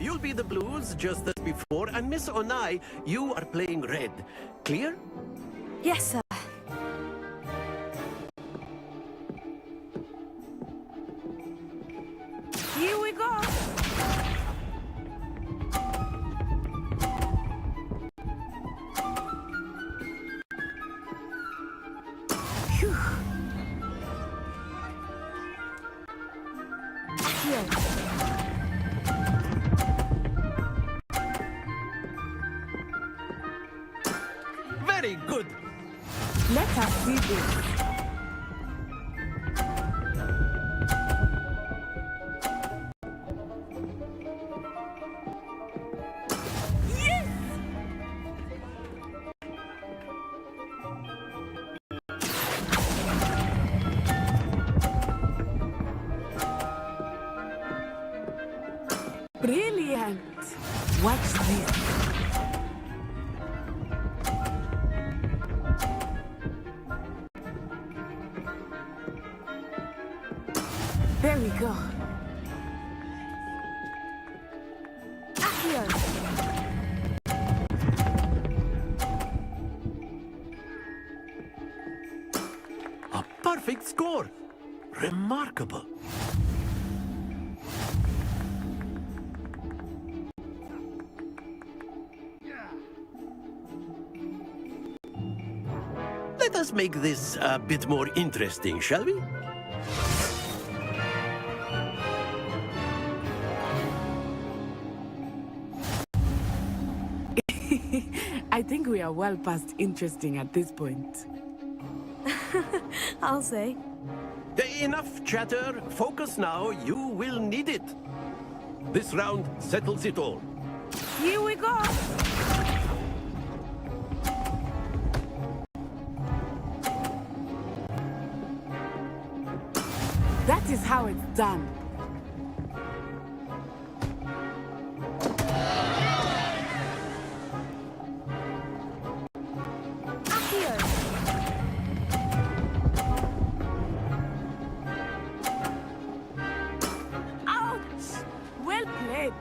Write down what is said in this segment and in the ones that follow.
You'll be the blues just as before, and Miss Onai, you are playing red. Clear? Yes, sir. Here we go. Phew. Here. Very good. Let us see this. Yes! Brilliant! Watch this. There we go. Here. A perfect score. Remarkable. Let us make this a bit more interesting, shall we? I think we are well past interesting at this point. I'll say. Enough chatter. Focus now. You will need it. This round settles it all. Here we go. That is how it's done. Here. Ouch! Well played.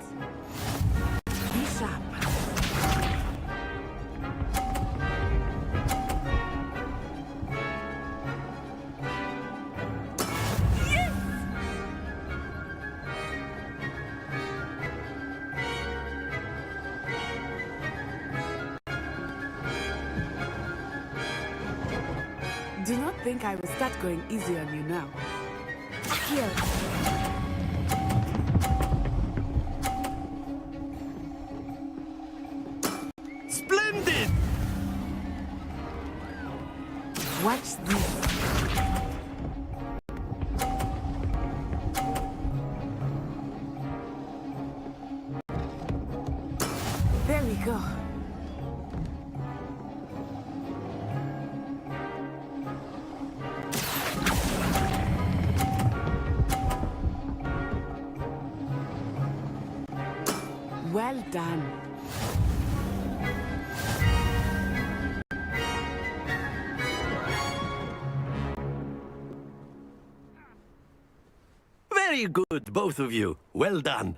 Be sharp. Yes! Do not think I will start going easy on you now. Here. Splendid! Watch this. There we go. Well done. Very good, both of you. Well done.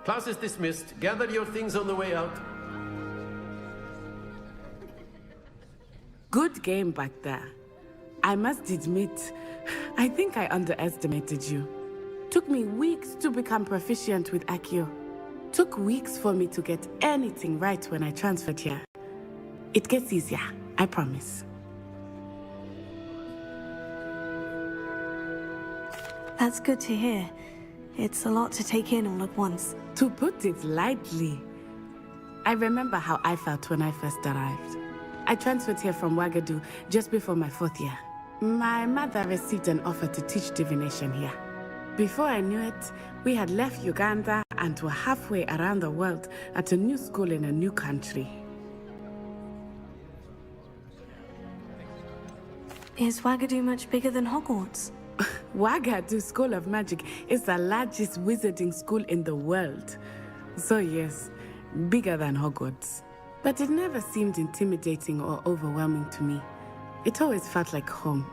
Class is dismissed. Gather your things on the way out. Good game back there. I must admit, I think I underestimated you. Took me weeks to become proficient with Accio. Took weeks for me to get anything right when I transferred here. It gets easier, I promise. That's good to hear. It's a lot to take in all at once. To put it lightly, I remember how I felt when I first arrived. I transferred here from Ouagadougou just before my 4th year. My mother received an offer to teach divination here. Before I knew it, we had left Uganda and were halfway around the world at a new school in a new country. Is Ouagadougou much bigger than Hogwarts? Wagadu School of Magic is the largest wizarding school in the world. So yes, bigger than Hogwarts. But it never seemed intimidating or overwhelming to me. It always felt like home.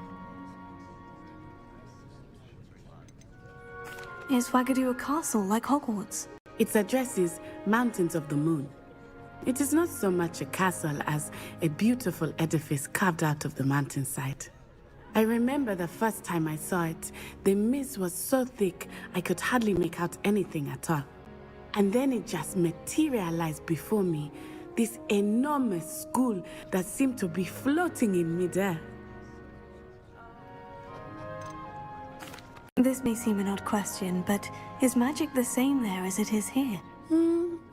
Is Wagadu a castle like Hogwarts? Its address is Mountains of the Moon. It is not so much a castle as a beautiful edifice carved out of the mountainside. I remember the first time I saw it, the mist was so thick I could hardly make out anything at all. And then it just materialized before me, this enormous school that seemed to be floating in midair. This may seem an odd question, but is magic the same there as it is here?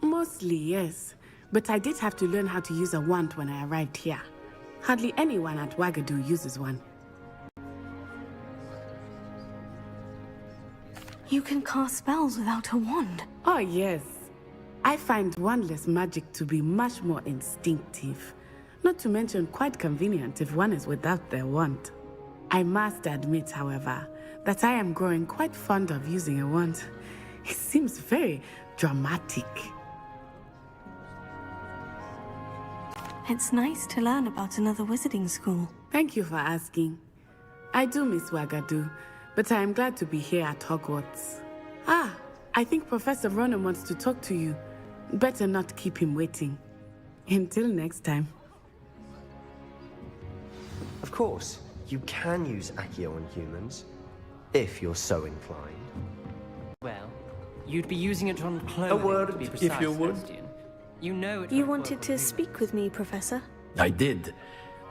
Mostly, yes. But I did have to learn how to use a wand when I arrived here. Hardly anyone at Wagadu uses one. You can cast spells without a wand. Oh, yes. I find wandless magic to be much more instinctive. Not to mention quite convenient if one is without their wand. I must admit, however, that I am growing quite fond of using a wand. It seems very dramatic. It's nice to learn about another wizarding school. Thank you for asking. I do miss Wagadu, but I am glad to be here at Hogwarts. Ah, I think Professor Ronan wants to talk to you. Better not keep him waiting. Until next time. Of course, you can use Accio on humans, if you're so inclined. Well, you'd be using it on clothing, word, to be if precise, you would. Sebastian. You know it You won't wanted work to with you. speak with me, Professor? I did.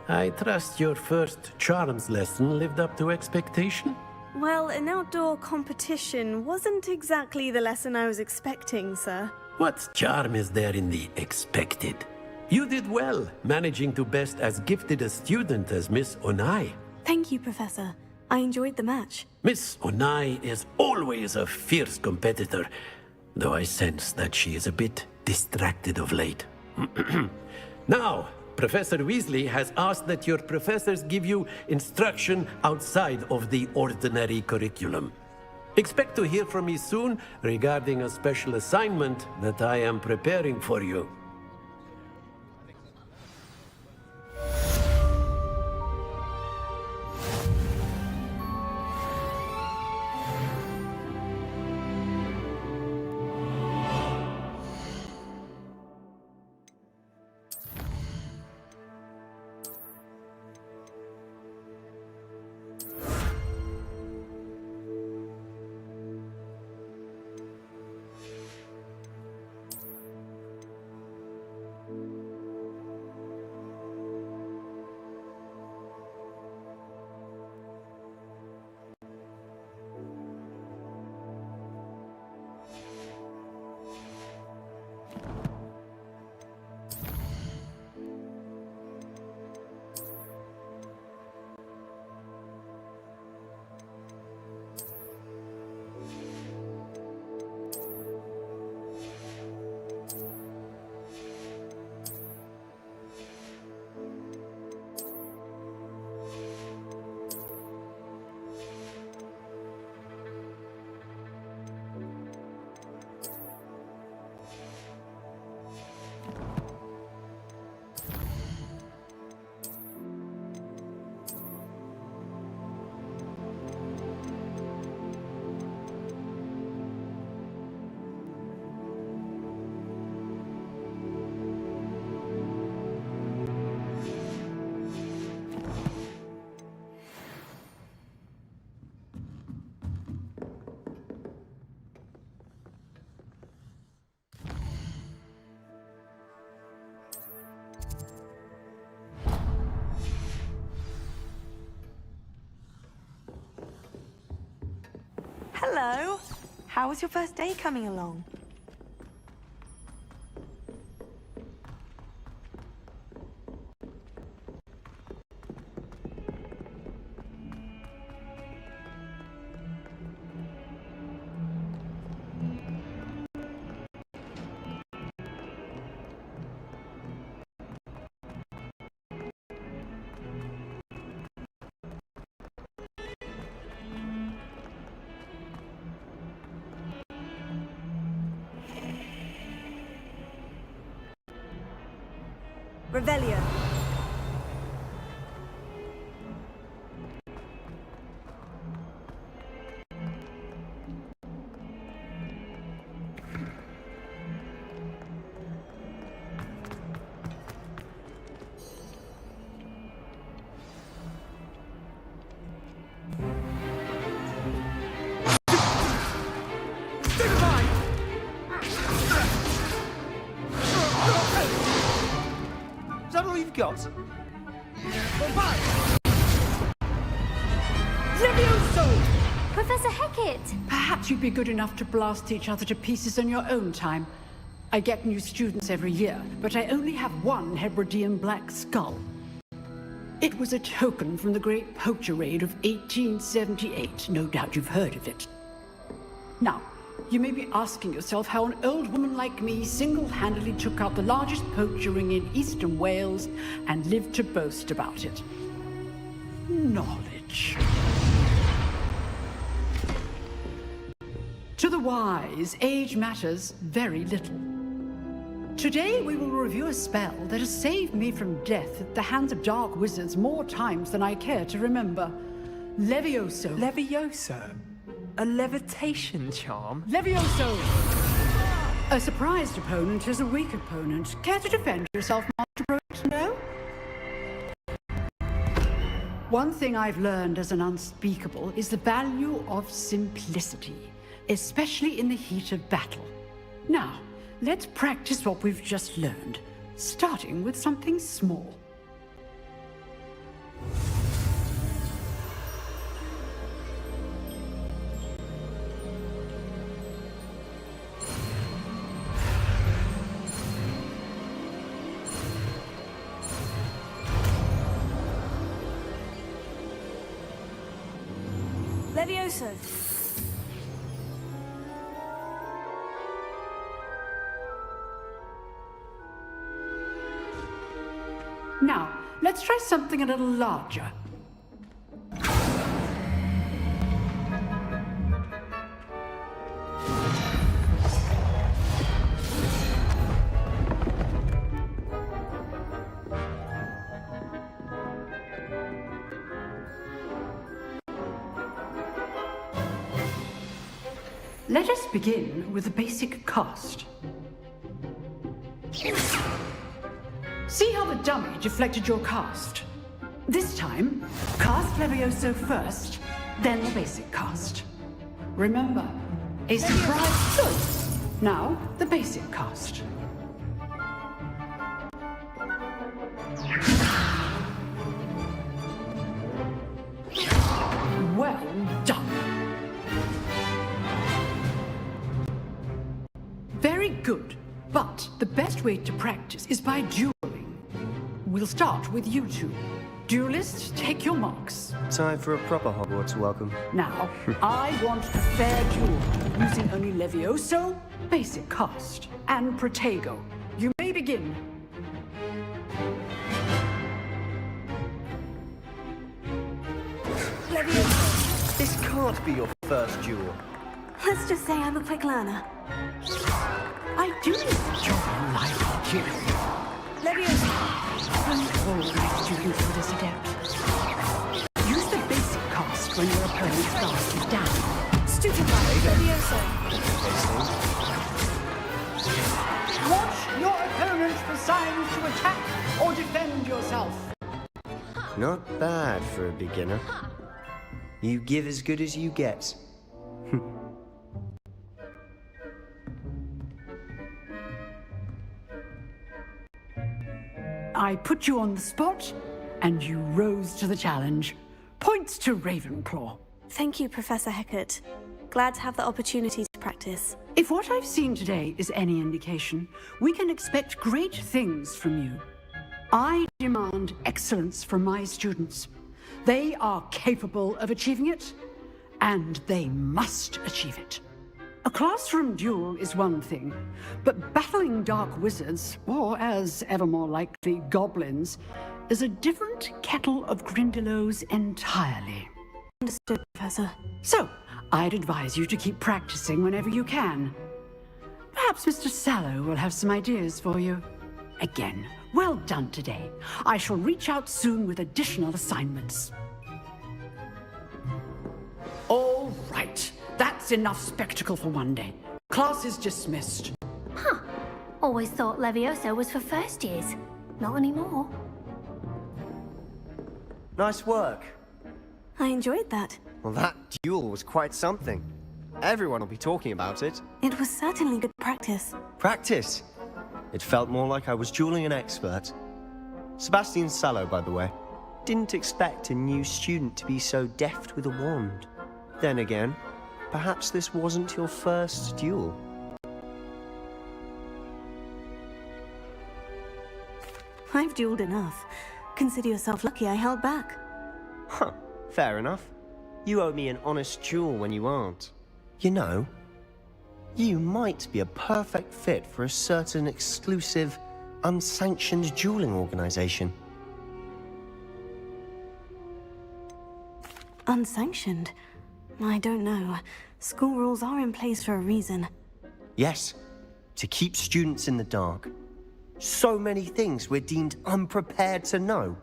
I trust your first charms lesson lived up to expectation? Well, an outdoor competition wasn't exactly the lesson I was expecting, sir. What charm is there in the expected? You did well, managing to best as gifted a student as Miss Onai. Thank you, Professor. I enjoyed the match. Miss Onai is always a fierce competitor, though I sense that she is a bit distracted of late. Now, Professor Weasley has asked that your professors give you instruction outside of the ordinary curriculum. Expect to hear from me soon regarding a special assignment that I am preparing for you. Hello. How was your first day coming along? Revelio. Is that all you've got? Professor Hecat! Perhaps you'd be good enough to blast each other to pieces on your own time. I get new students every year, but I only have one Hebridean black skull. It was a token from the Great Poacher Raid of 1878. No doubt you've heard of it. Now, you may be asking yourself how an old woman like me single-handedly took out the largest poacher ring in eastern Wales and lived to boast about it. Knowledge. To the wise, age matters very little. Today we will review a spell that has saved me from death at the hands of dark wizards more times than I care to remember. Levioso. Levioso? A levitation charm? Levioso! A surprised opponent is a weak opponent. Care to defend yourself, Master Brooks? No? One thing I've learned as an unspeakable is the value of simplicity, especially in the heat of battle. Now, let's practice what we've just learned, starting with something small. Levioso. Now, let's try something a little larger. Let us begin with the basic cast. See how the dummy deflected your cast? This time, cast Levioso first, then the basic cast. Remember, a surprise choice. Now, the basic cast. Well done. Very good, but the best way to practice is by dueling. We'll start with you two. Duelists, take your marks. Time for a proper Hogwarts welcome. Now, I want a fair duel, using only Levioso, basic cast, and Protego. You may begin. Levioso. This can't be your first duel. Let's just say I'm a quick learner. I do enjoy life dueling. Levioso. All my students for this adept. Use the basic cast when your opponent's guard is down. Stupefy. Levioso. Watch your opponent for signs to attack or defend yourself. Not bad for a beginner. You give as good as you get. I put you on the spot, and you rose to the challenge. Points to Ravenclaw. Thank you, Professor Hecat. Glad to have the opportunity to practice. If what I've seen today is any indication, we can expect great things from you. I demand excellence from my students. They are capable of achieving it, and they must achieve it. A classroom duel is one thing, but battling dark wizards, or as ever more likely, goblins, is a different kettle of Grindylows entirely. Understood, Professor. So, I'd advise you to keep practicing whenever you can. Perhaps Mr. Sallow will have some ideas for you. Again, Well done today. I shall reach out soon with additional assignments. All right. That's enough spectacle for one day. Class is dismissed. Huh. Always thought Levioso was for first years. Not anymore. Nice work. I enjoyed that. Well, that duel was quite something. Everyone will be talking about it. It was certainly good practice. Practice? It felt more like I was dueling an expert. Sebastian Sallow, by the way. Didn't expect a new student to be so deft with a wand. Then again, perhaps this wasn't your first duel. I've dueled enough. Consider yourself lucky I held back. Huh, fair enough. You owe me an honest duel when you aren't. You know, you might be a perfect fit for a certain exclusive, unsanctioned dueling organization. Unsanctioned? I don't know. School rules are in place for a reason. Yes, to keep students in the dark. So many things we're deemed unprepared to know.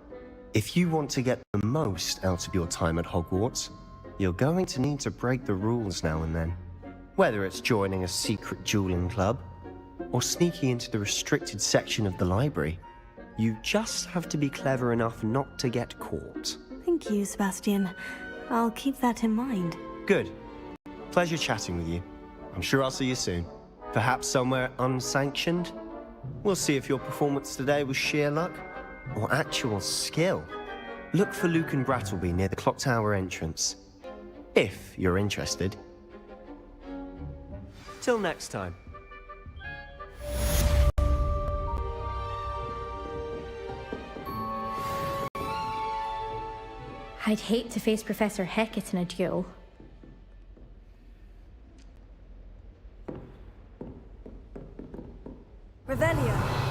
If you want to get the most out of your time at Hogwarts, you're going to need to break the rules now and then. Whether it's joining a secret dueling club, or sneaking into the restricted section of the library, you just have to be clever enough not to get caught. Thank you, Sebastian. I'll keep that in mind. Good. Pleasure chatting with you. I'm sure I'll see you soon. Perhaps somewhere unsanctioned? We'll see if your performance today was sheer luck or actual skill. Look for Luke and Brattleby near the clock tower entrance, if you're interested. Till next time. I'd hate to face Professor Hecat in a duel. Revelio.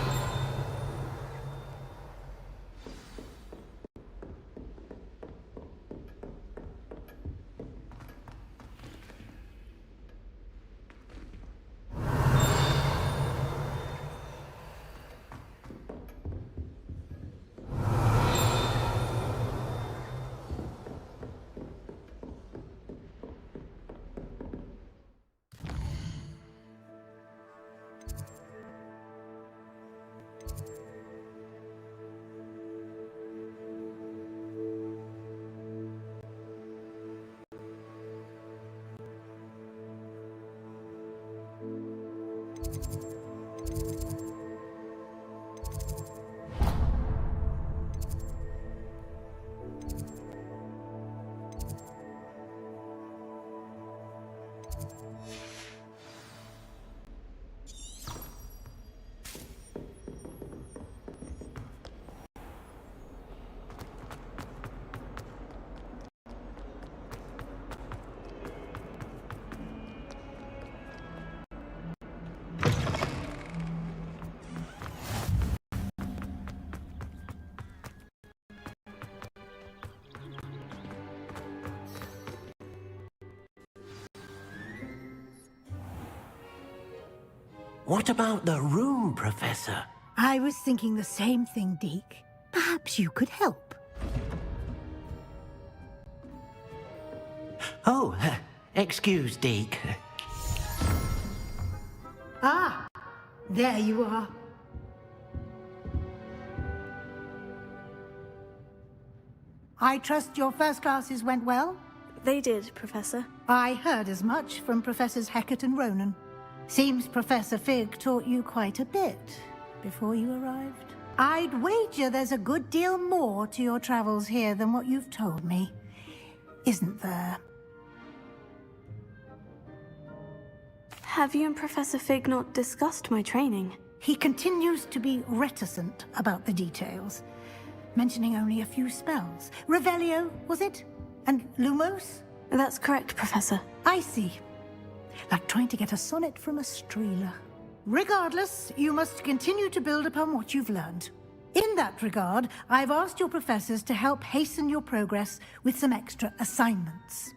What about the room, Professor? I was thinking the same thing, Deke. Perhaps you could help. Oh, excuse, Deke. Ah, there you are. I trust your first classes went well? They did, Professor. I heard as much from Professors Hecat and Ronan. Seems Professor Fig taught you quite a bit before you arrived. I'd wager there's a good deal more to your travels here than what you've told me. Isn't there? Have you and Professor Fig not discussed my training? He continues to be reticent about the details, mentioning only a few spells. Revelio, was it? And Lumos? That's correct, Professor. I see. Like trying to get a sonnet from a streeler. Regardless, you must continue to build upon what you've learned. In that regard, I've asked your professors to help hasten your progress with some extra assignments.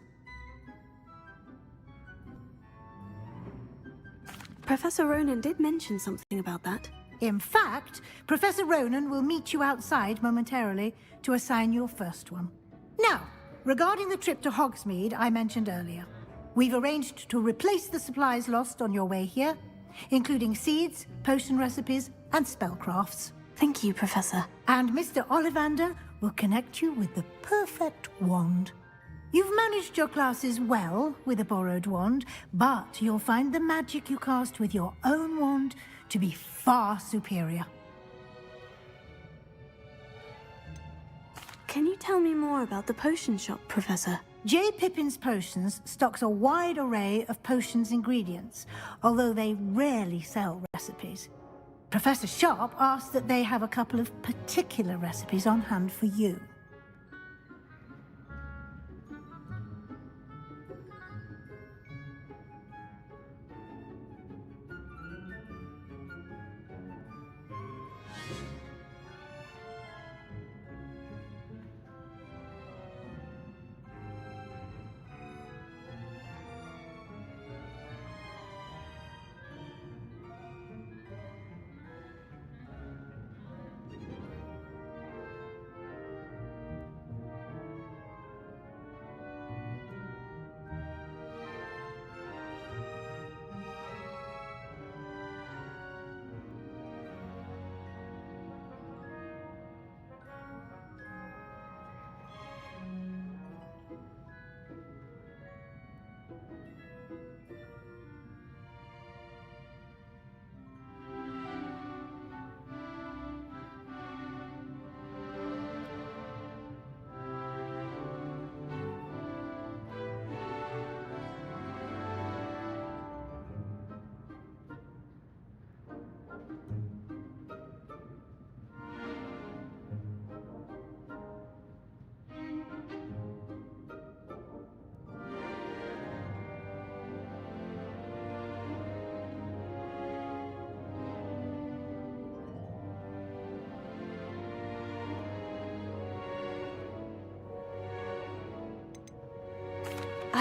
Professor Ronan did mention something about that. In fact, Professor Ronan will meet you outside momentarily to assign your first one. Now, regarding the trip to Hogsmeade I mentioned earlier, we've arranged to replace the supplies lost on your way here, including seeds, potion recipes, and spellcrafts. Thank you, Professor. And Mr. Ollivander will connect you with the perfect wand. You've managed your classes well with a borrowed wand, but you'll find the magic you cast with your own wand to be far superior. Can you tell me more about the potion shop, Professor? J. Pippin's Potions stocks a wide array of potions ingredients, although they rarely sell recipes. Professor Sharp asked that they have a couple of particular recipes on hand for you.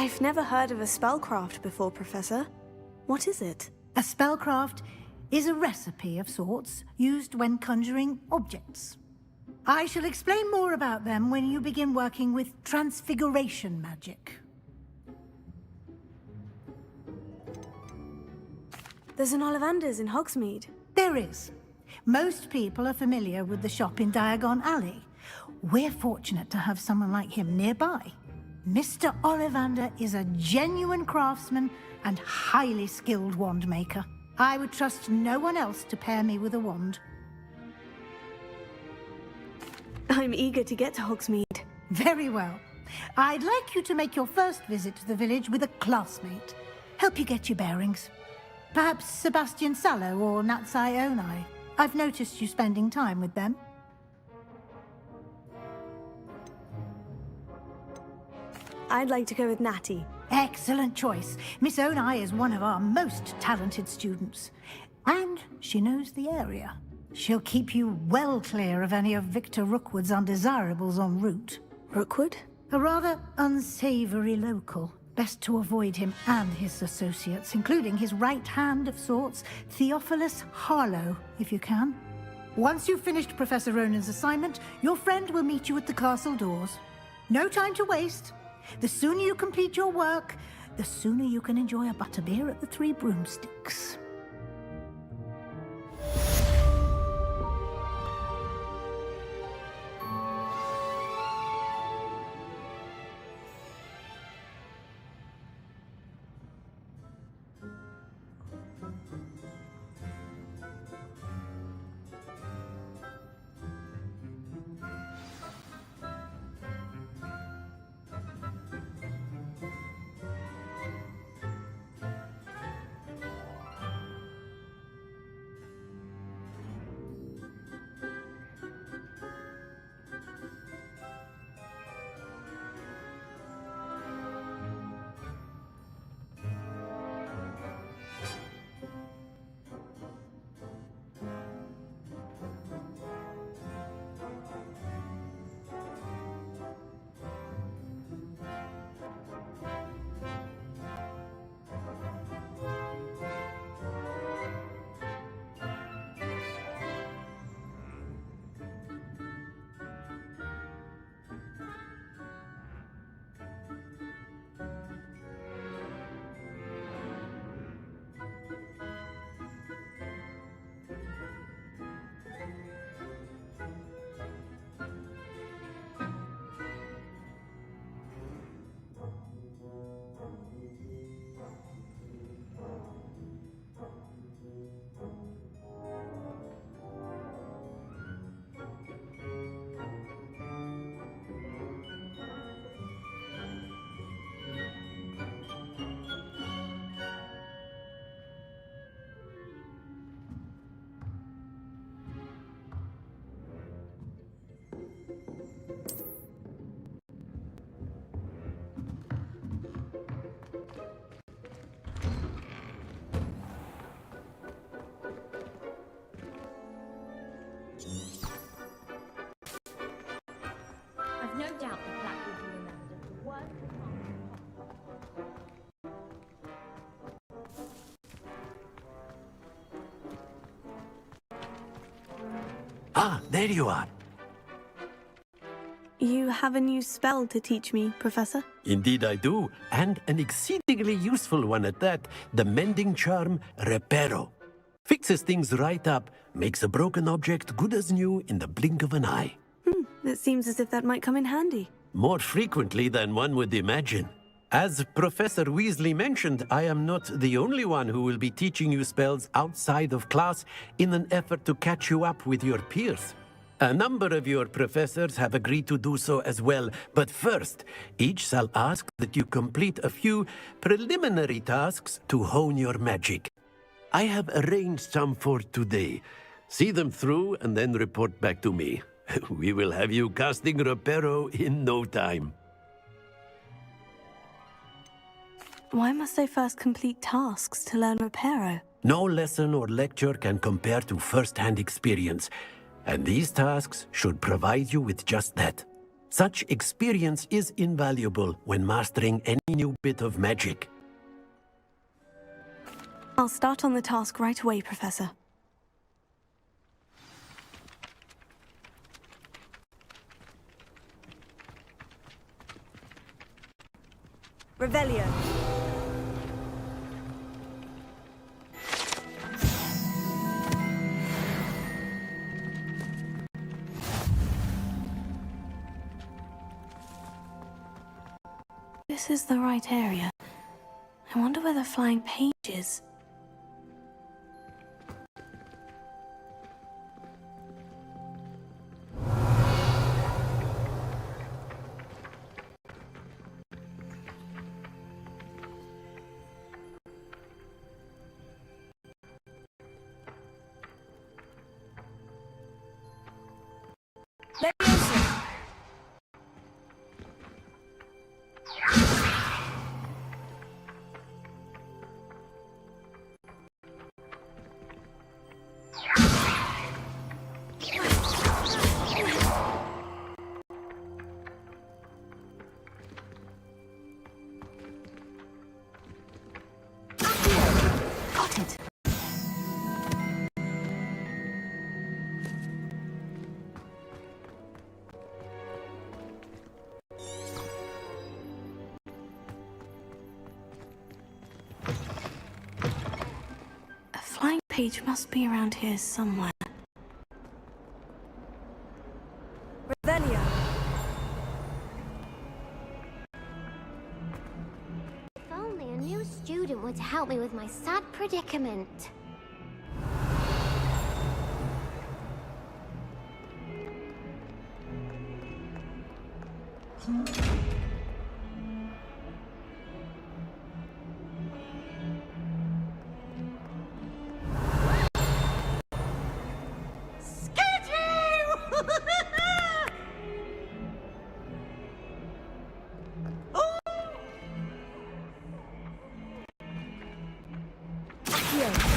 I've never heard of a spellcraft before, Professor. What is it? A spellcraft is a recipe of sorts used when conjuring objects. I shall explain more about them when you begin working with transfiguration magic. There's an Ollivander's in Hogsmeade. There is. Most people are familiar with the shop in Diagon Alley. We're fortunate to have someone like him nearby. Mr. Ollivander is a genuine craftsman and highly skilled wand maker. I would trust no one else to pair me with a wand. I'm eager to get to Hogsmeade. Very well. I'd like you to make your first visit to the village with a classmate. Help you get your bearings. Perhaps Sebastian Sallow or Natsai Onai. I've noticed you spending time with them. I'd like to go with Natty. Excellent choice. Miss Onai is one of our most talented students. And she knows the area. She'll keep you well clear of any of Victor Rookwood's undesirables en route. Rookwood? A rather unsavory local. Best to avoid him and his associates, including his right hand of sorts, Theophilus Harlow, if you can. Once you've finished Professor Ronan's assignment, your friend will meet you at the castle doors. No time to waste. The sooner you complete your work, the sooner you can enjoy a butterbeer at the Three Broomsticks. Ah, there you are. You have a new spell to teach me, Professor? Indeed I do, and an exceedingly useful one at that, the mending charm Reparo. Fixes things right up, makes a broken object good as new in the blink of an eye. It seems as if that might come in handy. More frequently than one would imagine. As Professor Weasley mentioned, I am not the only one who will be teaching you spells outside of class in an effort to catch you up with your peers. A number of your professors have agreed to do so as well, but first, each shall ask that you complete a few preliminary tasks to hone your magic. I have arranged some for today. See them through and then report back to me. We will have you casting Reparo in no time. Why must I first complete tasks to learn Reparo? No lesson or lecture can compare to first-hand experience, and these tasks should provide you with just that. Such experience is invaluable when mastering any new bit of magic. I'll start on the task right away, Professor. Revelio. This is the right area. I wonder where the flying page is. Got it. A flying page must be around here somewhere. Revelio. If only a new student would help me with my sad predicament. Brilliant!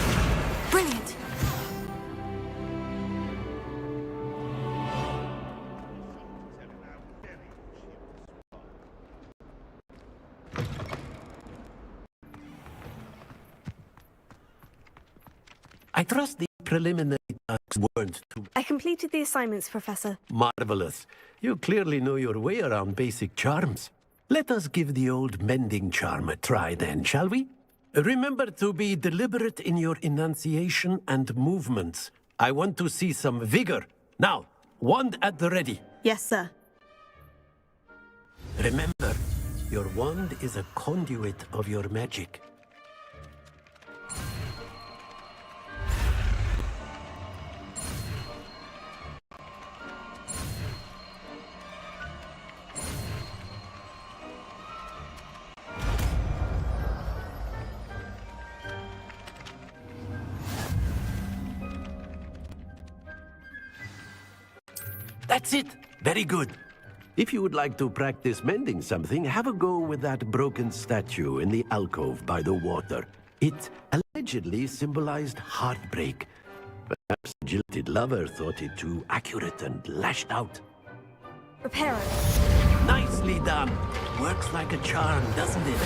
I trust the preliminary tasks weren't too I completed the assignments, Professor. marvelous. You clearly know your way around basic charms. Let us give the old mending charm a try then, shall we? Remember to be deliberate in your enunciation and movements. I want to see some vigor. Now, wand at the ready. Yes, sir. Remember, your wand is a conduit of your magic. That's it. Very good. If you would like to practice mending something, have a go with that broken statue in the alcove by the water. It allegedly symbolized heartbreak. Perhaps the jilted lover thought it too accurate and lashed out. Reparo. Nicely done. Works like a charm, doesn't it?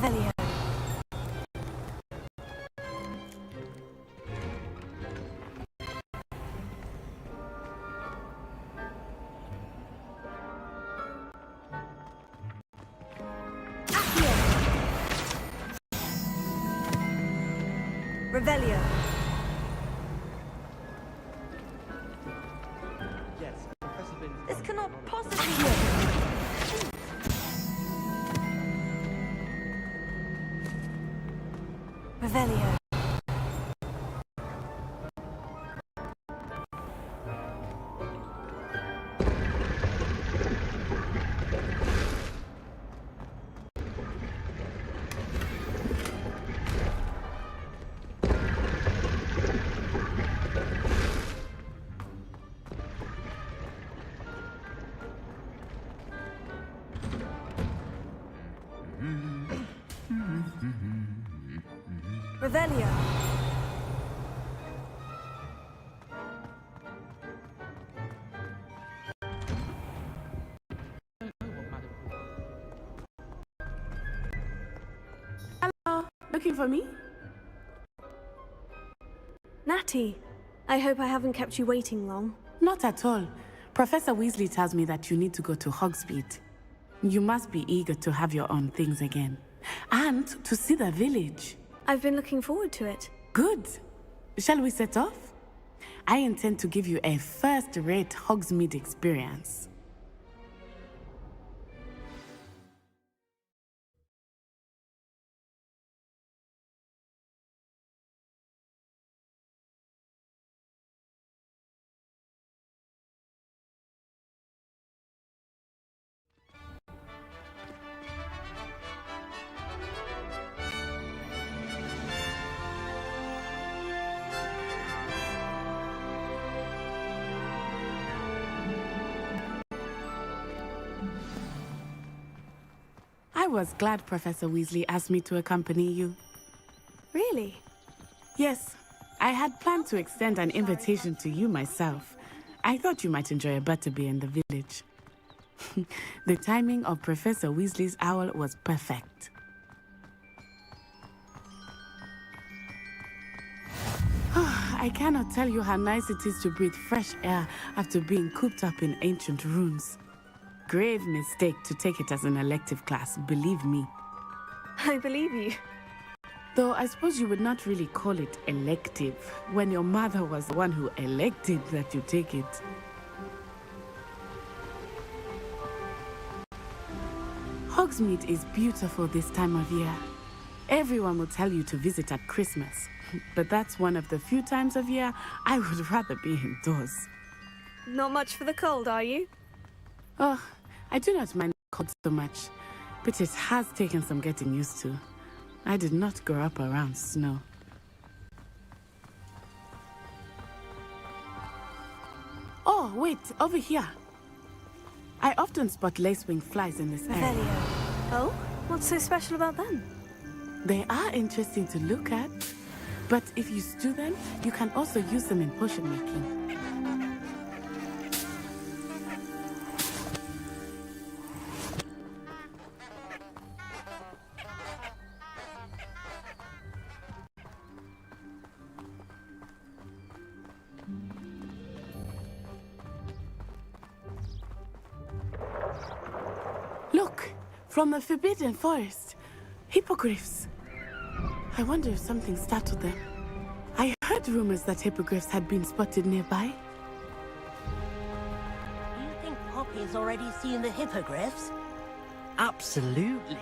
Revelio. Revelio. Yes, Professor Bin. This cannot possibly be. Revelio. Revelio. Hello, looking for me? Natty, I hope I haven't kept you waiting long. Not at all. Professor Weasley tells me that you need to go to Hogsmeade. You must be eager to have your own things again. And to see the village. I've been looking forward to it. Good. Shall we set off? I intend to give you a first-rate Hogsmeade experience. I was glad Professor Weasley asked me to accompany you. Really? Yes, I had planned to extend an invitation to you myself. I thought you might enjoy a butterbeer in the village. The timing of Professor Weasley's owl was perfect. I cannot tell you how nice it is to breathe fresh air after being cooped up in ancient rooms. Grave mistake to take it as an elective class, believe me. I believe you. Though I suppose you would not really call it elective when your mother was the one who elected that you take it. Hogsmeade is beautiful this time of year. Everyone will tell you to visit at Christmas, but that's one of the few times of year I would rather be indoors. Not much for the cold, are you? Oh, I do not mind the cold so much, but it has taken some getting used to. I did not grow up around snow. Oh, wait, over here. I often spot lacewing flies in this area. Revelio. Oh? What's so special about them? They are interesting to look at, but if you stew them, you can also use them in potion making. Look, from the Forbidden Forest, hippogriffs. I wonder if something startled them. I heard rumors that hippogriffs had been spotted nearby. Do you think Poppy's already seen the hippogriffs? Absolutely.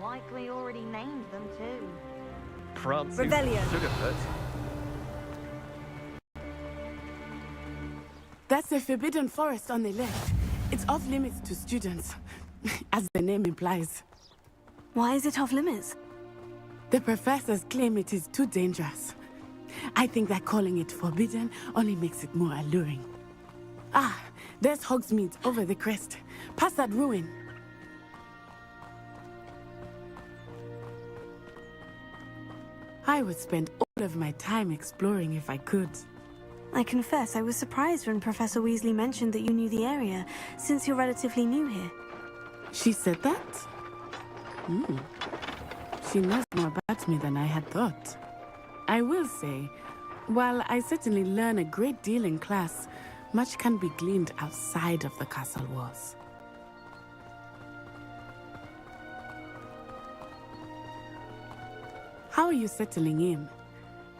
Likely already named them too. Prancing Revelio. Sugarfoot. That's the Forbidden Forest on the left. It's off limits to students, as the name implies. Why is it off limits? The professors claim it is too dangerous. I think that calling it forbidden only makes it more alluring. Ah, there's Hogsmeade over the crest. Past that ruin. I would spend all of my time exploring if I could. I confess I was surprised when Professor Weasley mentioned that you knew the area, since you're relatively new here. She said that? she knows more about me than I had thought. I will say, while I certainly learn a great deal in class, much can be gleaned outside of the castle walls. How are you settling in?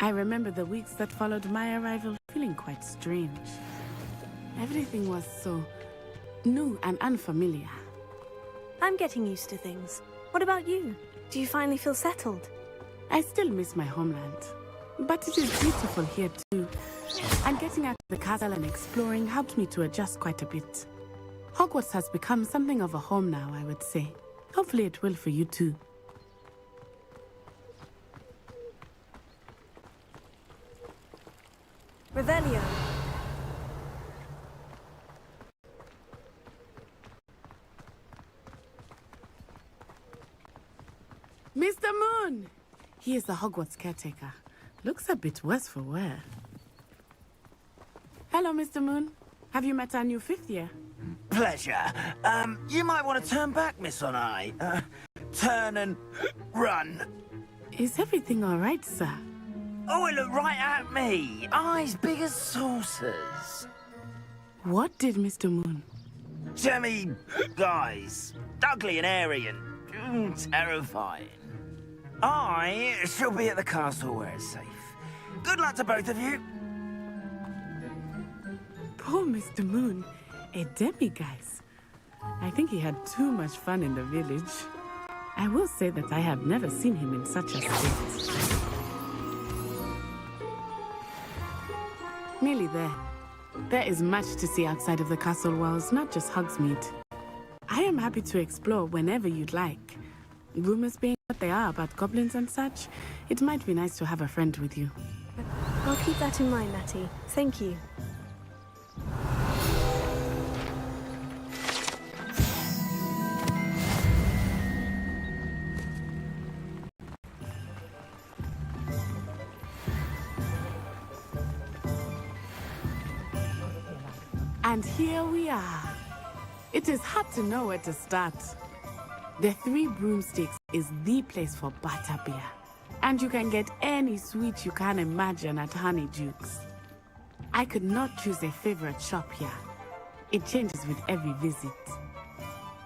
I remember the weeks that followed my arrival feeling quite strange. Everything was so new and unfamiliar. I'm getting used to things. What about you? Do you finally feel settled? I still miss my homeland, but it is beautiful here too. And getting out of the castle and exploring helped me to adjust quite a bit. Hogwarts has become something of a home now, I would say. Hopefully it will for you too. Revelio. Mr. Moon! He is the Hogwarts caretaker. Looks a bit worse for wear. Hello, Mr. Moon. Have you met our new fifth year? Pleasure. You might want to turn back, Miss Onai. Turn and run. Is everything all right, sir? Oh, it looked right at me. Eyes big as saucers. What did Mr. Moon? Jemmy guys. Ugly and airy and terrifying. I shall be at the castle where it's safe. Good luck to both of you. Poor Mr. Moon. A demiguise. I think he had too much fun in the village. I will say that I have never seen him in such a state. Nearly there. There is much to see outside of the castle walls, not just Hogsmeade. I am happy to explore whenever you'd like. Rumors being what they are about goblins and such, it might be nice to have a friend with you. I'll keep that in mind, Natty. Thank you. And here we are. It is hard to know where to start. The Three Broomsticks is the place for butterbeer. And you can get any sweet you can imagine at Honeydukes. I could not choose a favorite shop here. It changes with every visit.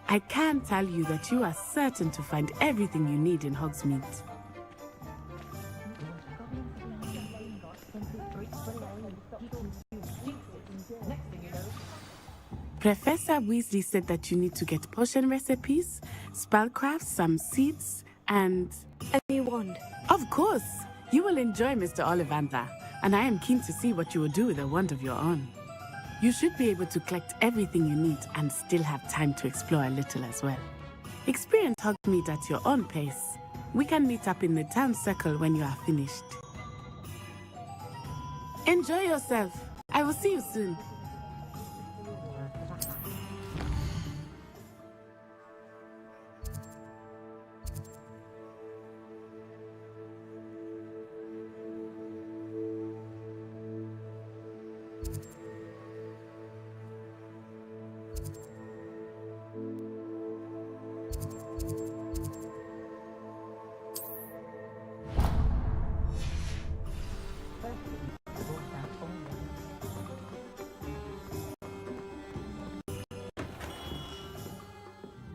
I can tell you that you are certain to find everything you need in Hogsmeade. Professor Weasley said that you need to get potion recipes, spellcrafts, some seeds, and a new wand. Of course! You will enjoy Mr. Ollivander, and I am keen to see what you will do with a wand of your own. You should be able to collect everything you need and still have time to explore a little as well. Experience Hogsmeade at your own pace. We can meet up in the town circle when you are finished. Enjoy yourself. I will see you soon.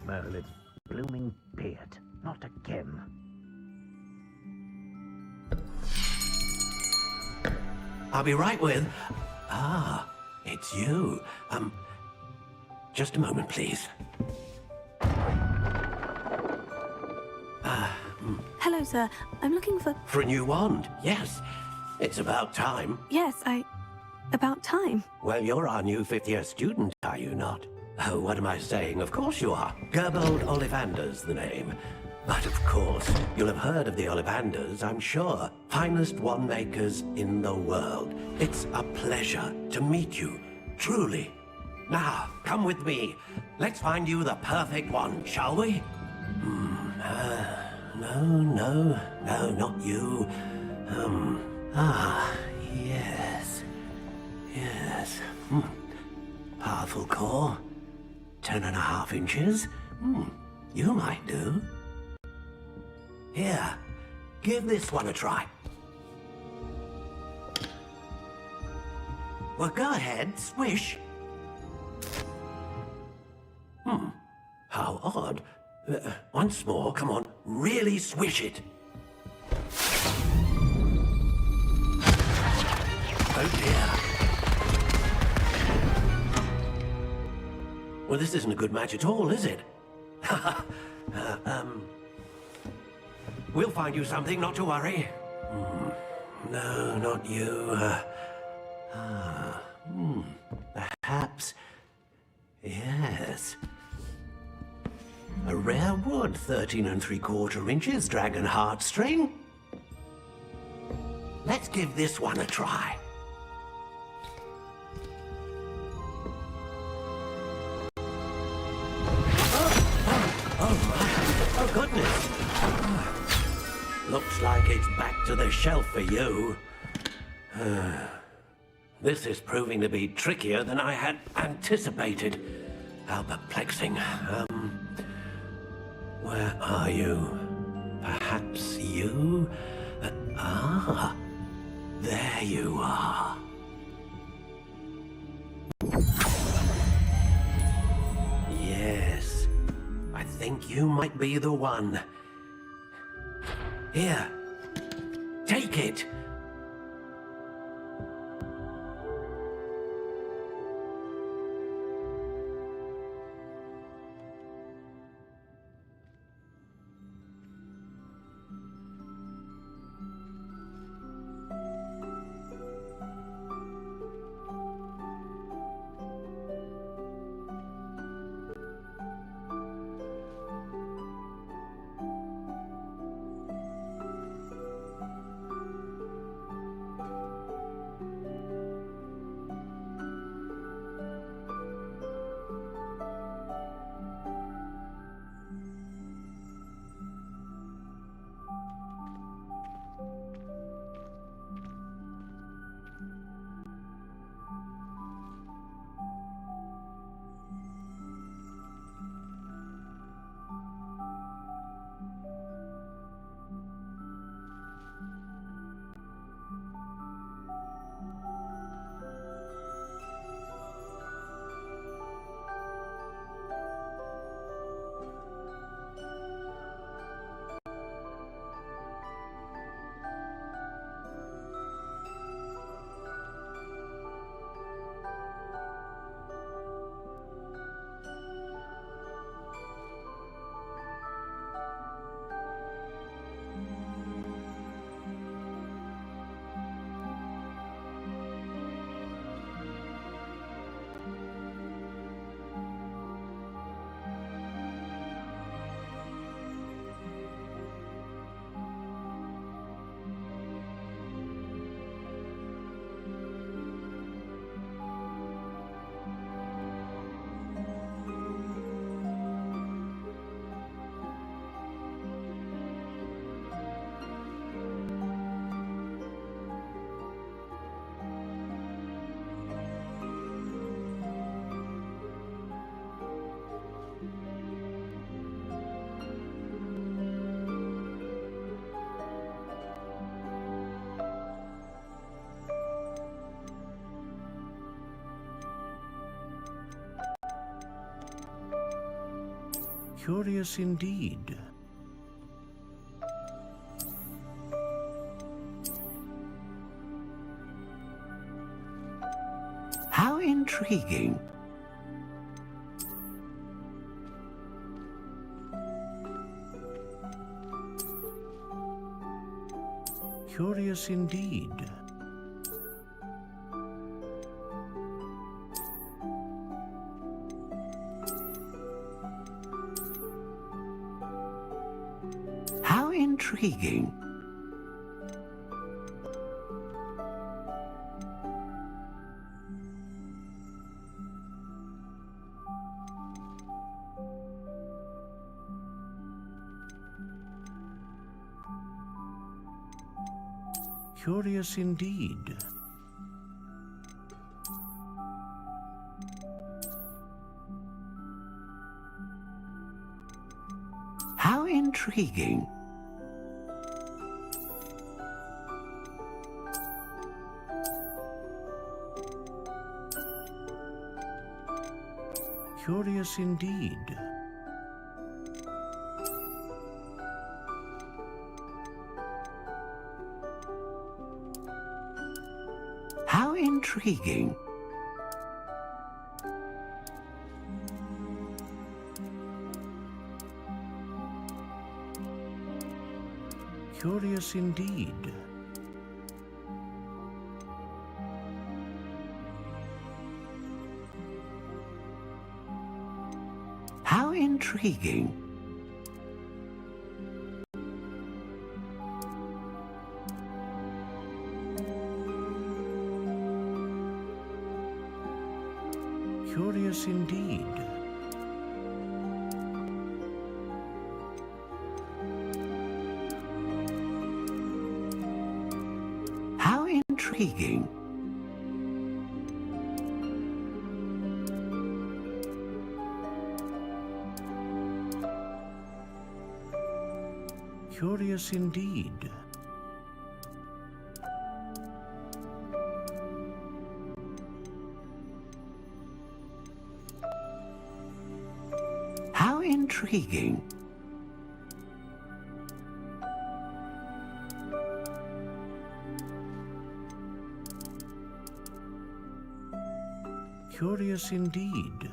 Merlin's blooming beard, not again. I'll be right with... Ah, it's you. Just a moment, please. Hello, sir. I'm looking for... For a new wand, yes. It's about time. Yes, about time. Well, you're our new fifth-year student, are you not? Oh, what am I saying? Of course you are. Gerbold Ollivander's the name. But of course, you'll have heard of the Ollivanders, I'm sure. Finest wand makers in the world. It's a pleasure to meet you, truly. Now, come with me. Let's find you the perfect one, shall we? No, not you. Yes. Powerful core. 10.5 inches. You might do. Here, give this one a try. Well, go ahead, swish. How odd. Once more, come on, really swish it. Oh dear. Well, this isn't a good match at all, is it? We'll find you something, not to worry. No, not you. Perhaps. Yes. A rare wood, 13 3/4 inches, dragon heartstring. Let's give this one a try. Oh, goodness. Looks like it's back to the shelf for you. This is proving to be trickier than I had anticipated. How perplexing. Where are you? Perhaps you? There you are. Yes, I think you might be the one. Here, take it. Curious indeed. How intriguing. Curious indeed. How intriguing. Curious indeed. How intriguing. Curious indeed. How intriguing. Curious indeed. How intriguing. Curious indeed. How intriguing. Curious indeed. How intriguing. Curious indeed.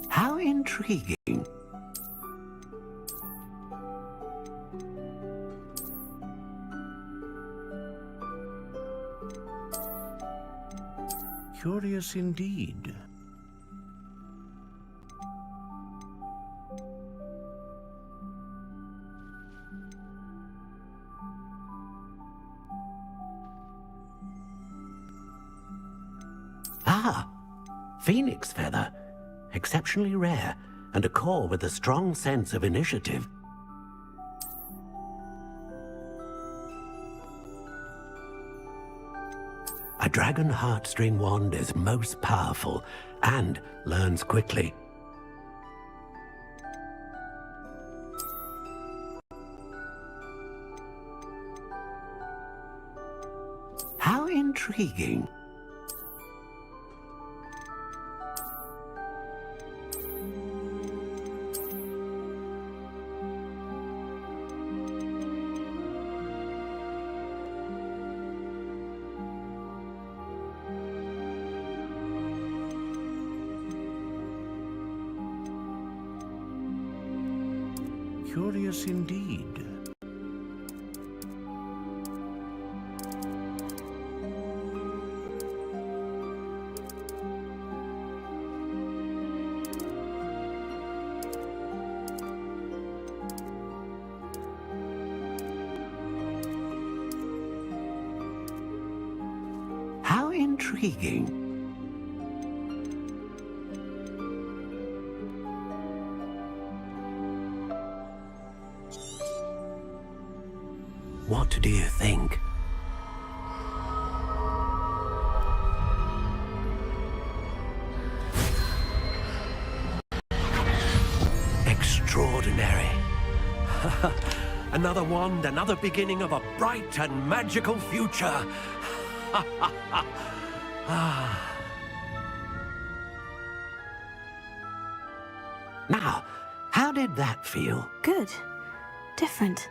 How intriguing. Curious indeed. Ah, phoenix feather. Exceptionally rare, and a core with a strong sense of initiative. A dragon heartstring wand is most powerful and learns quickly. How intriguing. Curious indeed. How intriguing. What do you think? Extraordinary. Another wand, another beginning of a bright and magical future. Now, how did that feel? Good. Different.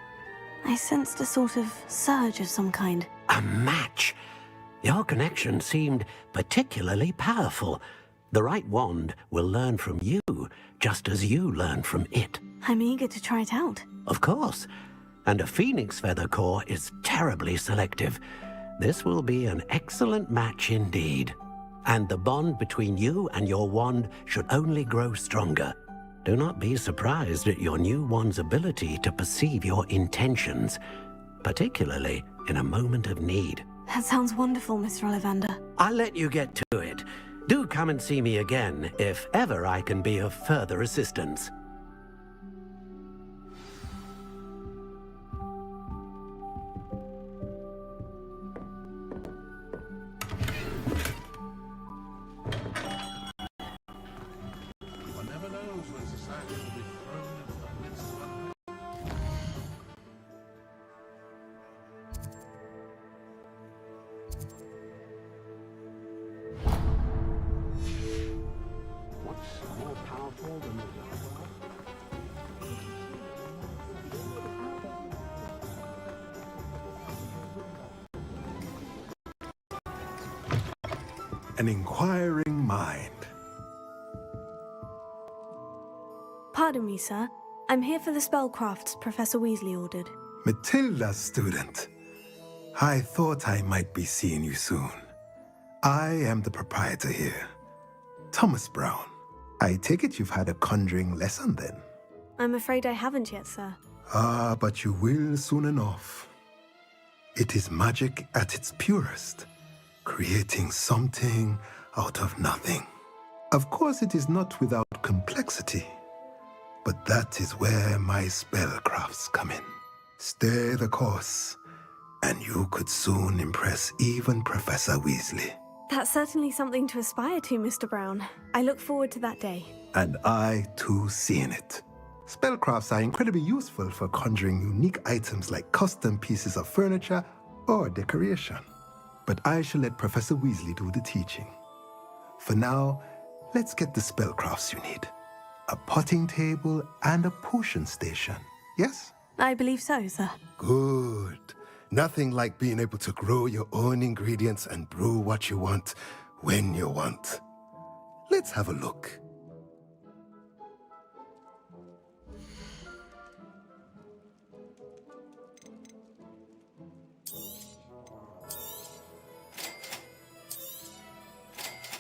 I sensed a sort of surge of some kind. A match. Your connection seemed particularly powerful. The right wand will learn from you, just as you learn from it. I'm eager to try it out. Of course. And a phoenix feather core is terribly selective. This will be an excellent match indeed. And the bond between you and your wand should only grow stronger. Do not be surprised at your new wand's ability to perceive your intentions, particularly in a moment of need. That sounds wonderful, Mr. Ollivander. I'll let you get to it. Do come and see me again if ever I can be of further assistance. an inquiring mind. Pardon me, sir. I'm here for the spellcrafts Professor Weasley ordered. Matilda, student. I thought I might be seeing you soon. I am the proprietor here, Thomas Brown. I take it you've had a conjuring lesson then? I'm afraid I haven't yet, sir. Ah, but you will soon enough. It is magic at its purest, creating something out of nothing. Of course, it is not without complexity, but that is where my spellcrafts come in. Stay the course, and you could soon impress even Professor Weasley. That's certainly something to aspire to, Mr. Brown. I look forward to that day. And I, too, seeing it. Spellcrafts are incredibly useful for conjuring unique items like custom pieces of furniture or decoration. But I shall let Professor Weasley do the teaching. For now, let's get the spellcrafts you need. A potting table and a potion station, yes? I believe so, sir. Good. Nothing like being able to grow your own ingredients and brew what you want when you want. Let's have a look.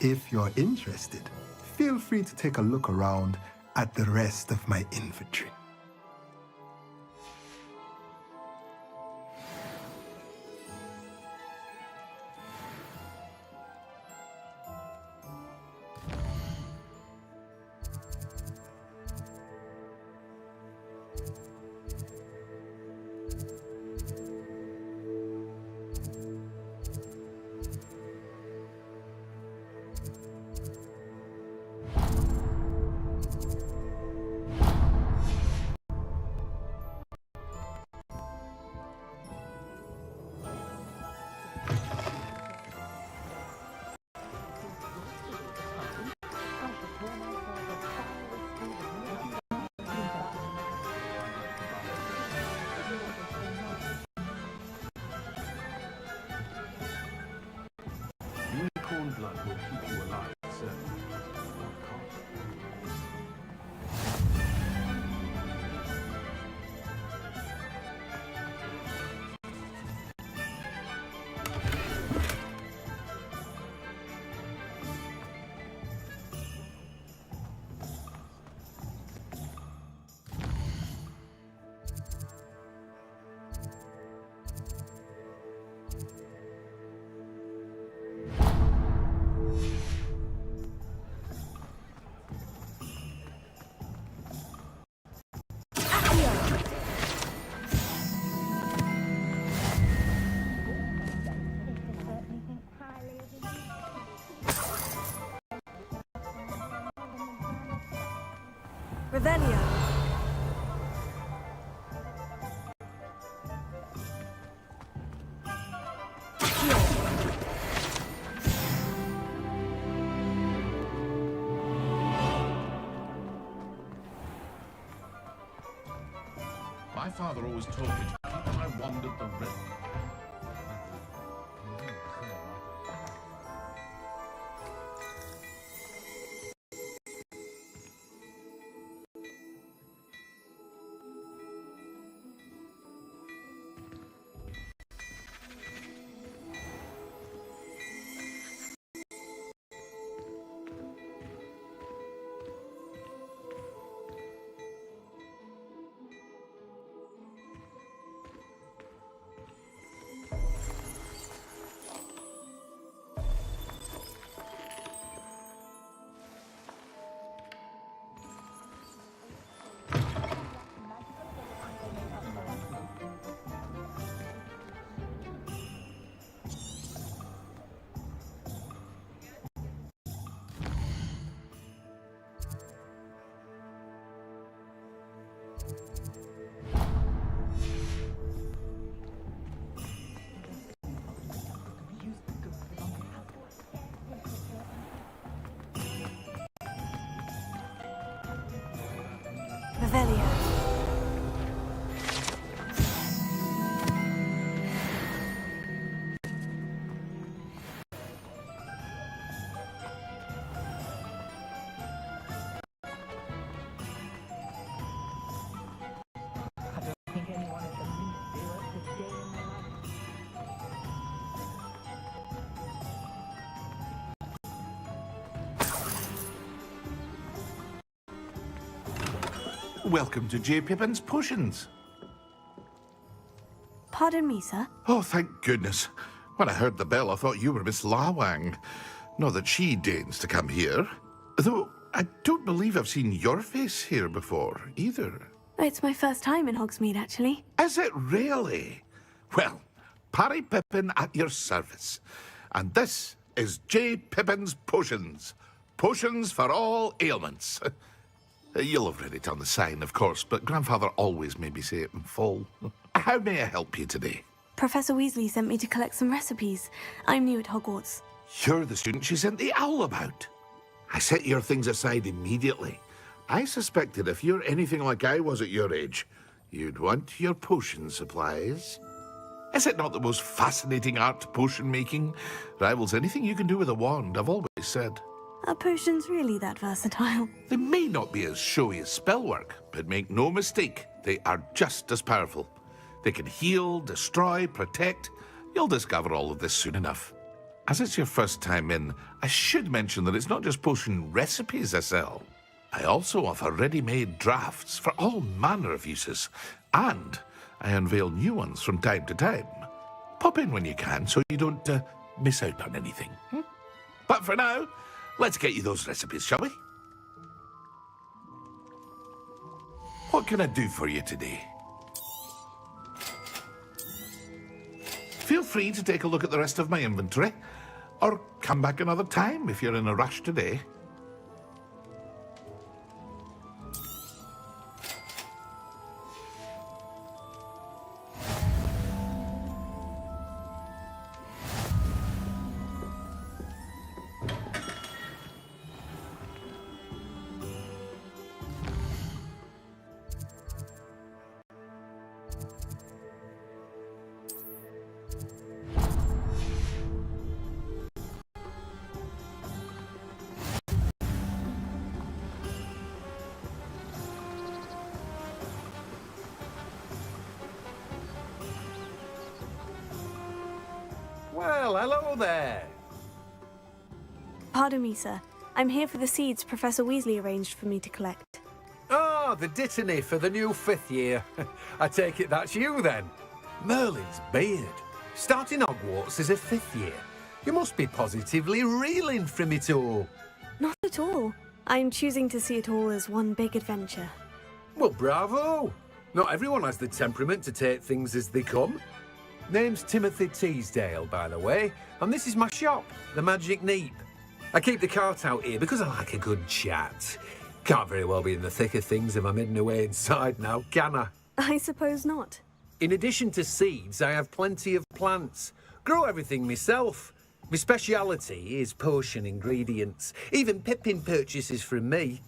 If you're interested, feel free to take a look around at the rest of my inventory. Unicorn blood will keep you alive, certainly. Revelio. My father always told me to keep my wand at the ready. Welcome to J. Pippin's Potions. Pardon me, sir. Oh, thank goodness. When I heard the bell, I thought you were Miss Lawang. Not that she deigns to come here. Though I don't believe I've seen your face here before, either. It's my first time in Hogsmeade, actually. Is it really? Well, Parry Pippin at your service. And this is J. Pippin's Potions. Potions for all ailments. You'll have read it on the sign, of course, but Grandfather always made me say it in full. How may I help you today? Professor Weasley sent me to collect some recipes. I'm new at Hogwarts. You're the student she sent the owl about. I set your things aside immediately. I suspected if you're anything like I was at your age, you'd want your potion supplies. Is it not the most fascinating art, potion making? Rivals anything you can do with a wand, I've always said. Are potions really that versatile? They may not be as showy as spellwork, but make no mistake, they are just as powerful. They can heal, destroy, protect. You'll discover all of this soon enough. As it's your first time in, I should mention that it's not just potion recipes I sell. I also offer ready-made drafts for all manner of uses, and I unveil new ones from time to time. Pop in when you can so you don't miss out on anything. But for now, let's get you those recipes, shall we? What can I do for you today? Feel free to take a look at the rest of my inventory, or come back another time if you're in a rush today. Well, hello there. Pardon me, sir. I'm here for the seeds Professor Weasley arranged for me to collect. Ah, the dittany for the new 5th year. I take it that's you, then. Merlin's beard. Starting Hogwarts as a 5th year. You must be positively reeling from it all. Not at all. I'm choosing to see it all as one big adventure. Well, bravo. Not everyone has the temperament to take things as they come. Name's Timothy Teasdale, by the way, and this is my shop, the Magic Neep. I keep the cart out here because I like a good chat. Can't very well be in the thick of things if I'm hidden away inside now, can I? I suppose not. In addition to seeds, I have plenty of plants. Grow everything myself. My speciality is potion ingredients. Even Pippin purchases from me.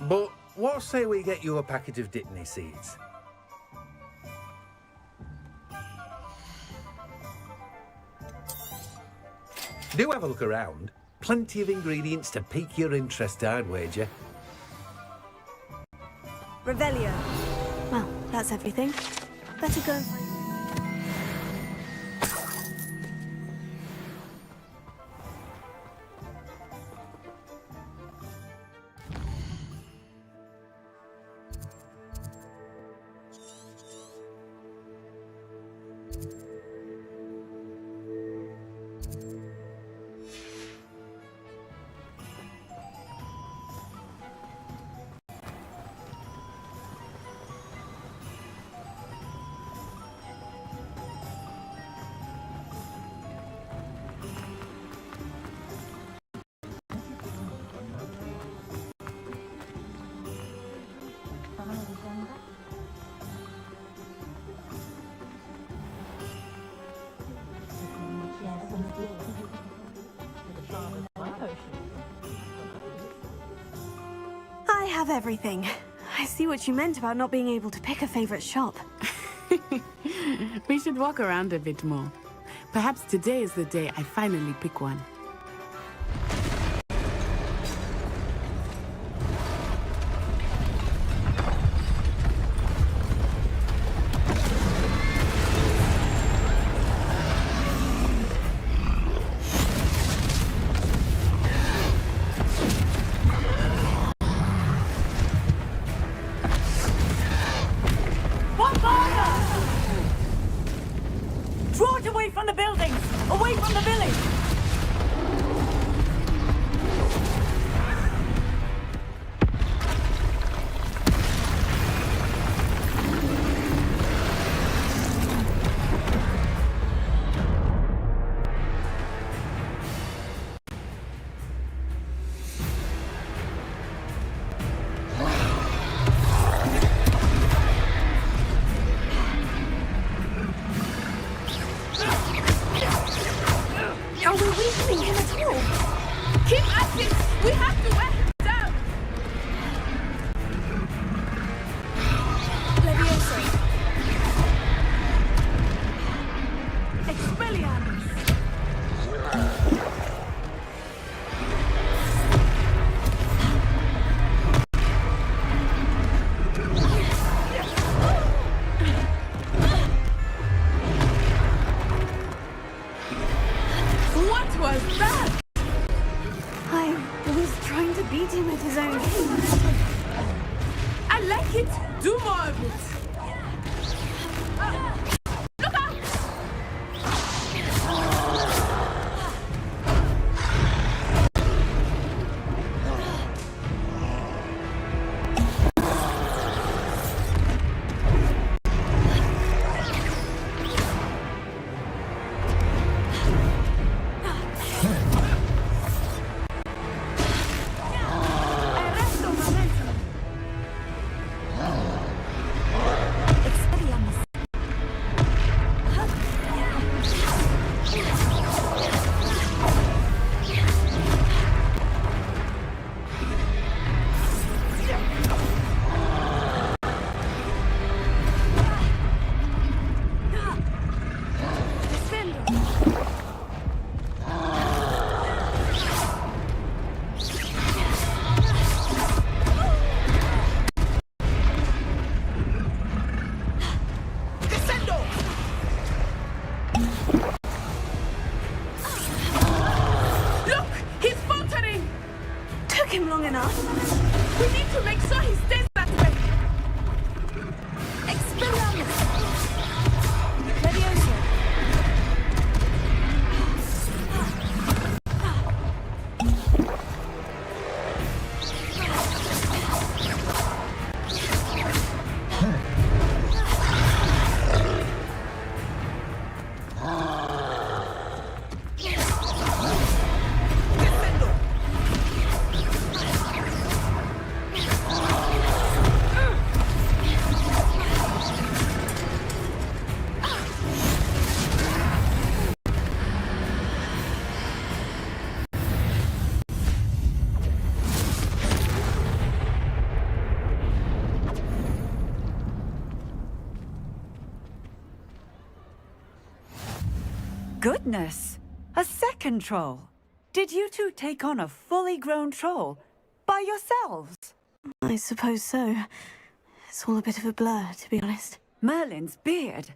But what say we get you a packet of dittany seeds? Do have a look around. Plenty of ingredients to pique your interest, I'd wager. Revelio. Well, that's everything. Better go and find... I have everything. I see what you meant about not being able to pick a favorite shop. We should walk around a bit more. Perhaps today is the day I finally pick one. from the buildings! Away from the village! Are we weakening him at all? Keep at it! We have to wear him down! Levioso! Expelliarmus! What was that? I was trying to beat him at his own game. I like it. Do more of it. Look out! Arresto momentum. Expelliarmus. Look! He's faltering! Took him long enough. We need to make sure he stays that way. Expelliarmus. Levioso. Goodness! A second troll! Did you two take on a fully grown troll by yourselves? I suppose so. It's all a bit of a blur, to be honest. Merlin's beard.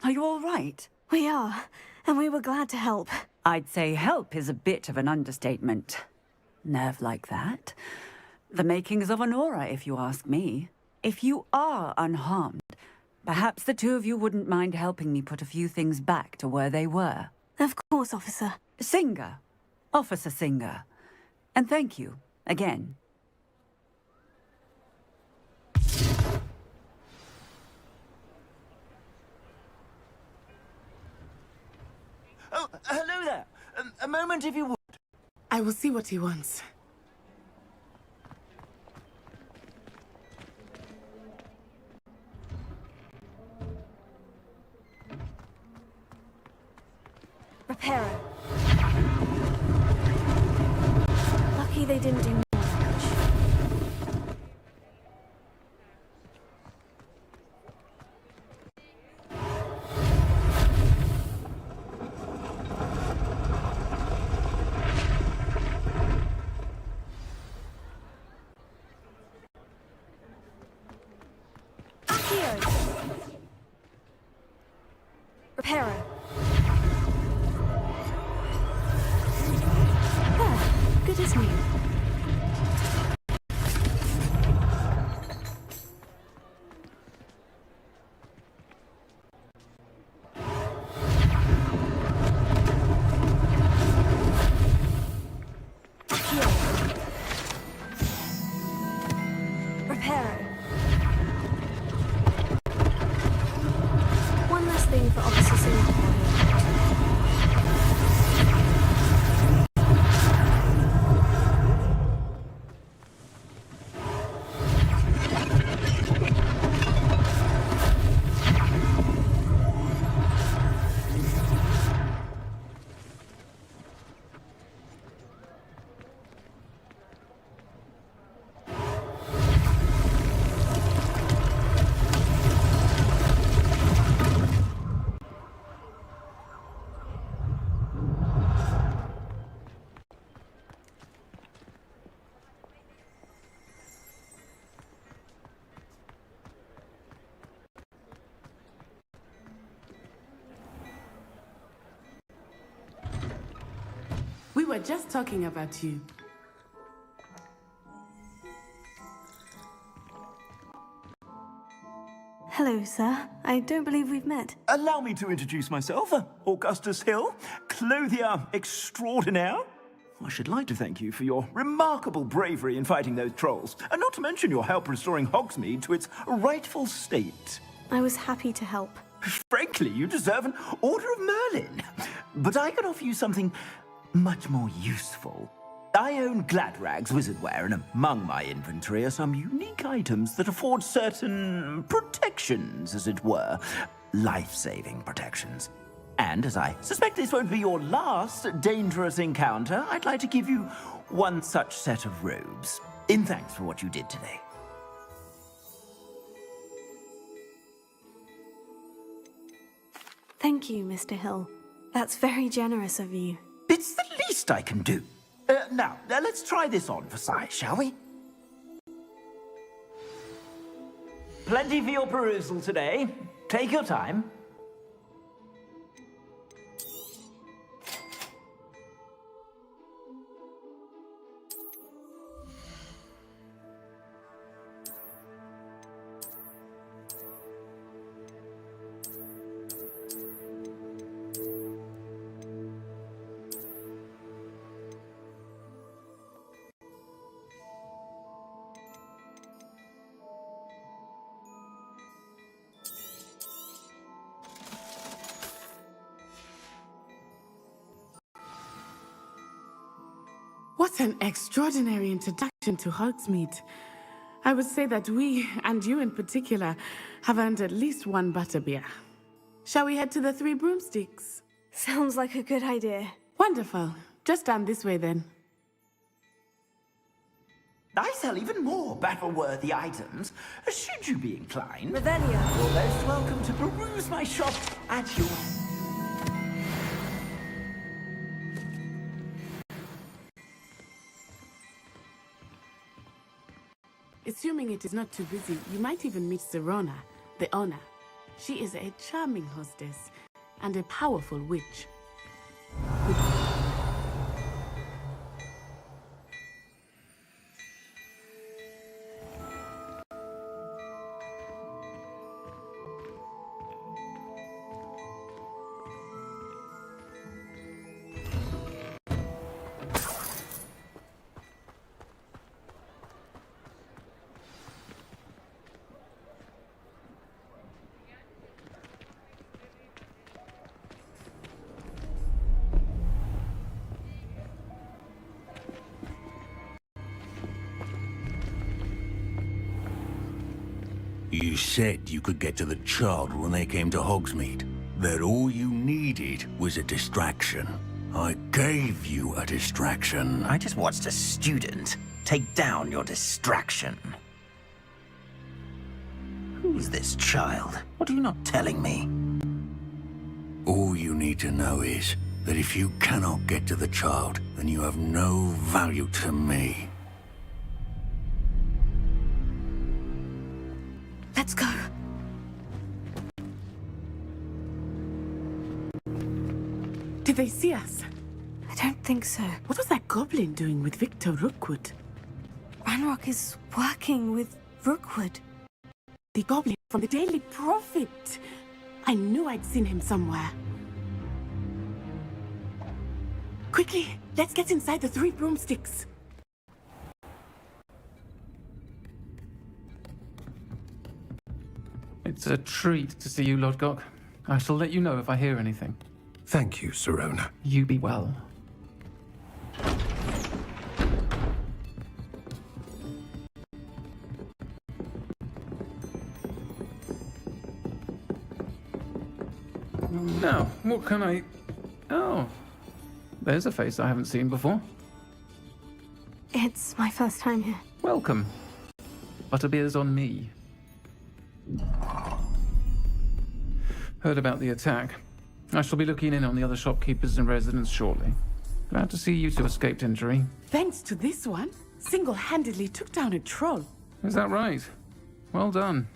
Are you all right? We are, and we were glad to help. I'd say help is a bit of an understatement. Nerve like that. The makings of an aura, if you ask me. If you are unharmed, perhaps the two of you wouldn't mind helping me put a few things back to where they were. Of course, officer. Singer. Officer Singer. And thank you, again. Oh, hello there. A moment if you would. I will see what he wants. Reparo. Lucky they didn't do more damage. Accio. Reparo. Good as new. were just talking about you. Hello, sir. I don't believe we've met. Allow me to introduce myself, Augustus Hill, clothier extraordinaire. I should like to thank you for your remarkable bravery in fighting those trolls, and not to mention your help restoring Hogsmeade to its rightful state. I was happy to help. Frankly, you deserve an Order of Merlin. But I can offer you something much more useful. I own Gladrag's wizardware, and among my inventory are some unique items that afford certain protections, as it were. Life-saving protections. And as I suspect this won't be your last dangerous encounter, I'd like to give you one such set of robes, in thanks for what you did today. Thank you, Mr. Hill. That's very generous of you. It's the least I can do. Now, let's try this on for size, shall we? Plenty for your perusal today. Take your time. What an extraordinary introduction to Hogsmeade. I would say that we, and you in particular, have earned at least one butterbeer. Shall we head to the Three Broomsticks? Sounds like a good idea. Wonderful. Just down this way then. I sell even more battle-worthy items, should you be inclined. Revelio. You're most welcome to peruse my shop at your... Assuming it is not too busy, you might even meet Serona, the owner. She is a charming hostess and a powerful witch. You said you could get to the child when they came to Hogsmeade. That all you needed was a distraction. I gave you a distraction. I just watched a student take down your distraction. Who's this child? What are you not telling me? All you need to know is that if you cannot get to the child, then you have no value to me. Let's go. Did they see us? I don't think so. What was that goblin doing with Victor Rookwood? Ranrock is working with Rookwood. The goblin from the Daily Prophet. I knew I'd seen him somewhere. Quickly, let's get inside the Three Broomsticks. It's a treat to see you, Lodgok. I shall let you know if I hear anything. Thank you, Serona. You be well. Now, what can I... Oh, there's a face I haven't seen before. It's my first time here. Welcome. Butterbeer's on me. Heard about the attack. I shall be looking in on the other shopkeepers and residents shortly. Glad to see you two escaped injury. Thanks to this one, single-handedly took down a troll. Is that right? Well done.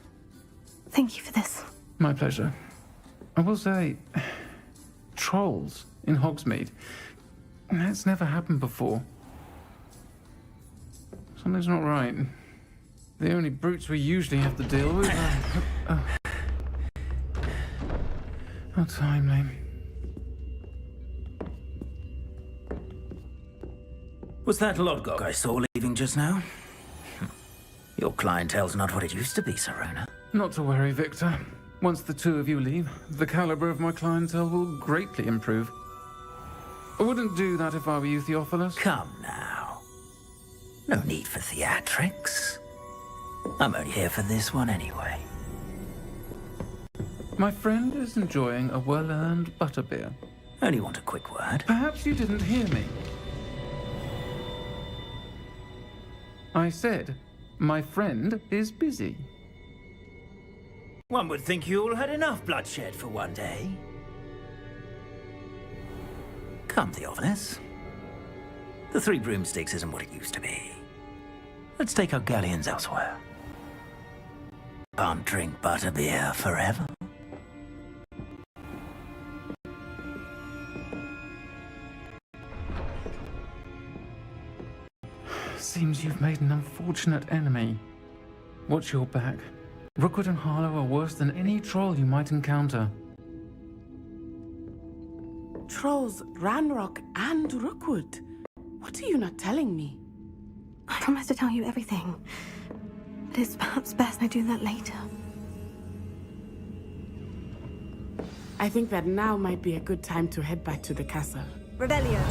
Thank you for this. My pleasure. I will say, trolls in Hogsmeade. That's never happened before. Something's not right. The only brutes we usually have to deal with are... How timely. Was that Lodgok I saw leaving just now? Your clientele's not what it used to be, Serona. Not to worry, Victor. Once the two of you leave, the caliber of my clientele will greatly improve. I wouldn't do that if I were you, Theophilus. Come now. No need for theatrics. I'm only here for this one anyway. My friend is enjoying a well-earned butterbeer. Only want a quick word. Perhaps you didn't hear me. I said, my friend is busy. One would think you all had enough bloodshed for one day. Come, Theophilus. The Three Broomsticks isn't what it used to be. Let's take our galleons elsewhere. Can't drink butterbeer forever. Seems you've made an unfortunate enemy. Watch your back. Rookwood and Harlow are worse than any troll you might encounter. Trolls, Ranrock, and Rookwood. What are you not telling me? I promised to tell you everything. But it's perhaps best I do that later. I think that now might be a good time to head back to the castle. Rebellion.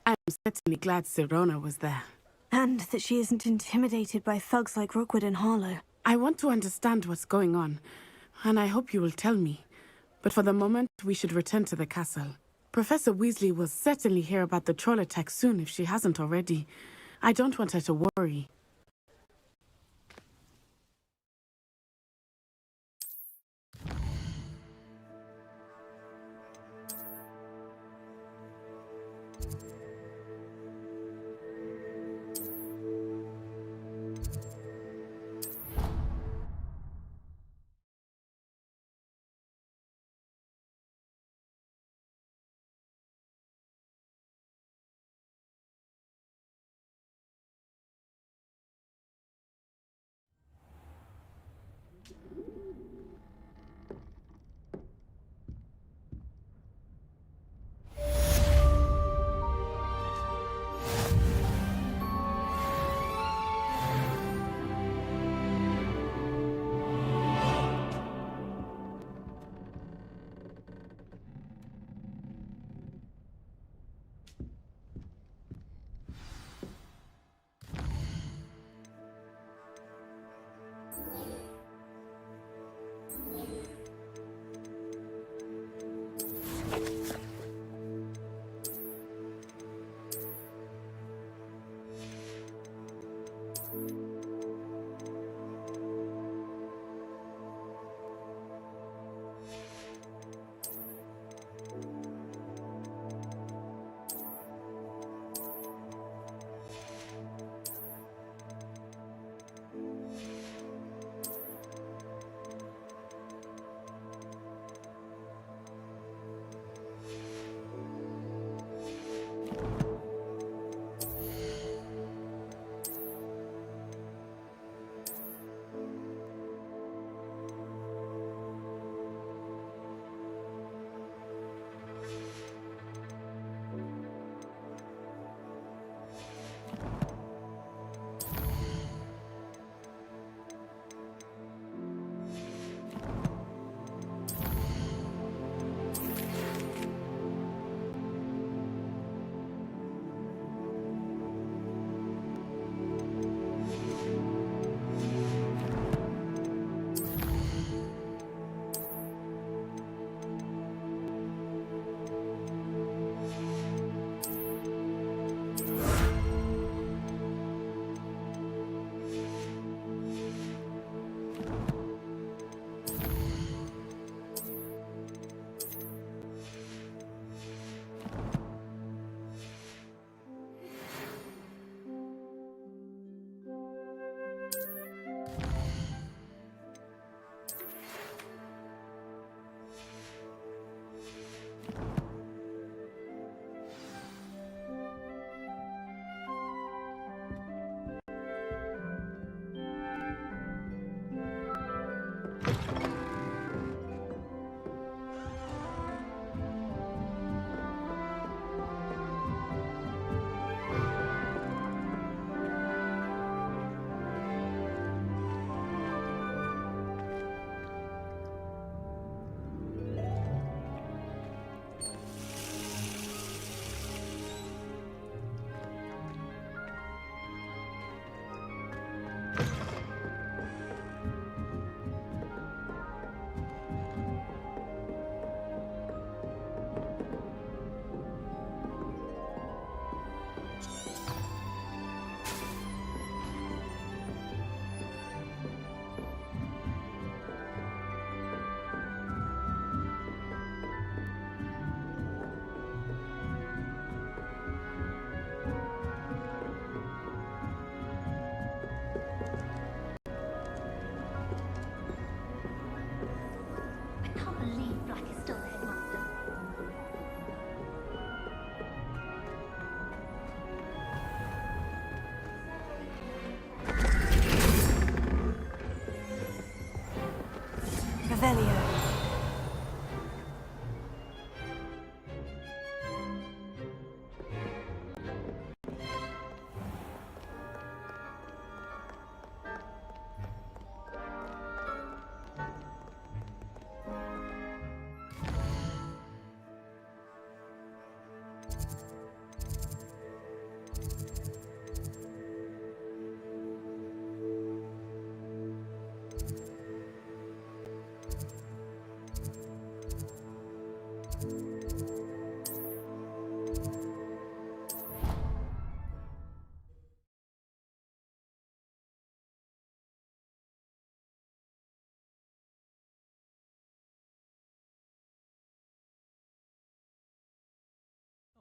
I'm certainly glad Serona was there. And that she isn't intimidated by thugs like Rookwood and Harlow. I want to understand what's going on, and I hope you will tell me. But for the moment, we should return to the castle. Professor Weasley will certainly hear about the troll attack soon if she hasn't already. I don't want her to worry.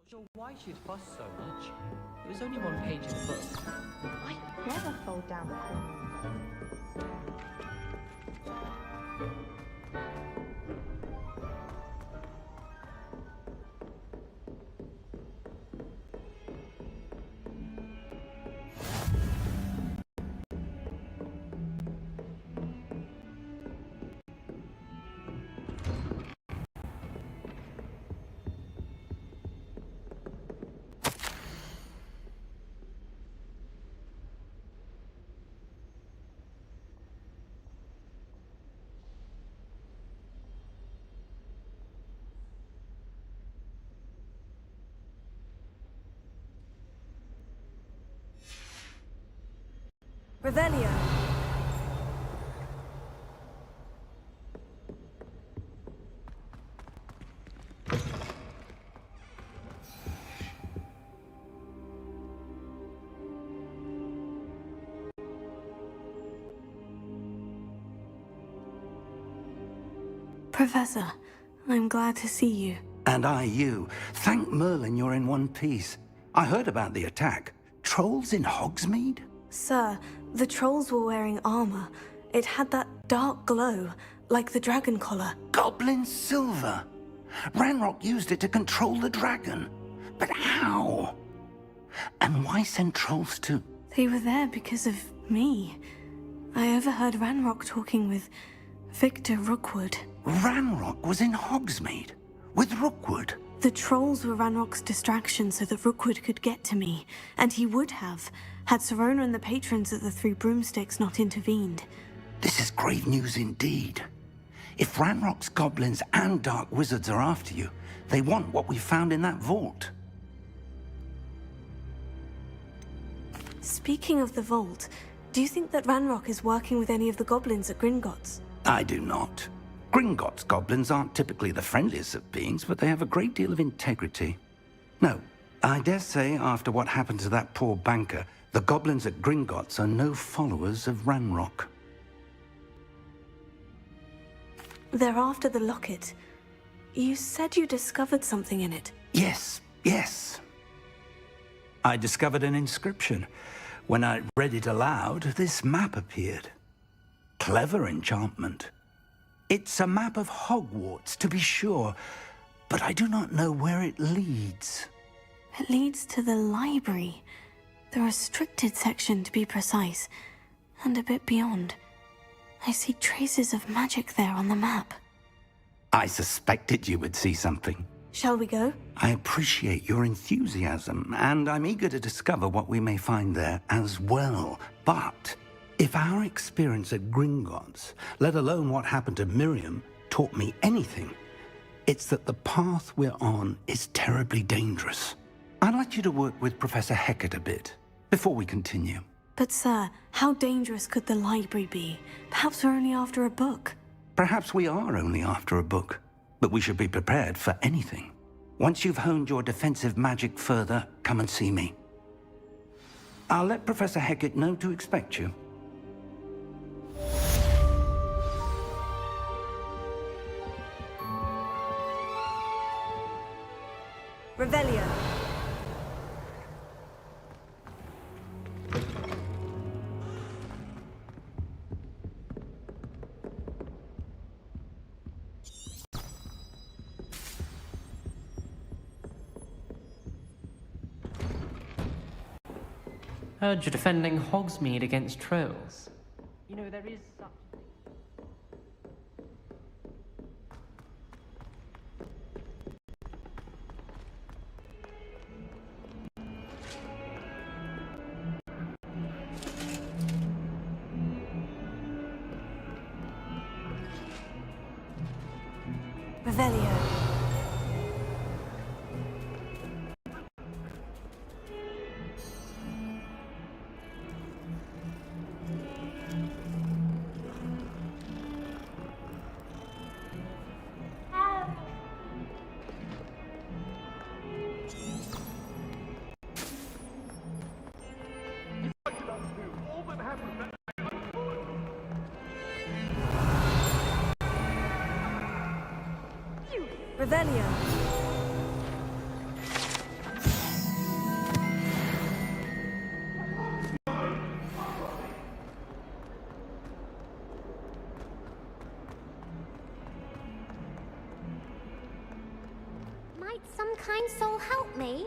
Not sure why she'd fuss so much. It was only one page in the book. I never fall down the corner. Revelio. Professor, I'm glad to see you. And I you. Thank Merlin you're in one piece. I heard about the attack. Trolls in Hogsmeade? Sir, the trolls were wearing armor. It had that dark glow, like the dragon collar. Goblin silver. Ranrock used it to control the dragon. But how? And why send trolls to... They were there because of me. I overheard Ranrock talking with Victor Rookwood. Ranrock was in Hogsmeade? With Rookwood? The trolls were Ranrock's distraction so that Rookwood could get to me. And he would have, had Serona and the patrons at the Three Broomsticks not intervened. This is grave news indeed. If Ranrock's goblins and dark wizards are after you, they want what we found in that vault. Speaking of the vault, do you think that Ranrock is working with any of the goblins at Gringotts? I do not. Gringotts goblins aren't typically the friendliest of beings, but they have a great deal of integrity. No, I dare say after what happened to that poor banker, the goblins at Gringotts are no followers of Ranrock. They're after the locket. You said you discovered something in it. Yes, yes. I discovered an inscription. When I read it aloud, this map appeared. Clever enchantment. It's a map of Hogwarts, to be sure, but I do not know where it leads. It leads to the library. The restricted section, to be precise, and a bit beyond. I see traces of magic there on the map. I suspected you would see something. Shall we go? I appreciate your enthusiasm, and I'm eager to discover what we may find there as well. But if our experience at Gringotts, let alone what happened to Miriam, taught me anything, it's that the path we're on is terribly dangerous. I'd like you to work with Professor Hecat a bit before we continue. But sir, how dangerous could the library be? Perhaps we're only after a book. Perhaps we are only after a book, but we should be prepared for anything. Once you've honed your defensive magic further, come and see me. I'll let Professor Hecat know to expect you. Revelio. Heard you're defending Hogsmeade against trolls. You know, there is such... Revelio. Revelio. kind soul help me?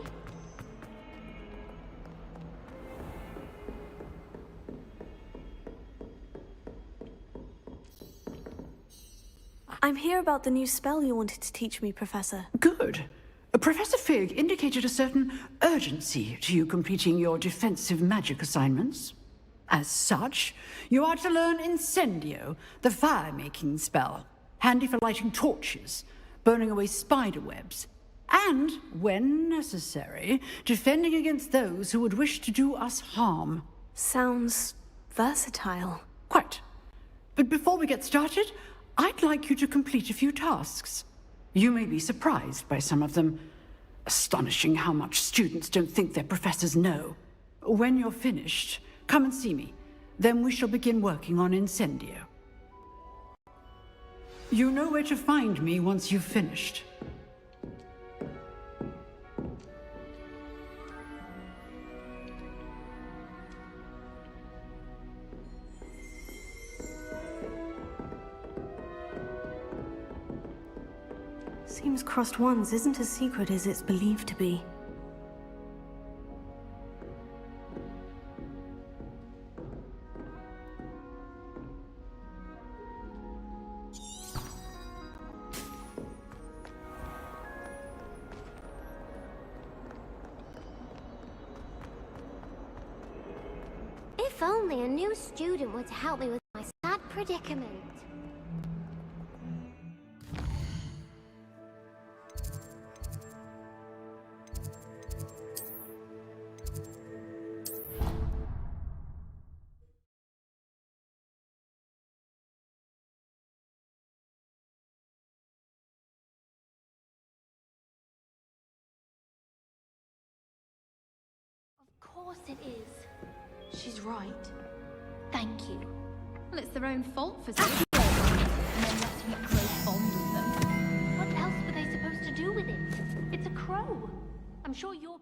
I'm here about the new spell you wanted to teach me, Professor. Good. Professor Fig indicated a certain urgency to you completing your defensive magic assignments. As such, you are to learn Incendio, the fire-making spell, handy for lighting torches, burning away spider webs, and, when necessary, defending against those who would wish to do us harm. Sounds versatile. Quite. But before we get started, I'd like you to complete a few tasks. You may be surprised by some of them. Astonishing how much students don't think their professors know. When you're finished, come and see me. Then we shall begin working on Incendio. You know where to find me once you've finished. Seems Crossed Wands isn't as secret as it's believed to be. If only a new student were to help me with my sad predicament. Of course it is. She's right. Thank you. Well, it's their own fault for saying it and then letting it grow fond of them. What else were they supposed to do with it? It's a crow. I'm sure you're...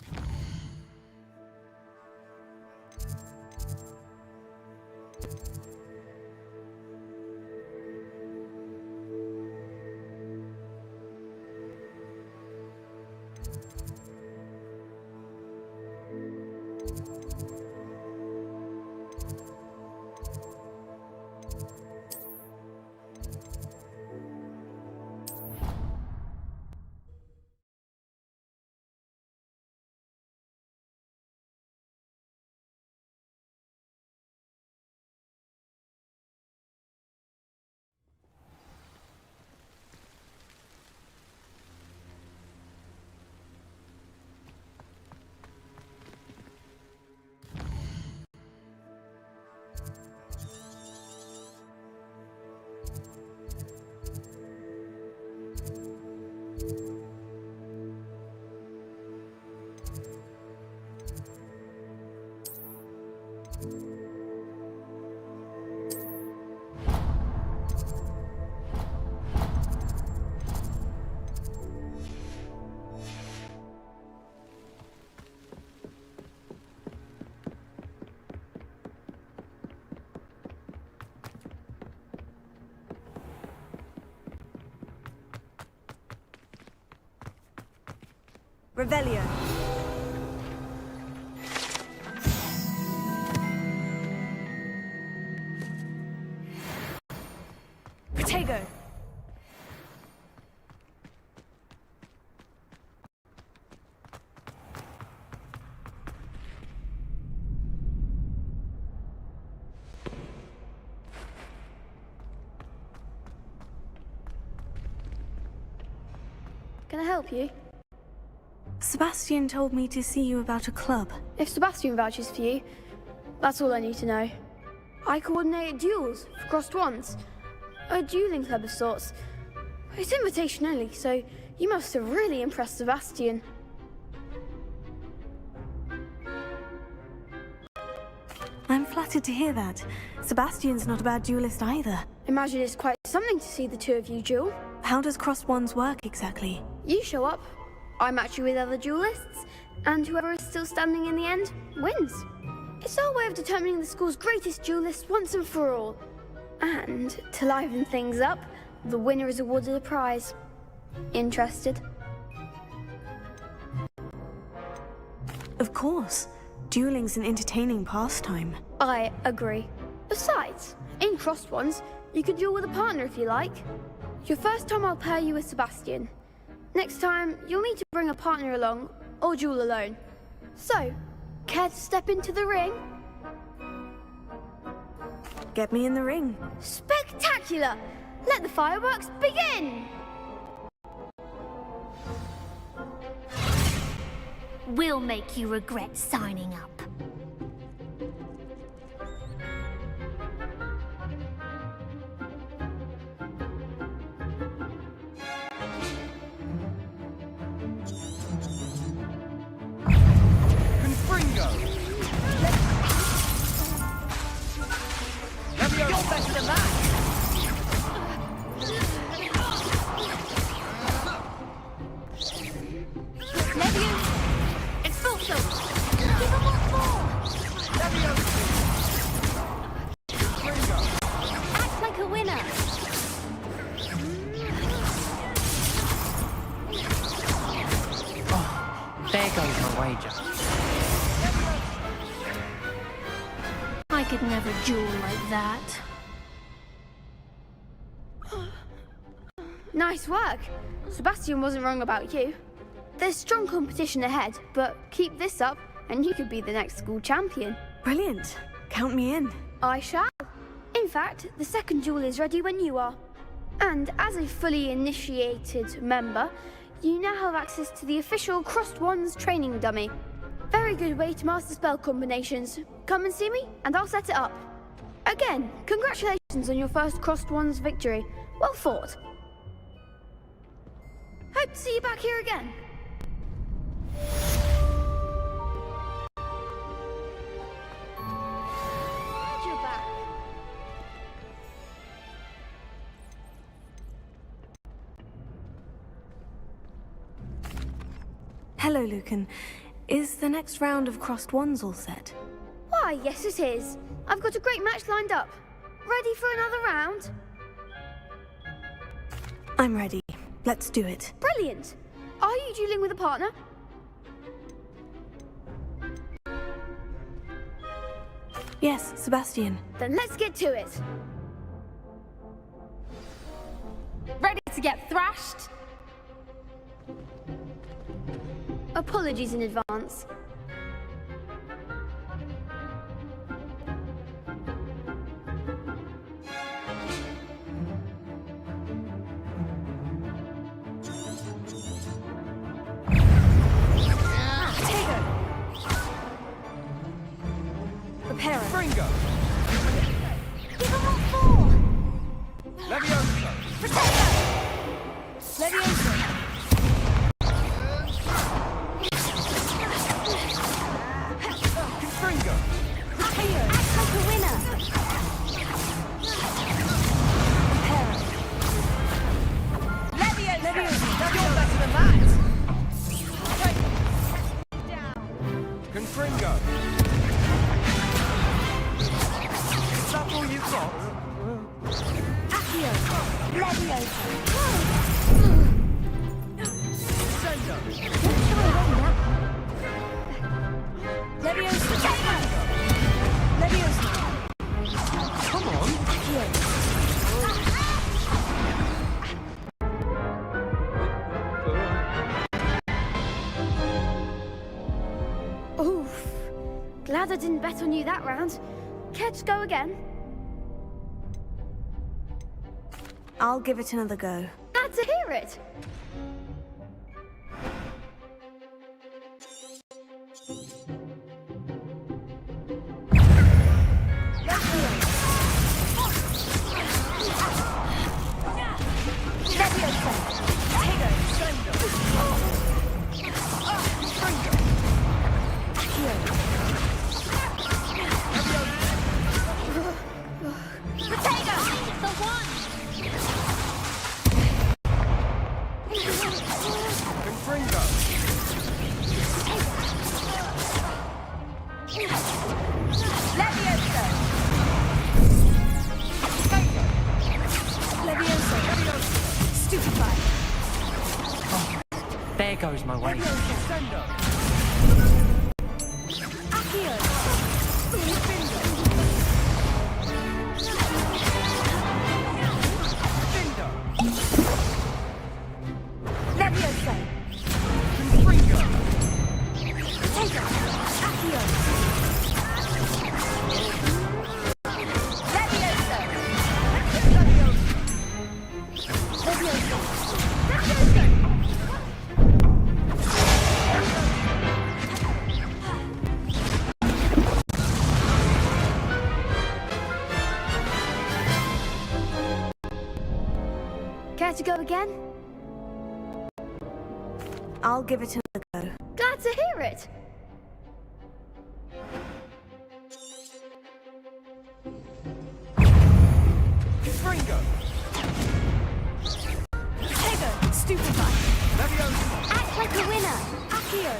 Revelio. Protego. Can I help you? Sebastian told me to see you about a club. If Sebastian vouches for you, that's all I need to know. I coordinate duels for Crossed Wands. A dueling club of sorts. It's invitation only, so you must have really impressed Sebastian. I'm flattered to hear that. Sebastian's not a bad duelist either. Imagine it's quite something to see the two of you duel. How does Crossed Wands work exactly? You show up, I match you with other duelists, and whoever is still standing in the end wins. It's our way of determining the school's greatest duelist once and for all. And to liven things up, the winner is awarded a prize. Interested? course. Dueling's an entertaining pastime. I agree. Besides, in Crossed Ones, you can duel with a partner if you like. Your first time I'll pair you with Sebastian. Next time, you'll need to bring a partner along, or duel alone. So, care to step into the ring? Get me in the ring. Spectacular! Let the fireworks begin! We'll make you regret signing up. Confringo! You're better than that! Act like a winner. There goes my wager. I could never duel like that. Nice work. Sebastian wasn't wrong about you. There's strong competition ahead, but keep this up and you could be the next school champion. Brilliant. Count me in. I shall. In fact, the second duel is ready when you are. And as a fully initiated member, you now have access to the official Crossed Ones training dummy. Very good way to master spell combinations. Come and see me, and I'll set it up. Again, congratulations on your first Crossed Ones victory. Well fought. Hope to see you back here again. Glad you're back. Hello, Lucan. Is the next round of Crossed Ones all set? Why, yes it is. I've got a great match lined up. Ready for another round? I'm ready. Let's do it. Brilliant. Are you dueling with a partner? Yes, Sebastian. Then let's get to it. Ready to get thrashed? Apologies in advance. Prepare. Fringo! Give them all four! Levioso! Levioso! Confringo! Act like a winner! Levioso! You're better than that! Confringo! Is that all you've got? Accio! Levioso! Sendo! Levioso! Levioso! Come on! Oof. Glad I didn't bet on you that round. Care to go again? I'll give it another go. Glad to hear it. There goes my wager. to go again? I'll give it another go. Glad to hear it. Fringo! Tego, stupefy. Leviosa! Act like a winner. Accio.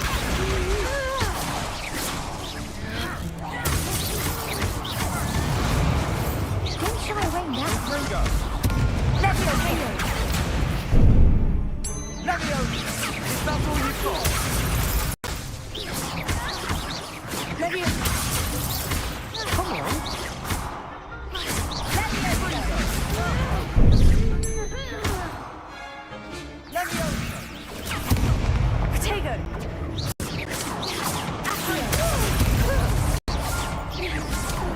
Don't shy away now. Fringo! Leviosa. Leviosa! Is that all you've got? Leviosa. Come on! Tego.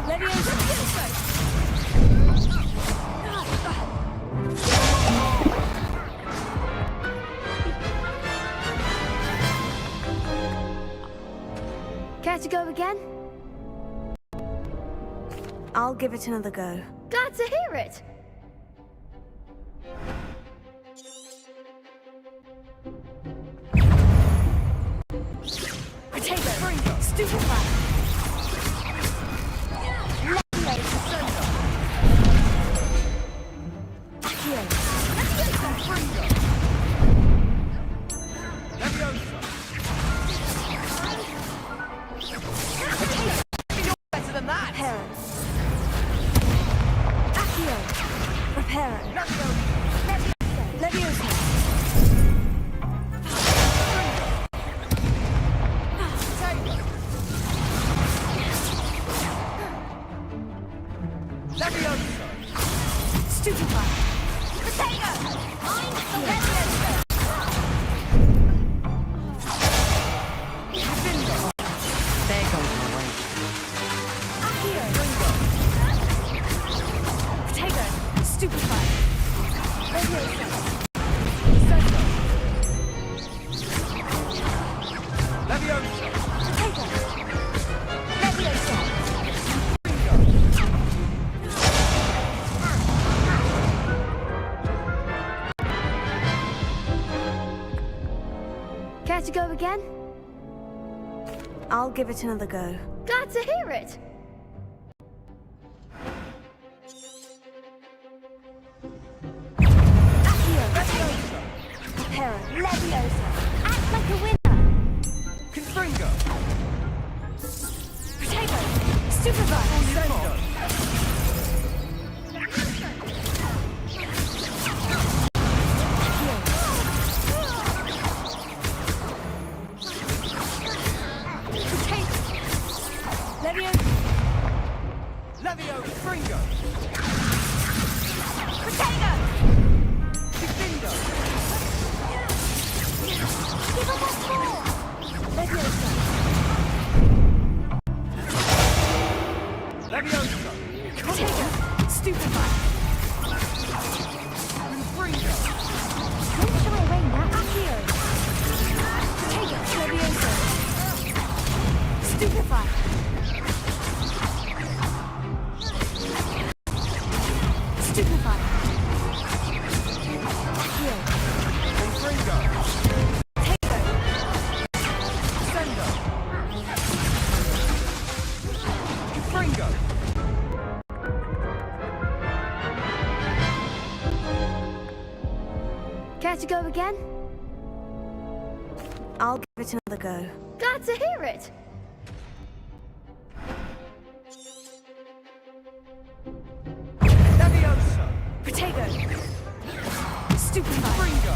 Leviosa. Care to go again? I'll give it another go. Glad to hear it. Potato. Stupefy. Leviosa. Accio. Better than that! Reparo. Accio. Reparo. Leviosa. Leviosa! Stupefy. Potato. Mind the Leviosa. There goes my way. Accio. Potato. Stupefy. Leviosa. Leviosa! Potato. Leviosa. Care to go again? I'll give it another go. Glad to hear it. Accio. Reparo. Leviosa. Act like a winner. Confringo! Potato. Stupefy. Sendo! Leviosa. Levio! Fringo! Potato. Difindo! Give us a score. Leviosa. Leviosa! Potato. Stupefy. Confringo! Don't shy away now. Accio. Potato. Leviosa. Stupefy. Stupefy. Accio. Confringo! Potato. Sendo! Confringo! Care to go again? I'll give it another go. Glad to hear it. Leviosa! Potato. Stupefy. Fringo!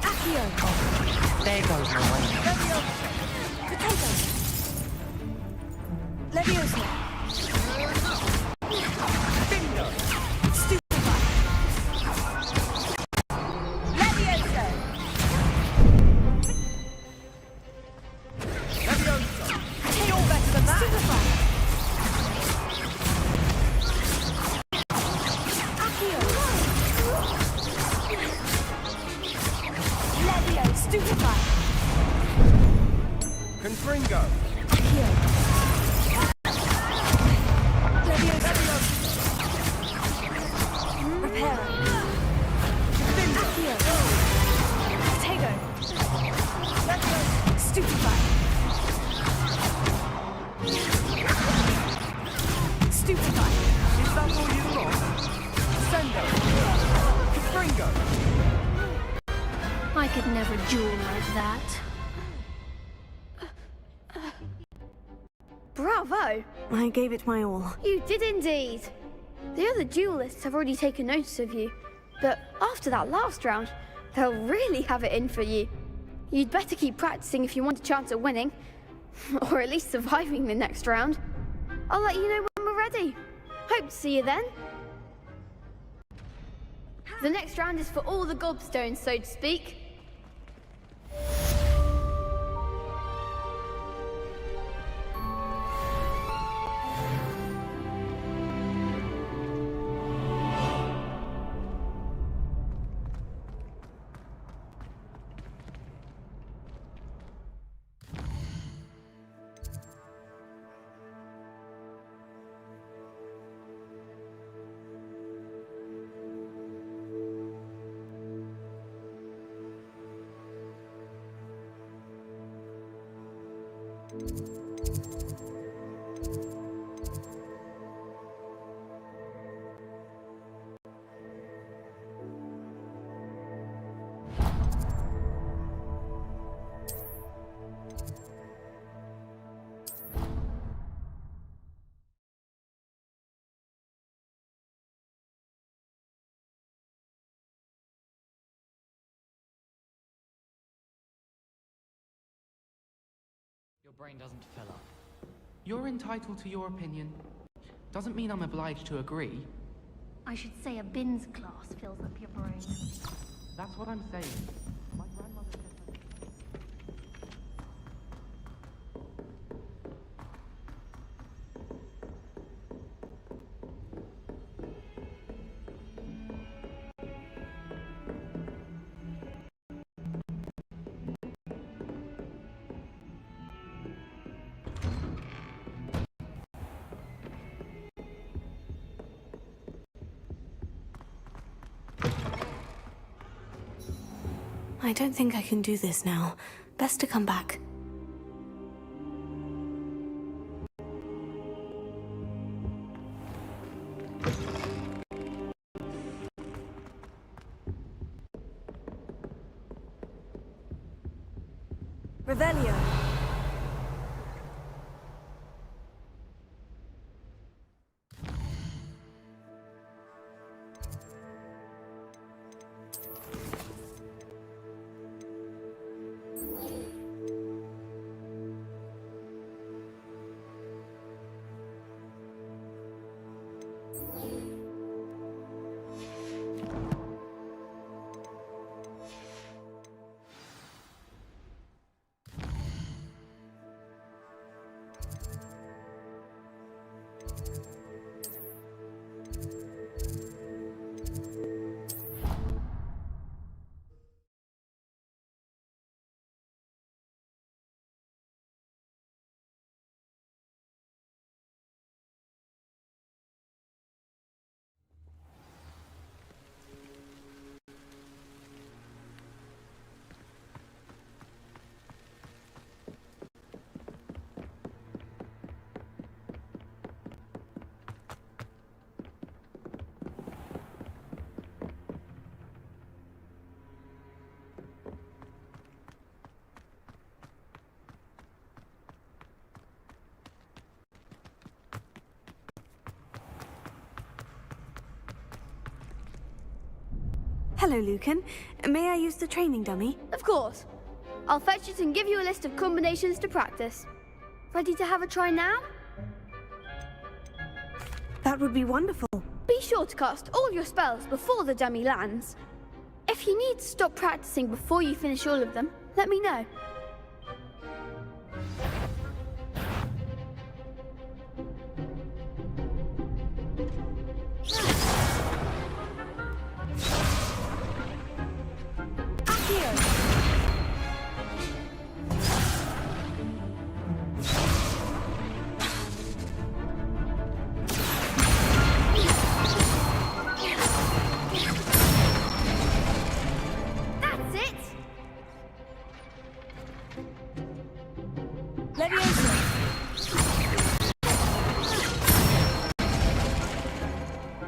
Accio. There goes my way. Leviosa! Potato. Leviosa. Difindo! Stupefy. Leviosa. Leviosa! You're better than that! Stupefy. Accio. Levio. Stupefy. Confringo! Accio. Leviosa. Reparo. never duel like that. Bravo! I gave it my all. You did indeed. The other duelists have already taken notice of you, but after that last round, they'll really have it in for you. You'd better keep practicing if you want a chance at winning, or at least surviving the next round. I'll let you know when we're ready. Hope to see you then. The next round is for all the gobstones, so to speak. Your brain doesn't fill up. You're entitled to your opinion. Doesn't mean I'm obliged to agree. I should say a bins class fills up your brain. That's what I'm saying. My grandmother said I don't think I can do this now. Best to come back. Revelio. Hello, Lucan. May I use the training dummy? Of course. I'll fetch it and give you a list of combinations to practice. Ready to have a try now? That would be wonderful. Be sure to cast all your spells before the dummy lands. If you need to stop practicing before you finish all of them, let me know.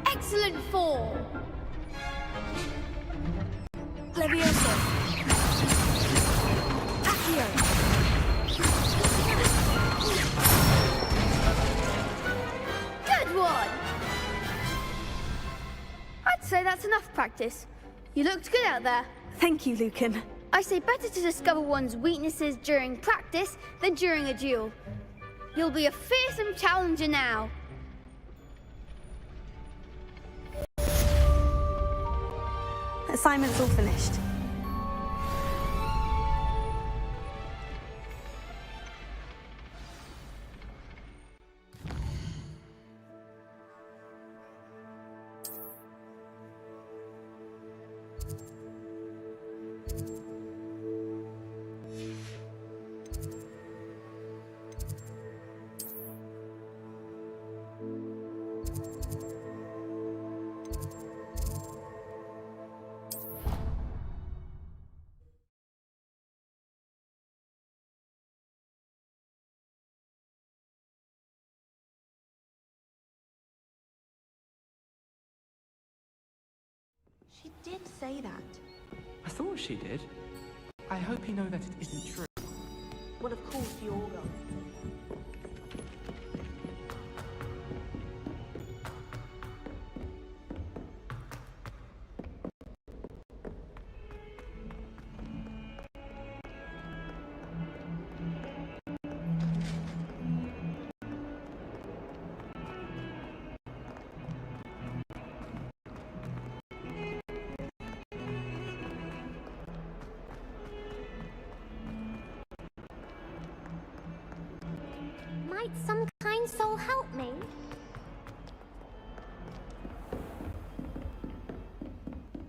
Excellent form. Levioso. that's enough practice. You looked good out there. Thank you, Lucan. I say better to discover one's weaknesses during practice than during a duel. You'll be a fearsome challenger now. Assignment's all finished. She did say that. I thought she did. I hope you know that it isn't true. Well, of course you all know. Might some kind soul help me?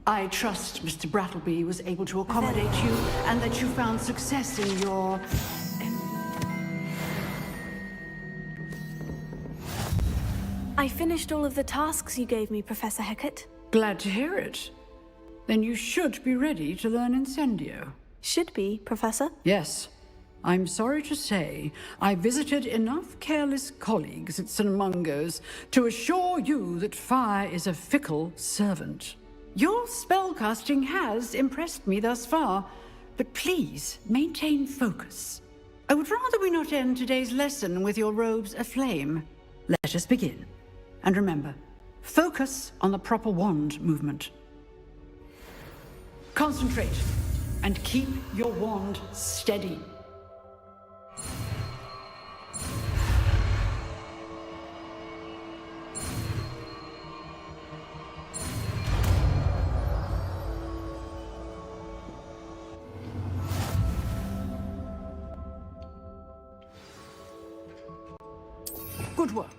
I trust Mr. Brattleby was able to accommodate you and that you found success in your... I finished all of the tasks you gave me, Professor Hecat. Glad to hear it. Then you should be ready to learn Incendio. Should be, Professor? Yes. I'm sorry to say, I visited enough careless colleagues at St. Mungo's to assure you that fire is a fickle servant. Your spellcasting has impressed me thus far, but please maintain focus. I would rather we not end today's lesson with your robes aflame. Let us begin. And remember, focus on the proper wand movement. Concentrate and keep your wand steady. Good work.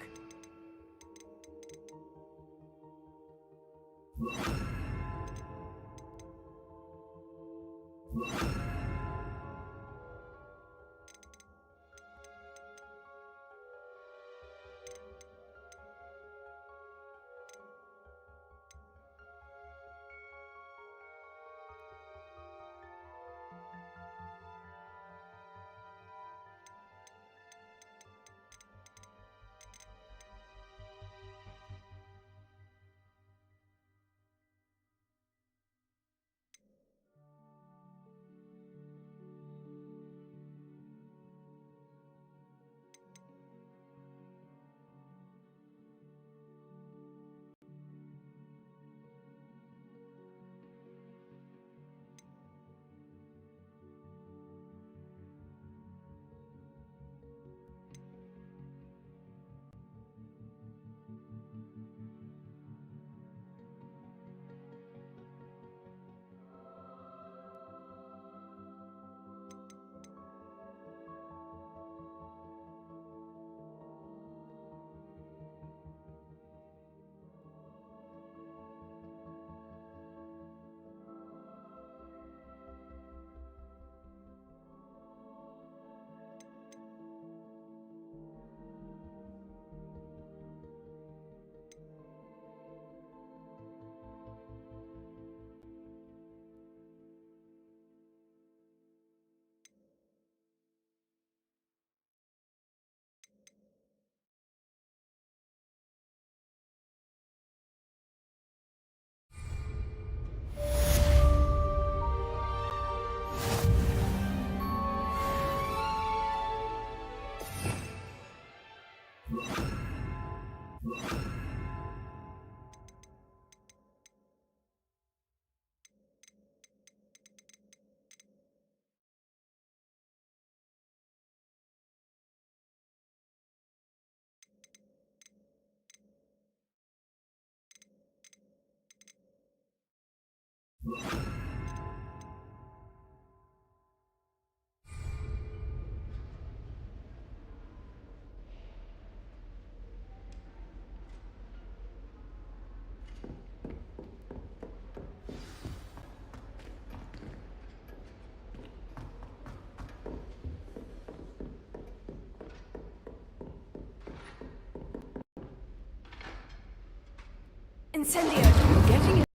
Incendio! Getting it.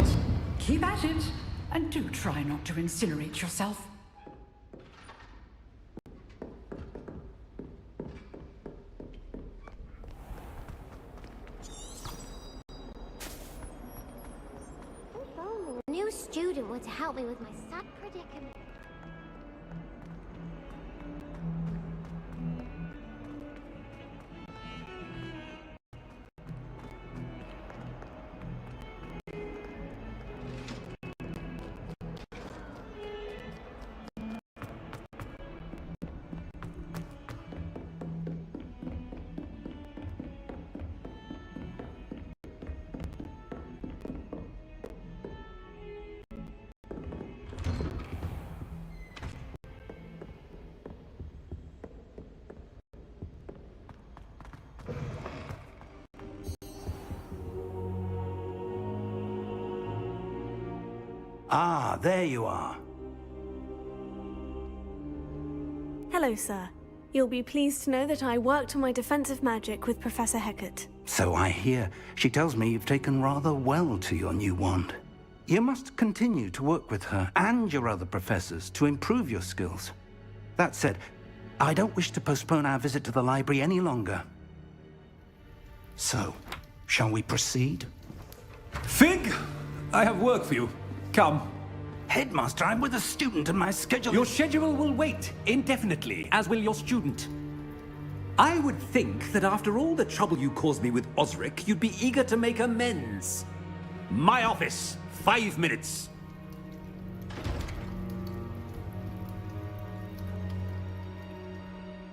Keep at it, and do try not to incinerate yourself. If only a new student were to help me with my sad predicament. Ah, there you are. Hello, sir. You'll be pleased to know that I worked on my defensive magic with Professor Hecat. So I hear. She tells me you've taken rather well to your new wand. You must continue to work with her and your other professors to improve your skills. That said, I don't wish to postpone our visit to the library any longer. So, shall we proceed? Fig! I have work for you. Come. Headmaster, I'm with a student and my schedule... Your schedule will wait indefinitely, as will your student. I would think that after all the trouble you caused me with Osric, you'd be eager to make amends. My office, 5 minutes.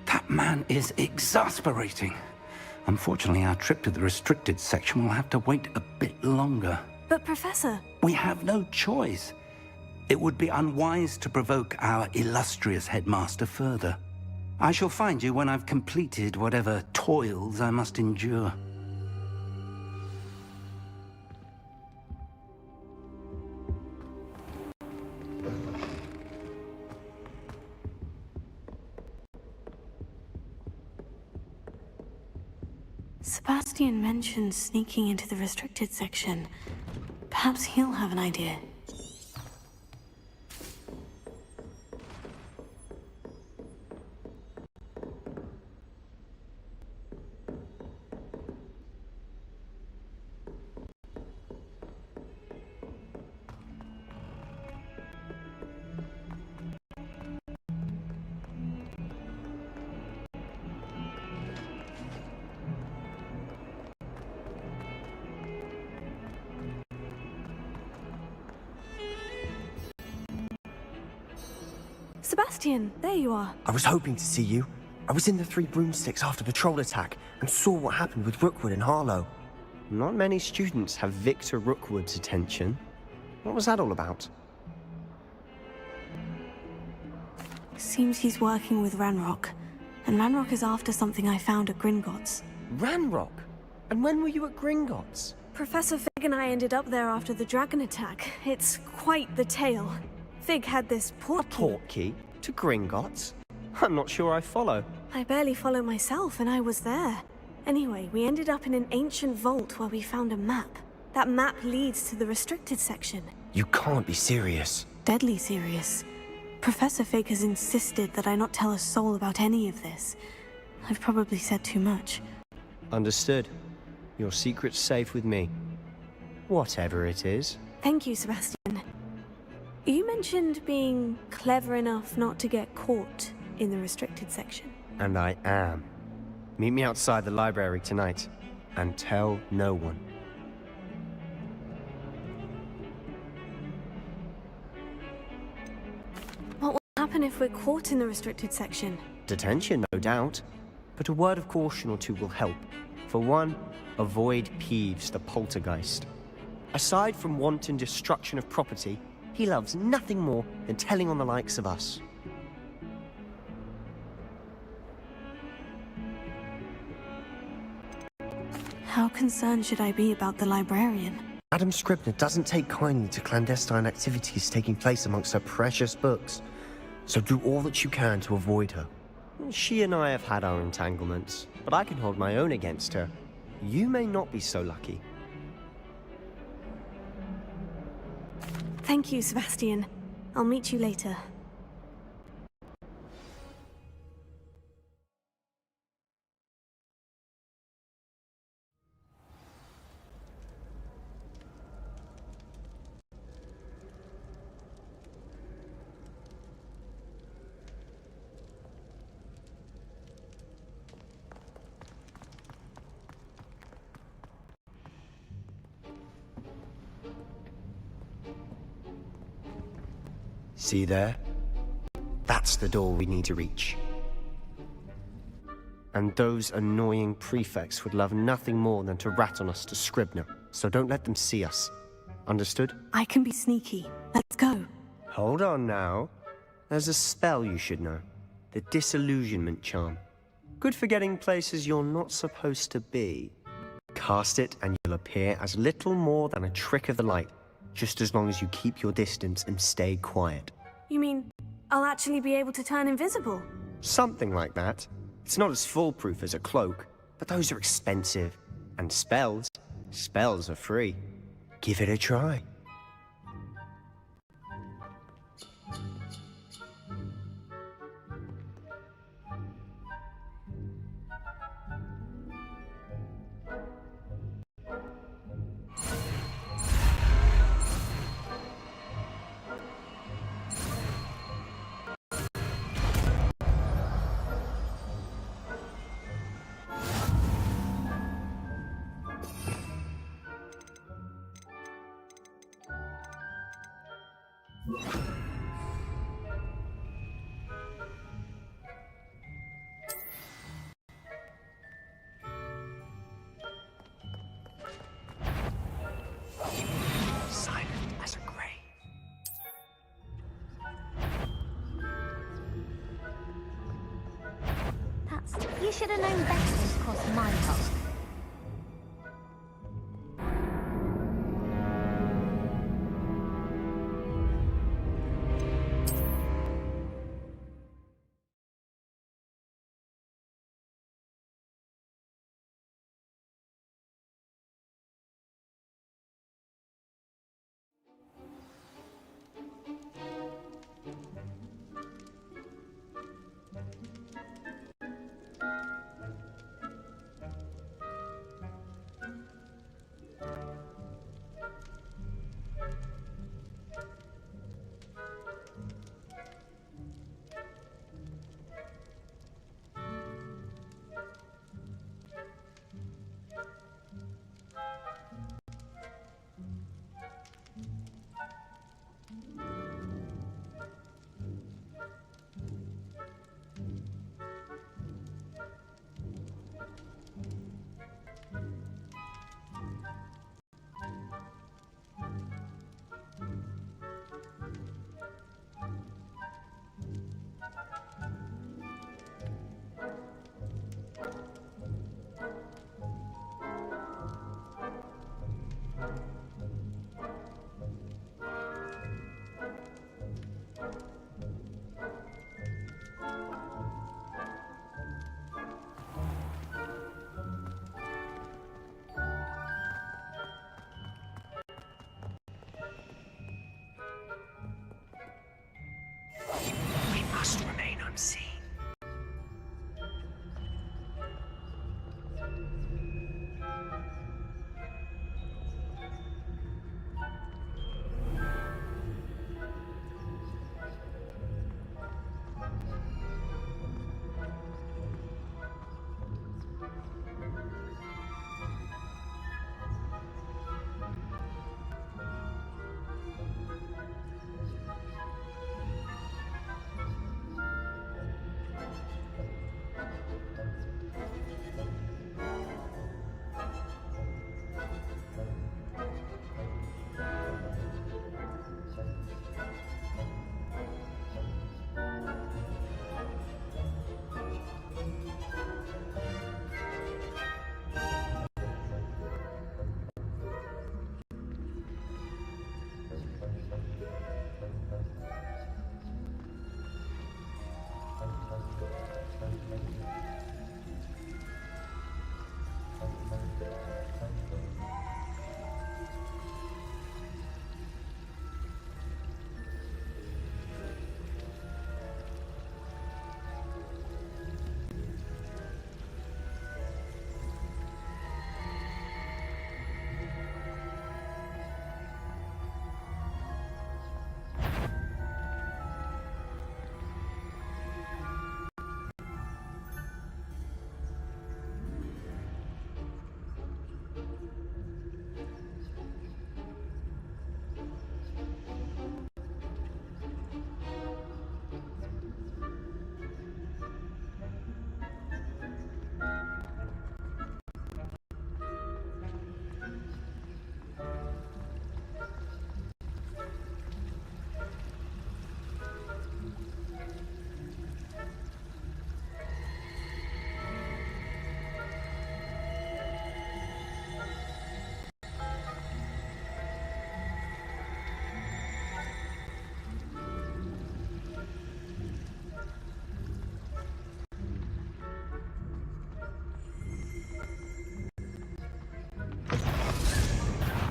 That man is exasperating. Unfortunately, our trip to the restricted section will have to wait a bit longer. But, Professor... We have no choice. It would be unwise to provoke our illustrious headmaster further. I shall find you when I've completed whatever toils I must endure. Sebastian mentioned sneaking into the restricted section. Perhaps he'll have an idea. Sebastian, there you are. I was hoping to see you. I was in the Three Broomsticks after the troll attack and saw what happened with Rookwood and Harlow. Not many students have Victor Rookwood's attention. What was that all about? Seems he's working with Ranrock. And Ranrock is after something I found at Gringotts. Ranrock? And when were you at Gringotts? Professor Fig and I ended up there after the dragon attack. It's quite the tale. Fig had this portkey to Gringotts? I'm not sure I follow. I barely follow myself, and I was there. Anyway, we ended up in an ancient vault where we found a map. That map leads to the restricted section. You can't be serious. Deadly serious. Professor Fig has insisted that I not tell a soul about any of this. I've probably said too much. Understood. Your secret's safe with me. Whatever it is. Thank you, Sebastian. You mentioned being clever enough not to get caught in the restricted section. And I am. Meet me outside the library tonight, and tell no one. What will happen if we're caught in the restricted section? Detention, no doubt. But a word of caution or two will help. For one, avoid Peeves, the poltergeist. Aside from wanton destruction of property, He loves nothing more than telling on the likes of us. How concerned should I be about the librarian? Madam Scribner doesn't take kindly to clandestine activities taking place amongst her precious books, so do all that you can to avoid her. She and I have had our entanglements, but I can hold my own against her. You may not be so lucky. Thank you, Sebastian. I'll meet you later. See there? That's the door we need to reach. And those annoying prefects would love nothing more than to rat on us to Scribner, so don't let them see us. Understood? I can be sneaky. Let's go. Hold on now. There's a spell you should know. The Disillusionment Charm. Good for getting places you're not supposed to be. Cast it and you'll appear as little more than a trick of the light, just as long as you keep your distance and stay quiet. You mean I'll actually be able to turn invisible? Something like that. It's not as foolproof as a cloak, but those are expensive. And spells are free. Give it a try. You should have known better to cross my path.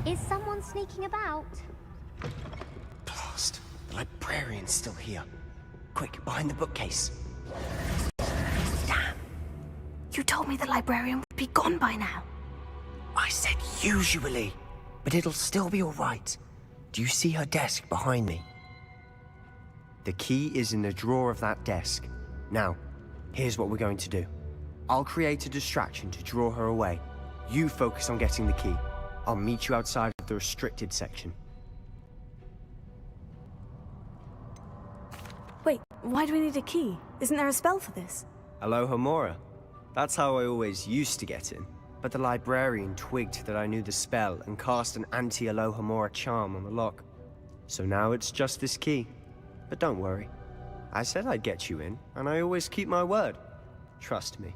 Is someone sneaking about? Blast. The librarian's still here. Quick, behind the bookcase. Damn. You told me the librarian would be gone by now. I said usually, but it'll still be all right. Do you see her desk behind me? The key is in the drawer of that desk. Now, here's what we're going to do. I'll create a distraction to draw her away. You focus on getting the key. I'll meet you outside of the restricted section. Wait, why do we need a key? Isn't there a spell for this? Alohomora. That's how I always used to get in. But the librarian twigged that I knew the spell and cast an anti-Alohomora charm on the lock. So now it's just this key. But don't worry. I said I'd get you in, and I always keep my word. Trust me.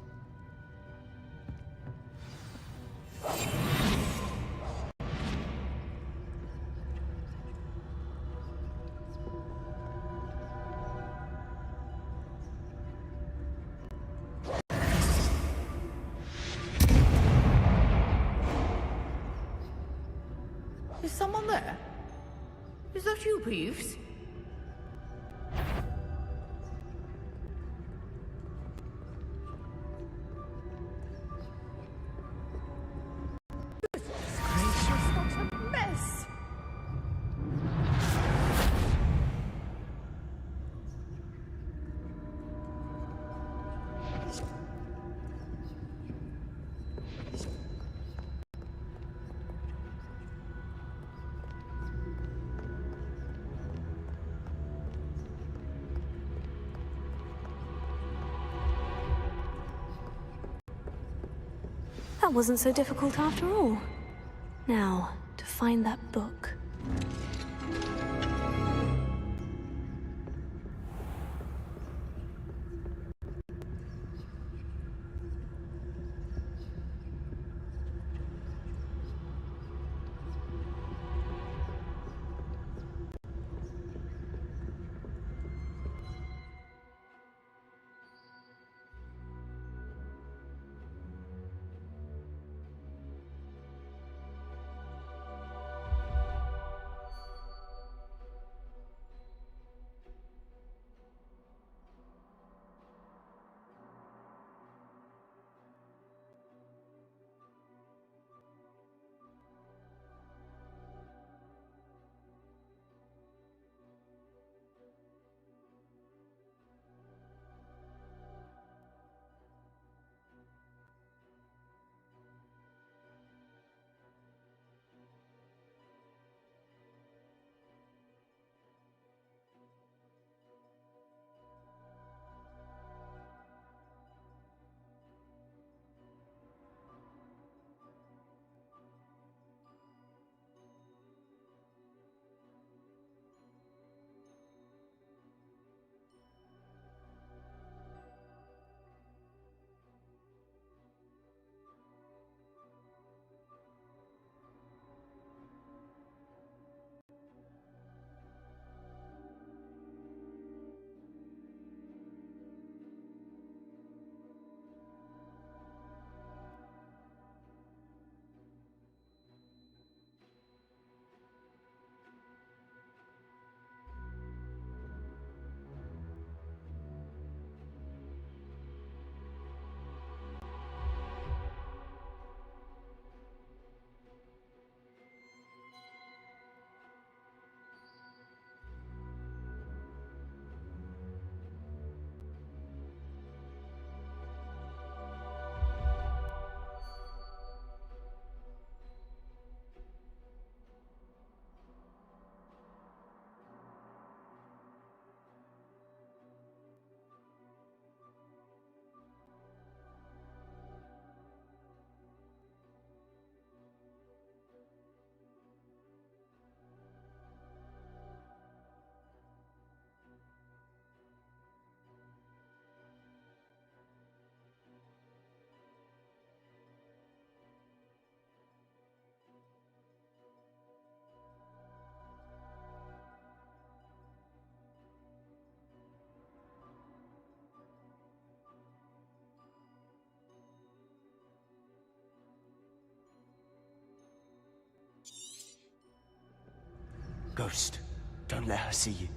Is someone there? Is that you, Peeves? What a mess! That wasn't so difficult after all. Now, to find that book. Ghost, don't let her see you.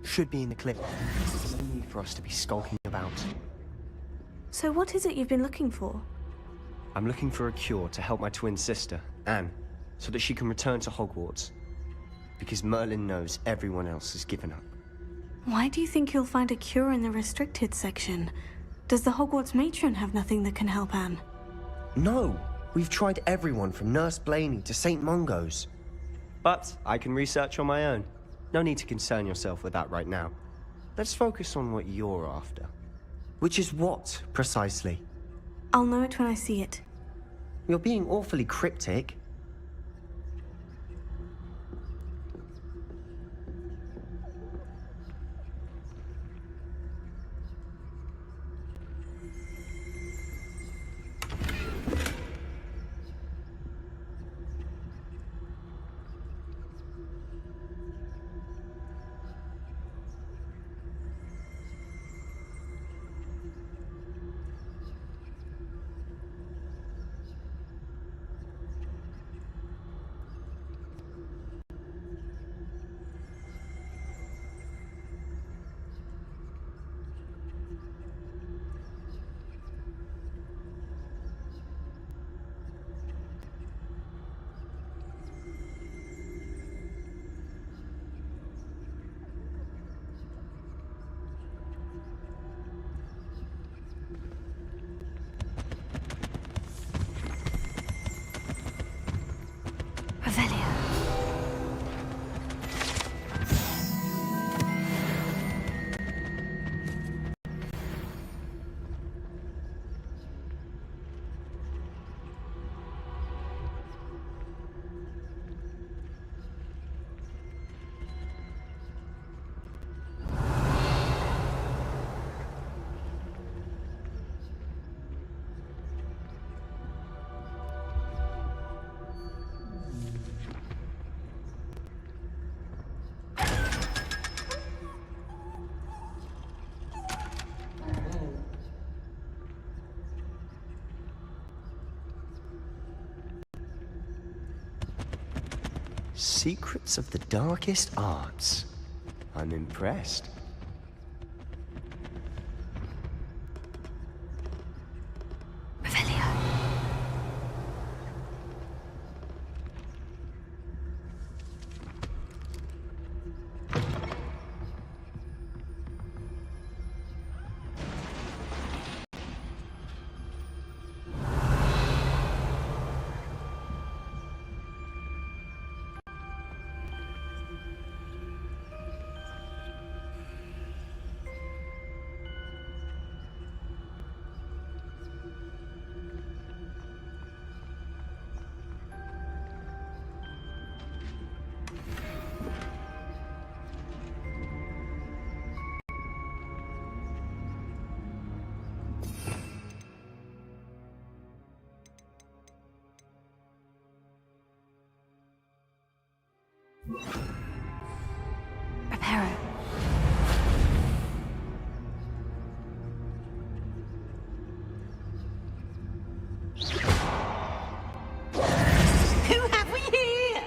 Should be in the clip. There's no need for us to be skulking about. So what is it you've been looking for? I'm looking for a cure to help my twin sister, Anne, so that she can return to Hogwarts. Because Merlin knows everyone else has given up. Why do you think you'll find a cure in the restricted section? Does the Hogwarts matron have nothing that can help Anne? No! We've tried everyone from Nurse Blaney to St. Mungo's. But I can research on my own. No need to concern yourself with that right now. Let's focus on what you're after. Which is what, precisely? I'll know it when I see it. You're being awfully cryptic. Secrets of the darkest arts. I'm impressed. Reparo. Who have we here?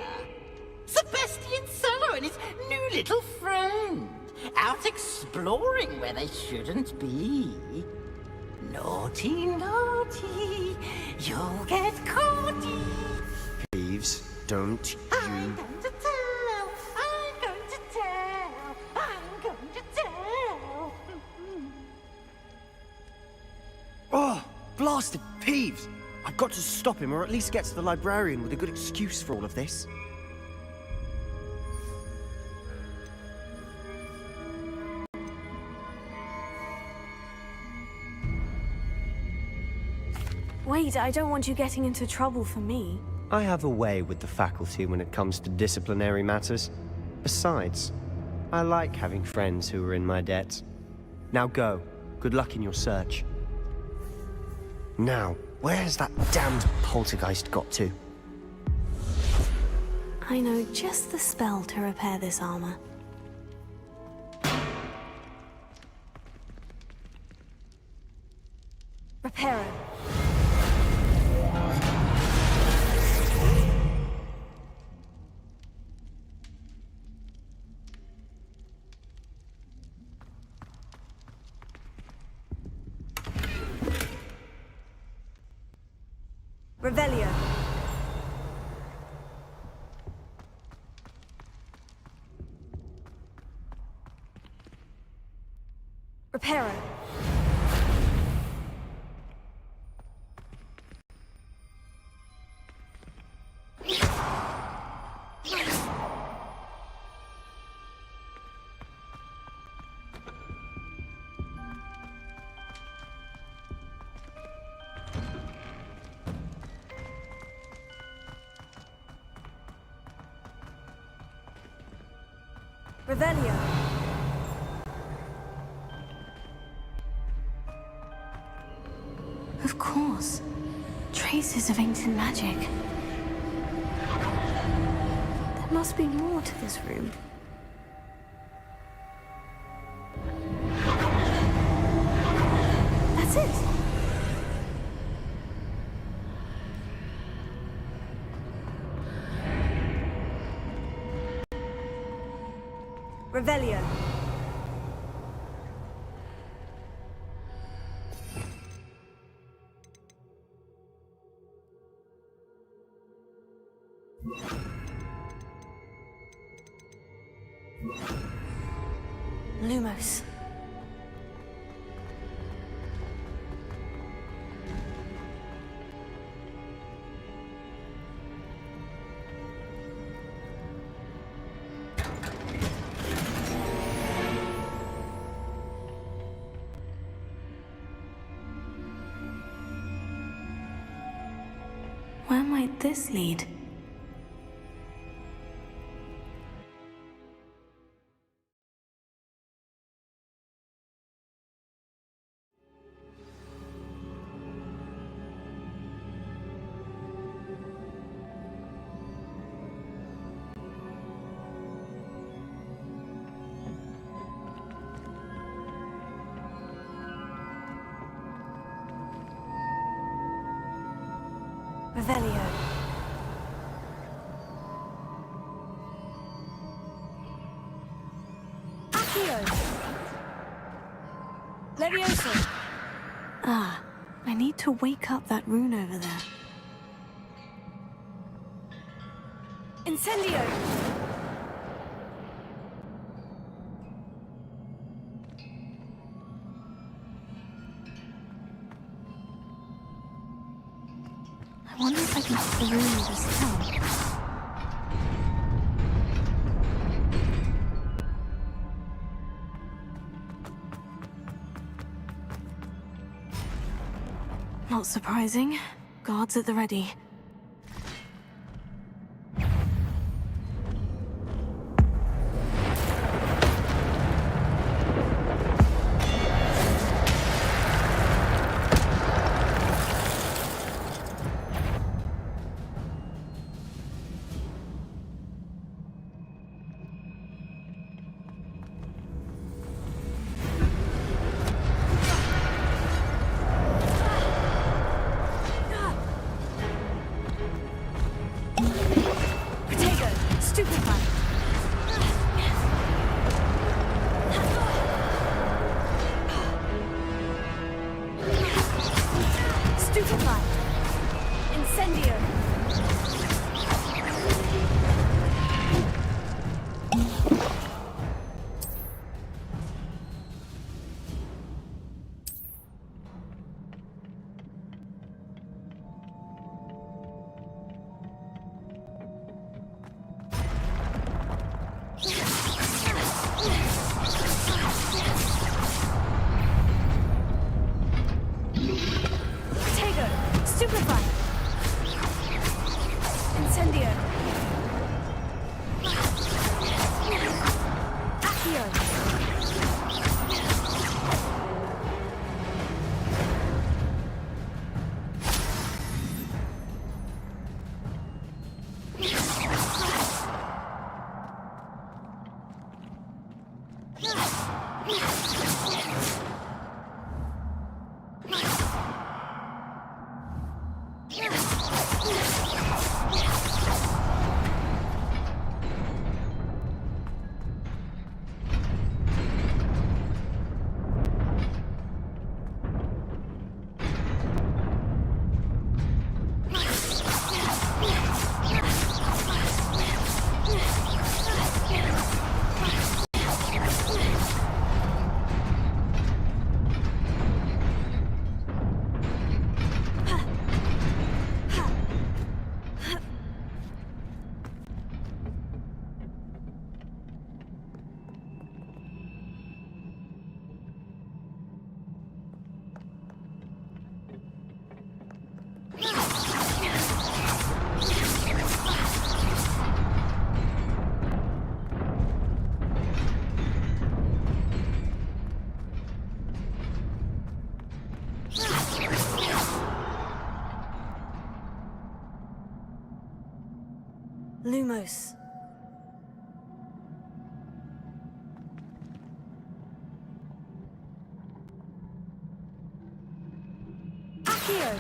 Sebastian Cello and his new little friend. Out exploring where they shouldn't be. Naughty, naughty, you'll get caughty. Peeves, don't I'm going to tell, I'm going to tell, I'm going to tell. Oh, blasted Peeves! I've got to stop him, or at least get to the librarian with a good excuse for all of this. Wait, I don't want you getting into trouble for me. I have a way with the faculty when it comes to disciplinary matters. Besides, I like having friends who are in my debt. Now go. Good luck in your search. Now, where's that damned poltergeist got to? I know just the spell to repair this armor. Reparo. Revelio. Reparo. Revelio. Of course. Traces of ancient magic. There must be more to this room. That's it. Revelio. Lumos. Where might this lead? Revelio. Accio. Levioso. Ah, I need to wake up that rune over there. Incendio. I wonder if I can hit the rune with a spell. Not surprising. Guards at the ready. Incendio. Accio. Lumos. Accio.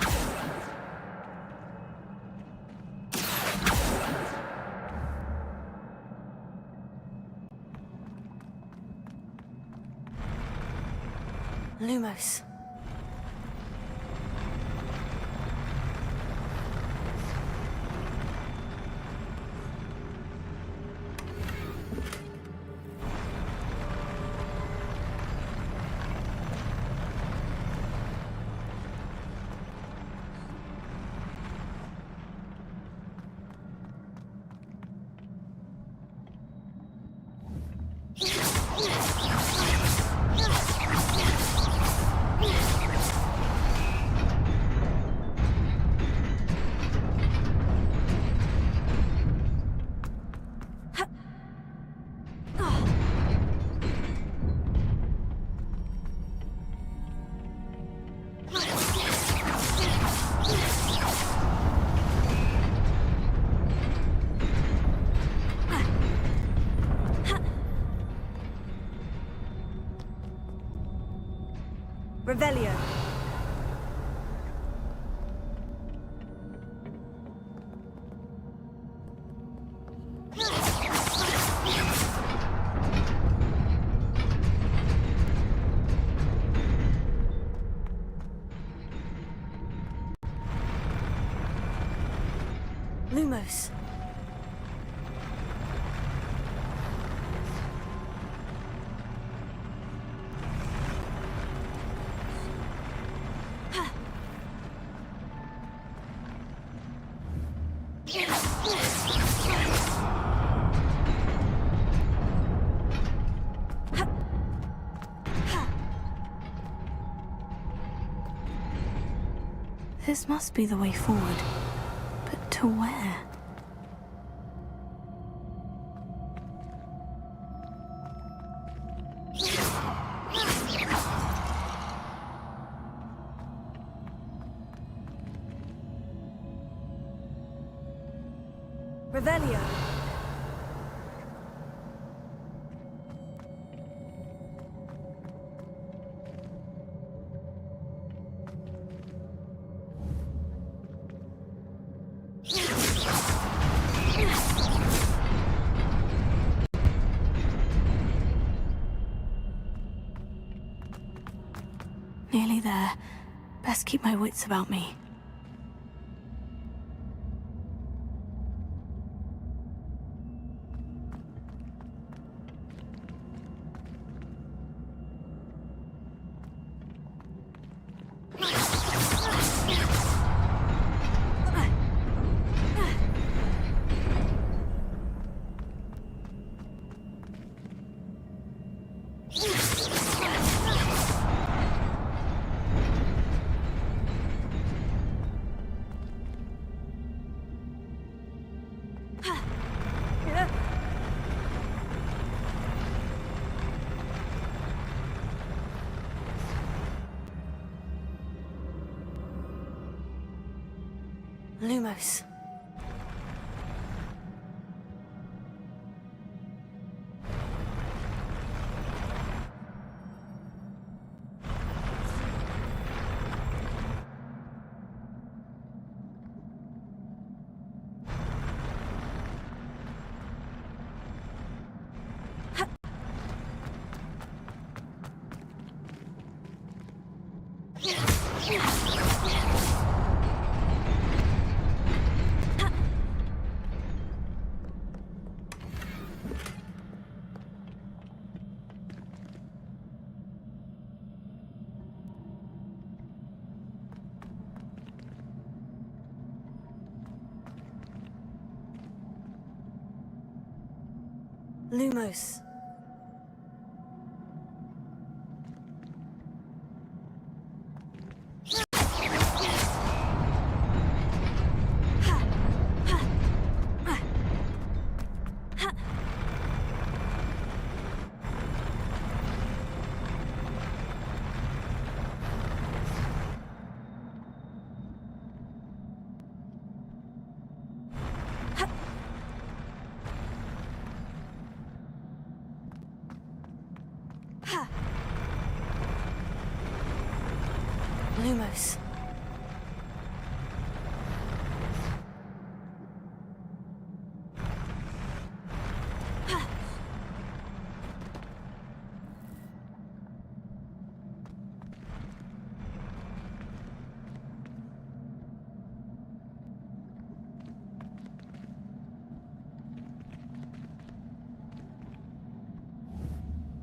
Lumos. Revelio. Lumos. This must be the way forward. But to where? Revelio. Nearly there. Best keep my wits about me. Lumos. Lumos. Lumos.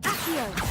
Accio.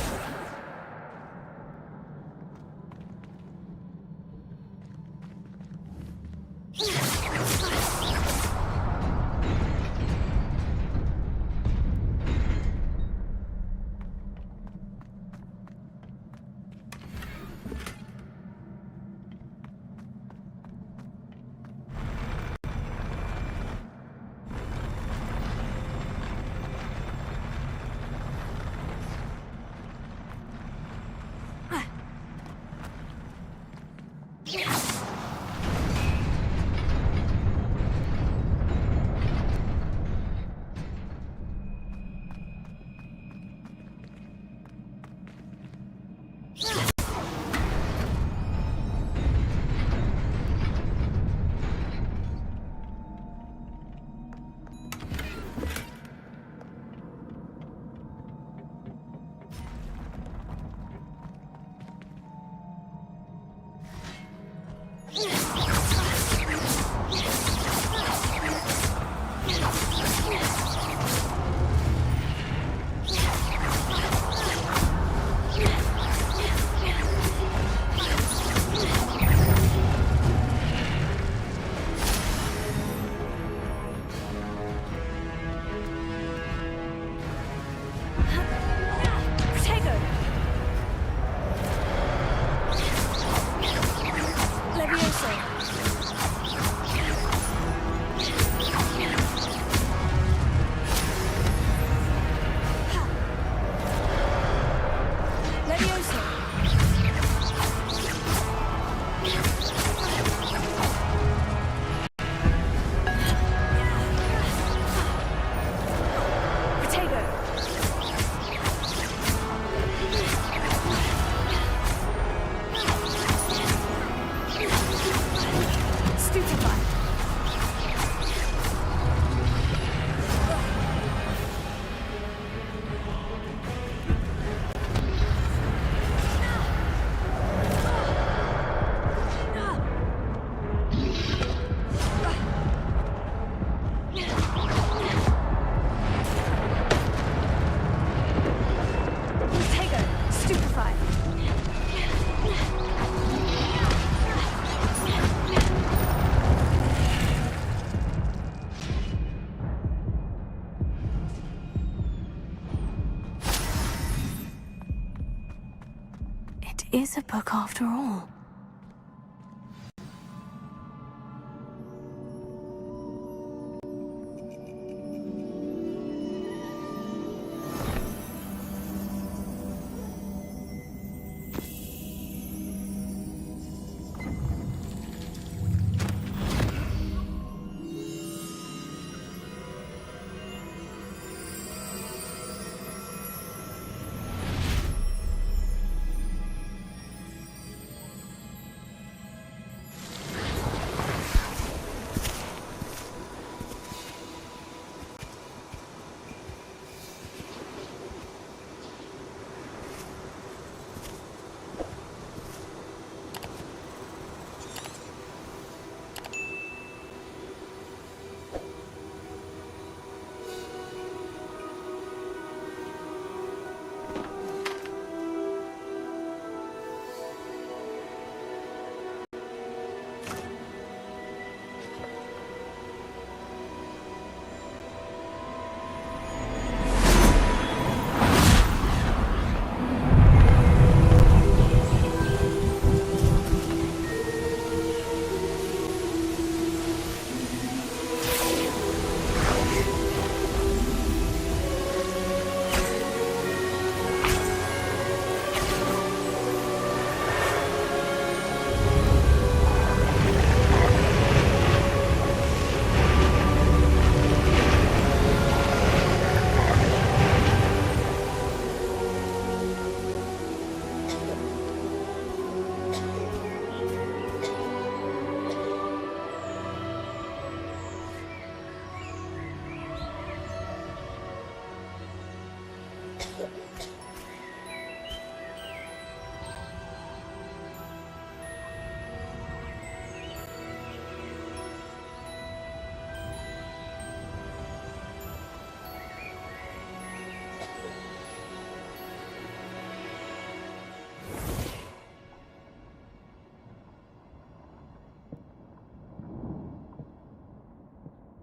Is a book after all.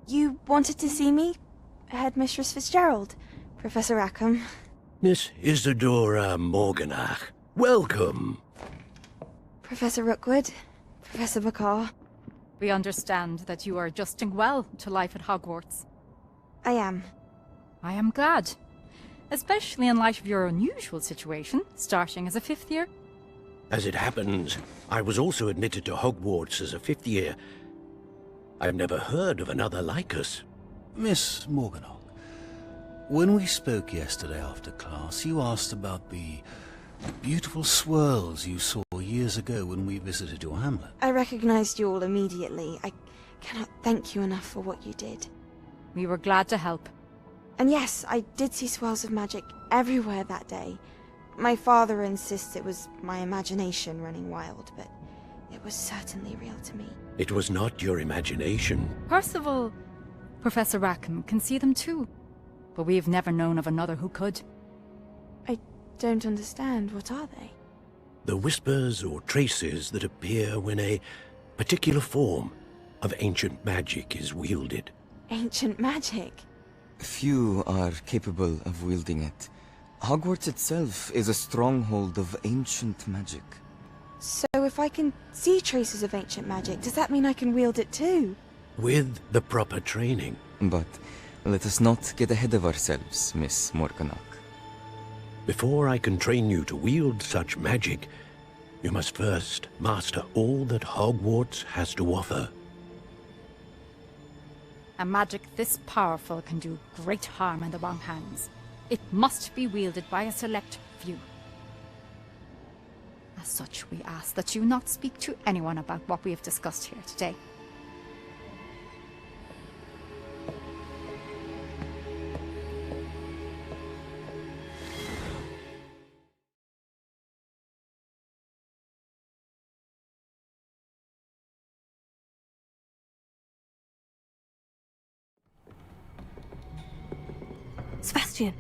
You wanted to see me? Headmistress Fitzgerald, Professor Rackham. Miss Isadora Morganach, welcome. Professor Rookwood, Professor Bakar. We understand that you are adjusting well to life at Hogwarts. I am. I am glad. Especially in light of your unusual situation, starting as a fifth year. As it happens, I was also admitted to Hogwarts as a fifth year. I've never heard of another like us. Miss Morganach, when we spoke yesterday after class, you asked about the beautiful swirls you saw years ago when we visited your hamlet. I recognized you all immediately. I cannot thank you enough for what you did. We were glad to help. And yes, I did see swirls of magic everywhere that day. My father insists it was my imagination running wild, but it was certainly real to me. It was not your imagination. Percival, Professor Rackham can see them too. But we've never known of another who could. I don't understand. What are they? The whispers or traces that appear when a particular form of ancient magic is wielded. Ancient magic? Few are capable of wielding it. Hogwarts itself is a stronghold of ancient magic. So if I can see traces of ancient magic, does that mean I can wield it too? With the proper training. But let us not get ahead of ourselves, Miss Morganach. Before I can train you to wield such magic, you must first master all that Hogwarts has to offer. A magic this powerful can do great harm in the wrong hands. It must be wielded by a select few. As such, we ask that you not speak to anyone about what we have discussed here today. Sebastian.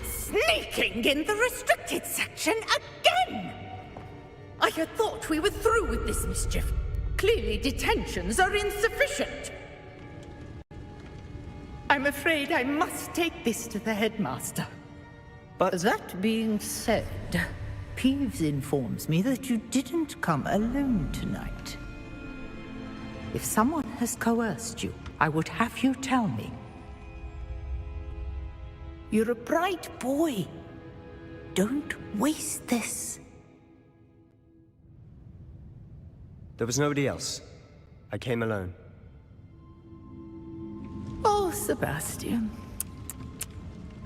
Sneaking in the restricted section again! I had thought we were through with this mischief. Clearly detentions are insufficient. I'm afraid I must take this to the headmaster. But that being said, Peeves informs me that you didn't come alone tonight. If someone has coerced you, I would have you tell me. You're a bright boy. Don't waste this. There was nobody else. I came alone. Oh, Sebastian.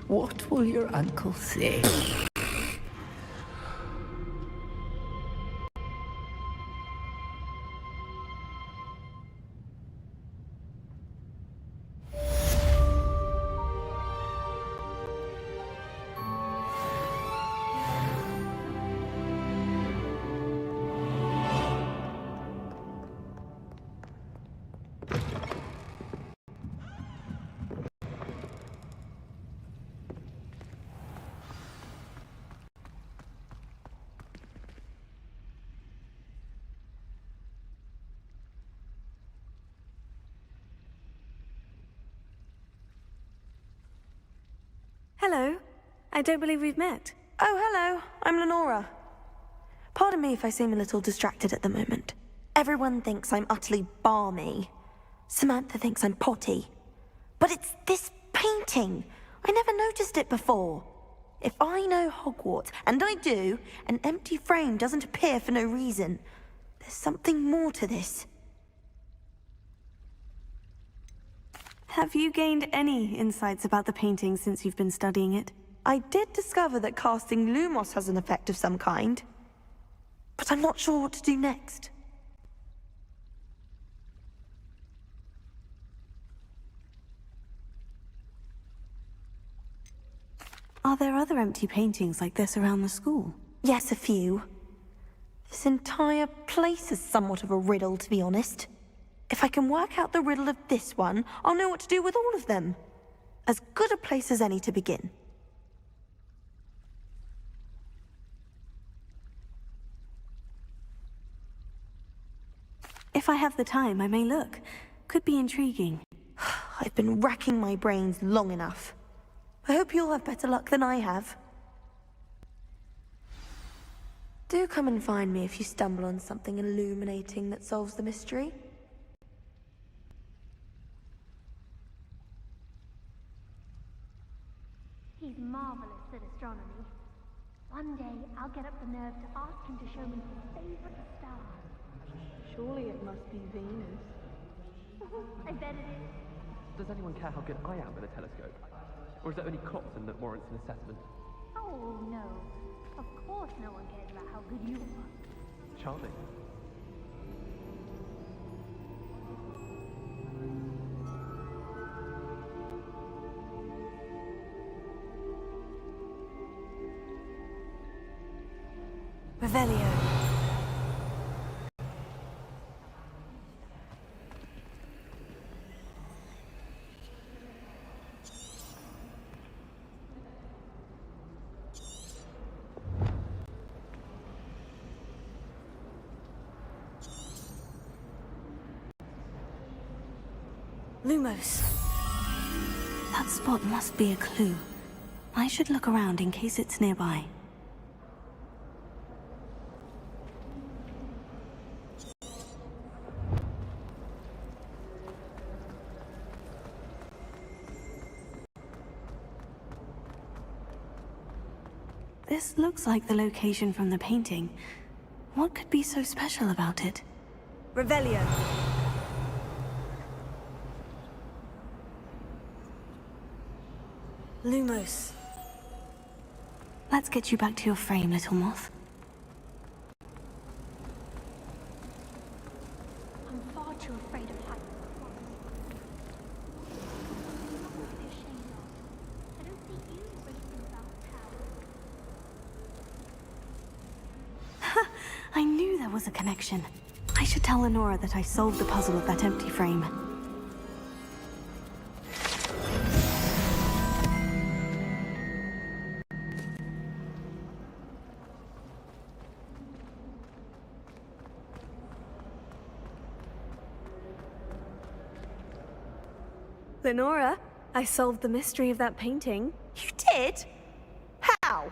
What will your uncle say? Hello. I don't believe we've met. Oh, hello. I'm Lenora. Pardon me if I seem a little distracted at the moment. Everyone thinks I'm utterly balmy. Samantha thinks I'm potty. But it's this painting. I never noticed it before. If I know Hogwarts, and I do, an empty frame doesn't appear for no reason. There's something more to this. Have you gained any insights about the painting since you've been studying it? I did discover that casting Lumos has an effect of some kind. But I'm not sure what to do next. Are there other empty paintings like this around the school? Yes, a few. This entire place is somewhat of a riddle, to be honest. If I can work out the riddle of this one, I'll know what to do with all of them. As good a place as any to begin. If I have the time, I may look. Could be intriguing. I've been racking my brains long enough. I hope you'll have better luck than I have. Do come and find me if you stumble on something illuminating that solves the mystery. He's marvelous at astronomy. One day, I'll get up the nerve to ask him to show me his favorite star. Surely it must be Venus. I bet it is. Does anyone care how good I am with a telescope? Or is it only Clopton that warrants an assessment? Oh, no. Of course no one cares about how good you are. Charming. Revelio. Lumos. That spot must be a clue. I should look around in case it's nearby. This looks like the location from the painting. What could be so special about it? Revelio. Lumos. Let's get you back to your frame, little moth. I'm far too afraid of heights. I don't see you racing about town. I knew there was a connection. I should tell Lenora that I solved the puzzle of that empty frame. Lenora, I solved the mystery of that painting. You did? How?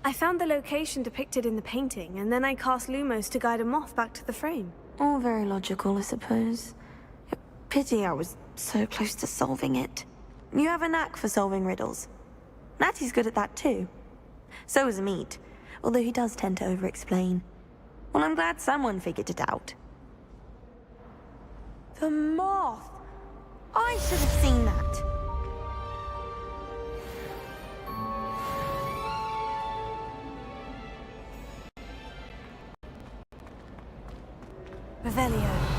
I found the location depicted in the painting, and then I cast Lumos to guide a moth back to the frame. All very logical, I suppose. Pity I was so close to solving it. You have a knack for solving riddles. Natty's good at that too. So is Amit, although he does tend to over-explain. Well, I'm glad someone figured it out. The moth! I should have seen that. Revelio.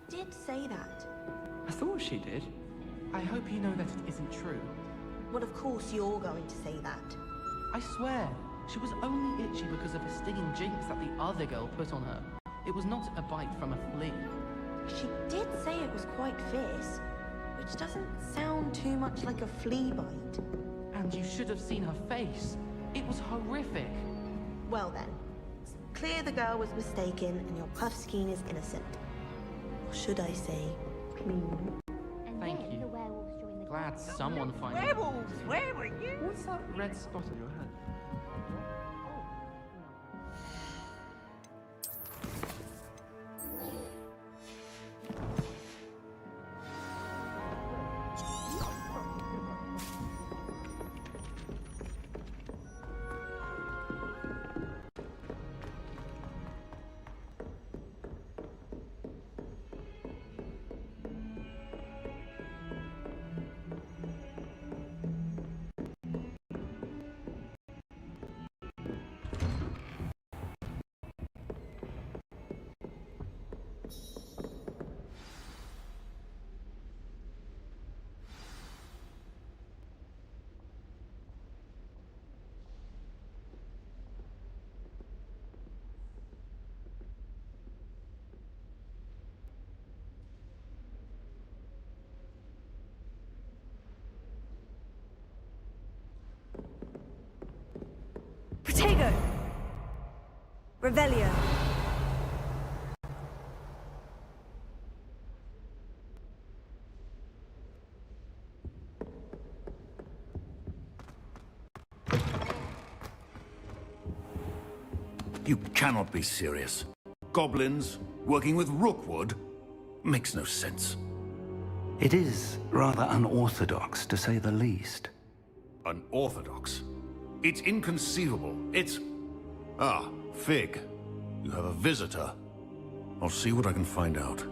did say that. I thought she did. I hope you know that it isn't true. Well, of course you're going to say that. I swear, she was only itchy because of a stinging jinx that the other girl put on her. It was not a bite from a flea. She did say it was quite fierce, which doesn't sound too much like a flea bite. And you should have seen her face. It was horrific. Well then, it's clear the girl was mistaken and your Puffskein is innocent. Or should I say, clean. Thank you. Glad someone finally... Werewolves! Where were you? What's that red spot on your head? Protego! Revelio. You cannot be serious. Goblins working with Rookwood makes no sense. It is rather unorthodox, to say the least. Unorthodox? It's inconceivable. It's... Ah, Fig. You have a visitor. I'll see what I can find out.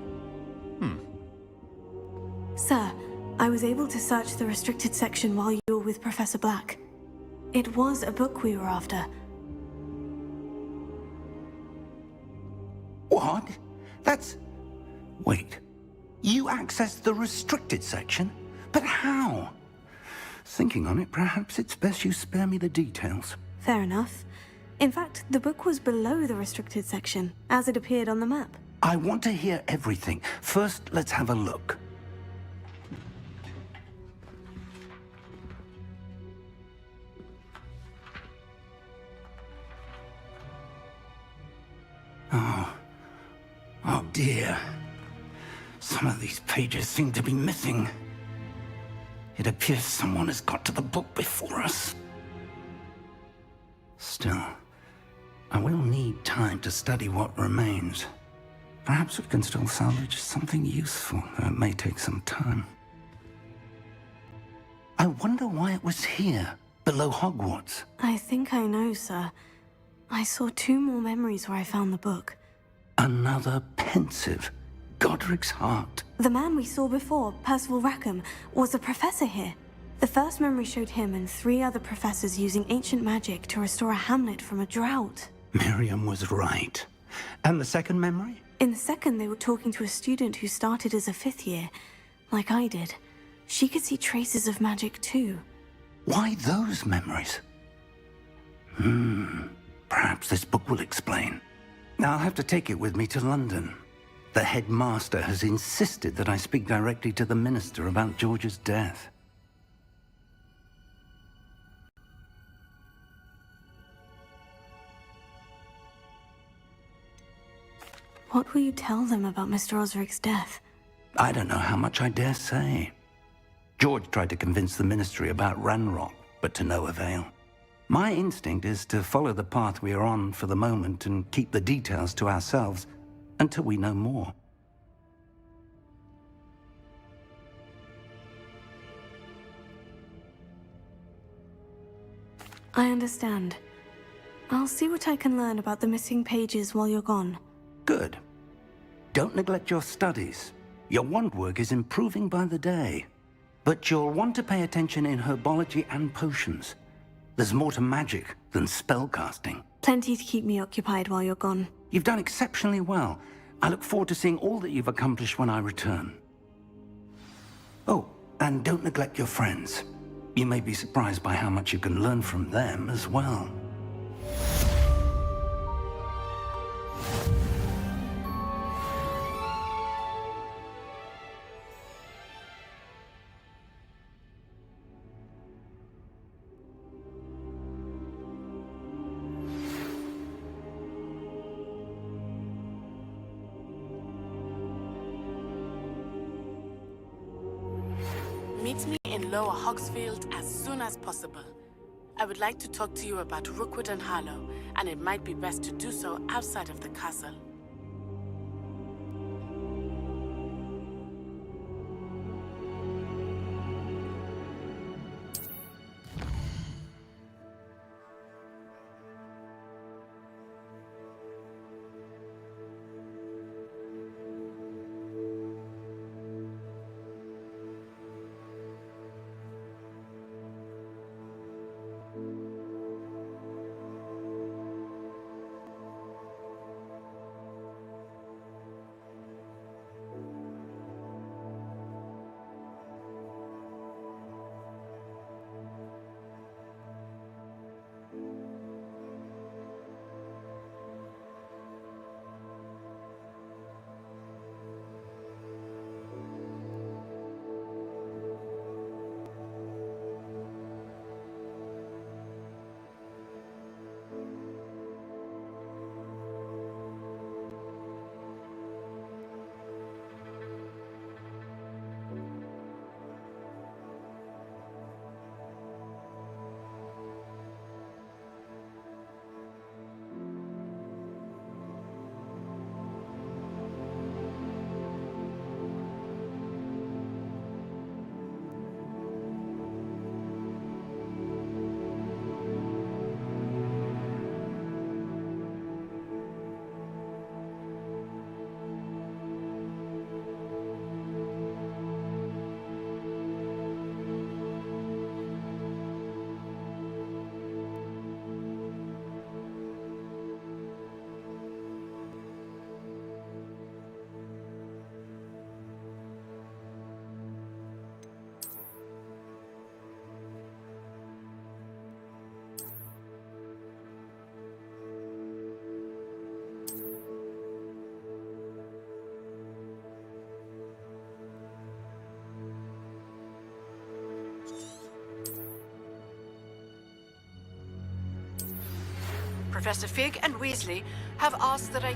Sir, I was able to search the restricted section while you were with Professor Black. It was a book we were after. What? That's... Wait. You accessed the restricted section? But how? Thinking on it, perhaps it's best you spare me the details. Fair enough. In fact, the book was below the restricted section, as it appeared on the map. I want to hear everything. First, let's have a look. Oh dear. Some of these pages seem to be missing. It appears someone has got to the book before us. Still, I will need time to study what remains. Perhaps we can still salvage something useful, though it may take some time. I wonder why it was here, below Hogwarts. I think I know, sir. I saw 2 more memories where I found the book. Another pensive. Godric's heart. The man we saw before, Percival Rackham, was a professor here. The first memory showed him and 3 other professors using ancient magic to restore a hamlet from a drought. Miriam was right. And the second memory? In the second, they were talking to a student who started as a 5th year, like I did. She could see traces of magic too. Why those memories? Perhaps this book will explain. I'll have to take it with me to London. The headmaster has insisted that I speak directly to the minister about George's death. What will you tell them about Mr. Osric's death? I don't know how much I dare say. George tried to convince the ministry about Ranrock, but to no avail. My instinct is to follow the path we are on for the moment and keep the details to ourselves until we know more. I understand. I'll see what I can learn about the missing pages while you're gone. Good. Don't neglect your studies. Your wand work is improving by the day. But you'll want to pay attention in herbology and potions. There's more to magic than spellcasting. Plenty to keep me occupied while you're gone. You've done exceptionally well. I look forward to seeing all that you've accomplished when I return. Oh, and don't neglect your friends. You may be surprised by how much you can learn from them as well. Meet me in Lower Hogsfield as soon as possible. I would like to talk to you about Rookwood and Harlow, and it might be best to do so outside of the castle. Professor Fig and Weasley have asked that I...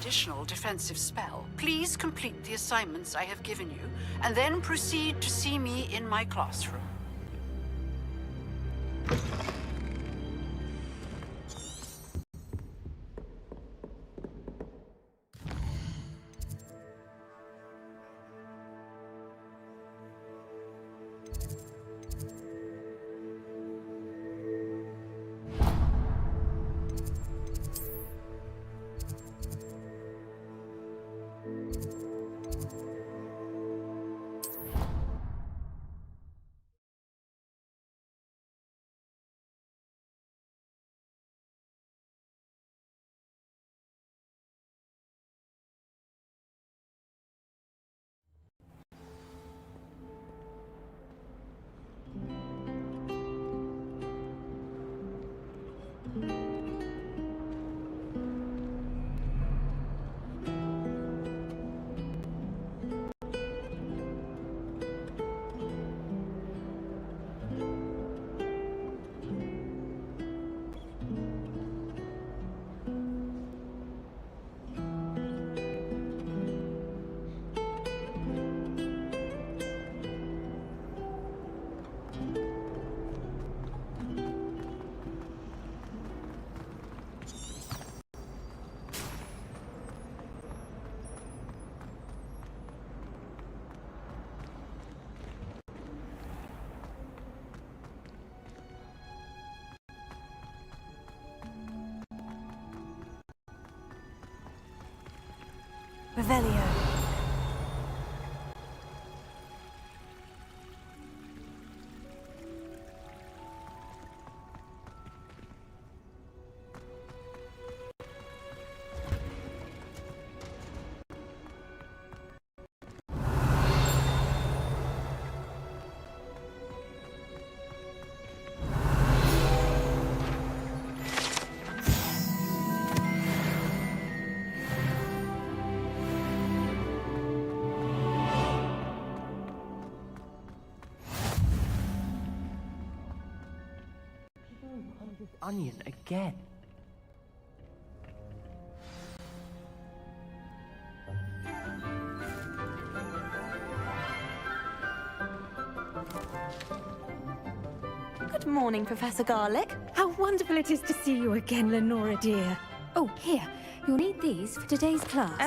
additional defensive spell, please complete the assignments I have given you, and then proceed to see me in my classroom. Revelio. Onion again. Good morning, Professor Garlic. How wonderful it is to see you again, Lenora dear. Oh, here. You'll need these for today's class.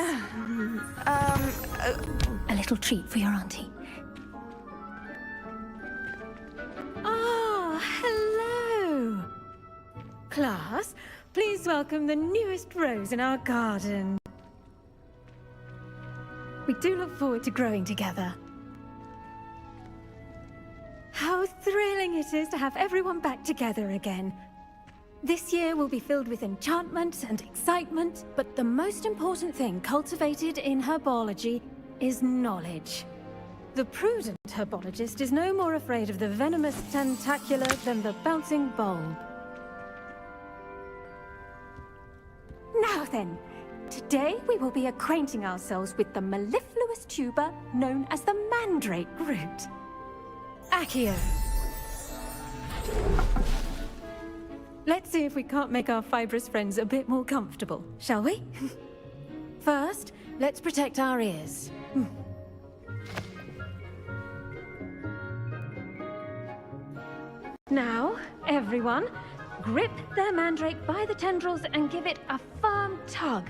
A little treat for your auntie. Ah, hello. Class, please welcome the newest rose in our garden. We do look forward to growing together. How thrilling it is to have everyone back together again. This year will be filled with enchantment and excitement, but the most important thing cultivated in herbology is knowledge. The prudent herbologist is no more afraid of the venomous tentacula than the bouncing bulb. Now then, today we will be acquainting ourselves with the mellifluous tuber known as the mandrake root. Accio. Let's see if we can't make our fibrous friends a bit more comfortable, shall we? First, let's protect our ears. Now, everyone, grip their mandrake by the tendrils and give it a firm tug.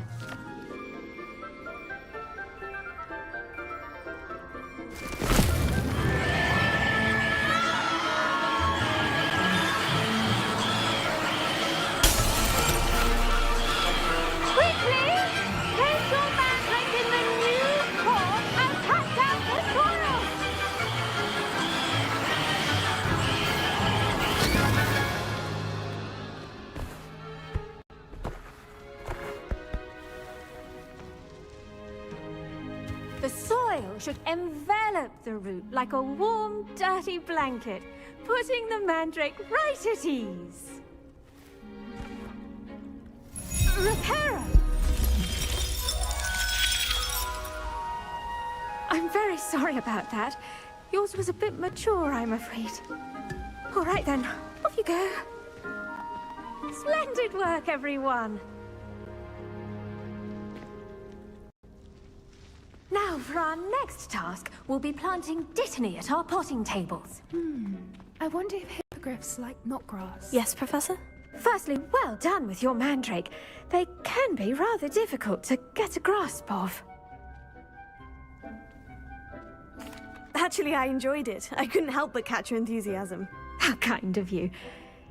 The soil should envelop the root like a warm, dirty blanket, putting the mandrake right at ease. Reparo! I'm very sorry about that. Yours was a bit mature, I'm afraid. All right then, off you go. Splendid work, everyone. Now, for our next task, we'll be planting dittany at our potting tables. I wonder if hippogriffs like knotgrass. Yes, Professor? Firstly, well done with your mandrake. They can be rather difficult to get a grasp of. Actually, I enjoyed it. I couldn't help but catch your enthusiasm. How kind of you.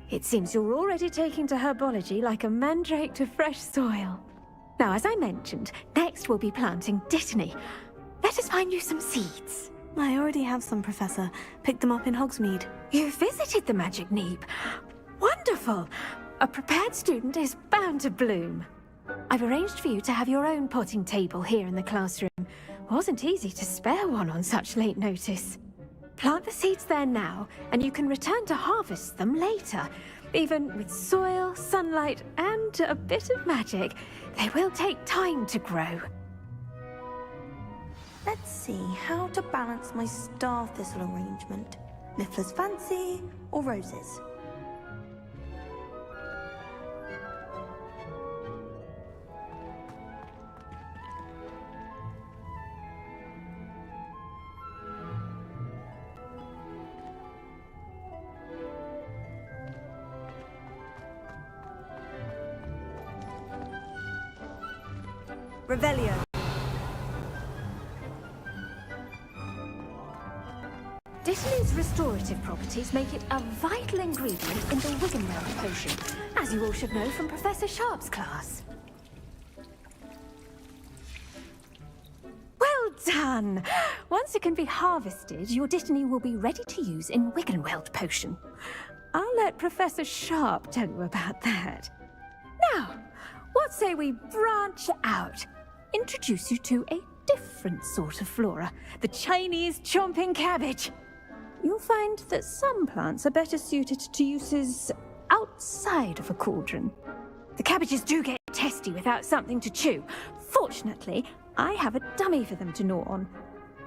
It seems you're already taking to herbology like a mandrake to fresh soil. Now, as I mentioned, next we'll be planting dittany. Let us find you some seeds. I already have some, Professor. Picked them up in Hogsmeade. You visited the Magic Neep. Wonderful! A prepared student is bound to bloom. I've arranged for you to have your own potting table here in the classroom. Wasn't easy to spare one on such late notice. Plant the seeds there now, and you can return to harvest them later. Even with soil, sunlight, and a bit of magic, they will take time to grow. Let's see how to balance my star thistle arrangement. Niffler's fancy or roses? Revelio. Dittany's restorative properties make it a vital ingredient in the Wiggenweld potion, as you all should know from Professor Sharp's class. Well done! Once it can be harvested, your dittany will be ready to use in Wiggenweld potion. I'll let Professor Sharp tell you about that. Now, what say we branch out? Introduce you to a different sort of flora, the Chinese chomping cabbage. You'll find that some plants are better suited to uses outside of a cauldron. The cabbages do get testy without something to chew. Fortunately, I have a dummy for them to gnaw on.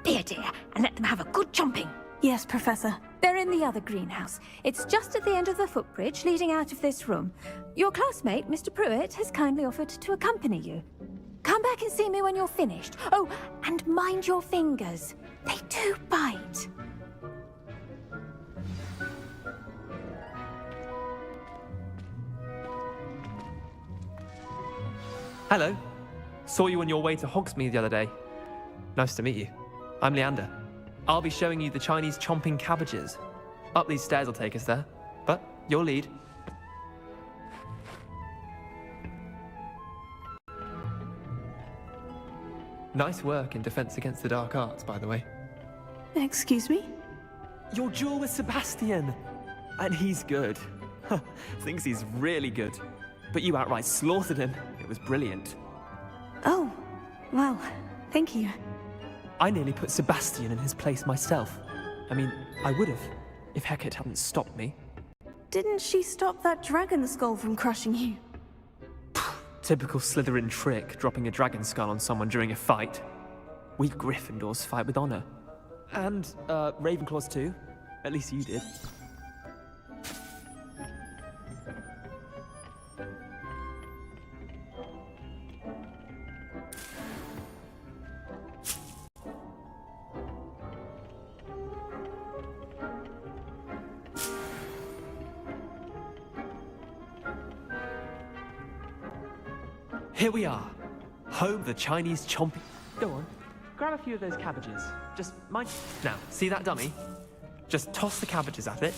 Be a dear and let them have a good chomping. Yes, Professor. They're in the other greenhouse. It's just at the end of the footbridge leading out of this room. Your classmate, Mr. Pruitt, has kindly offered to accompany you. Come back and see me when you're finished. Oh, and mind your fingers. They do bite. Hello. Saw you on your way to Hogsmeade the other day. Nice to meet you. I'm Leander. I'll be showing you the Chinese chomping cabbages. Up these stairs will take us there, but your lead. Nice work in Defense Against the Dark Arts, by the way. Excuse me? Your duel with Sebastian! And he's good. Thinks he's really good. But you outright slaughtered him. It was brilliant. Oh, well, thank you. I nearly put Sebastian in his place myself. I mean, I would have, if Hecate hadn't stopped me. Didn't she stop that dragon skull from crushing you? Typical Slytherin trick, dropping a dragon skull on someone during a fight. We Gryffindors fight with honor. And, Ravenclaws too. At least you did. Here we are, home of the Chinese chomping. Go on, grab a few of those cabbages. Just mind. Now, see that dummy? Just toss the cabbages at it,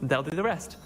and they'll do the rest.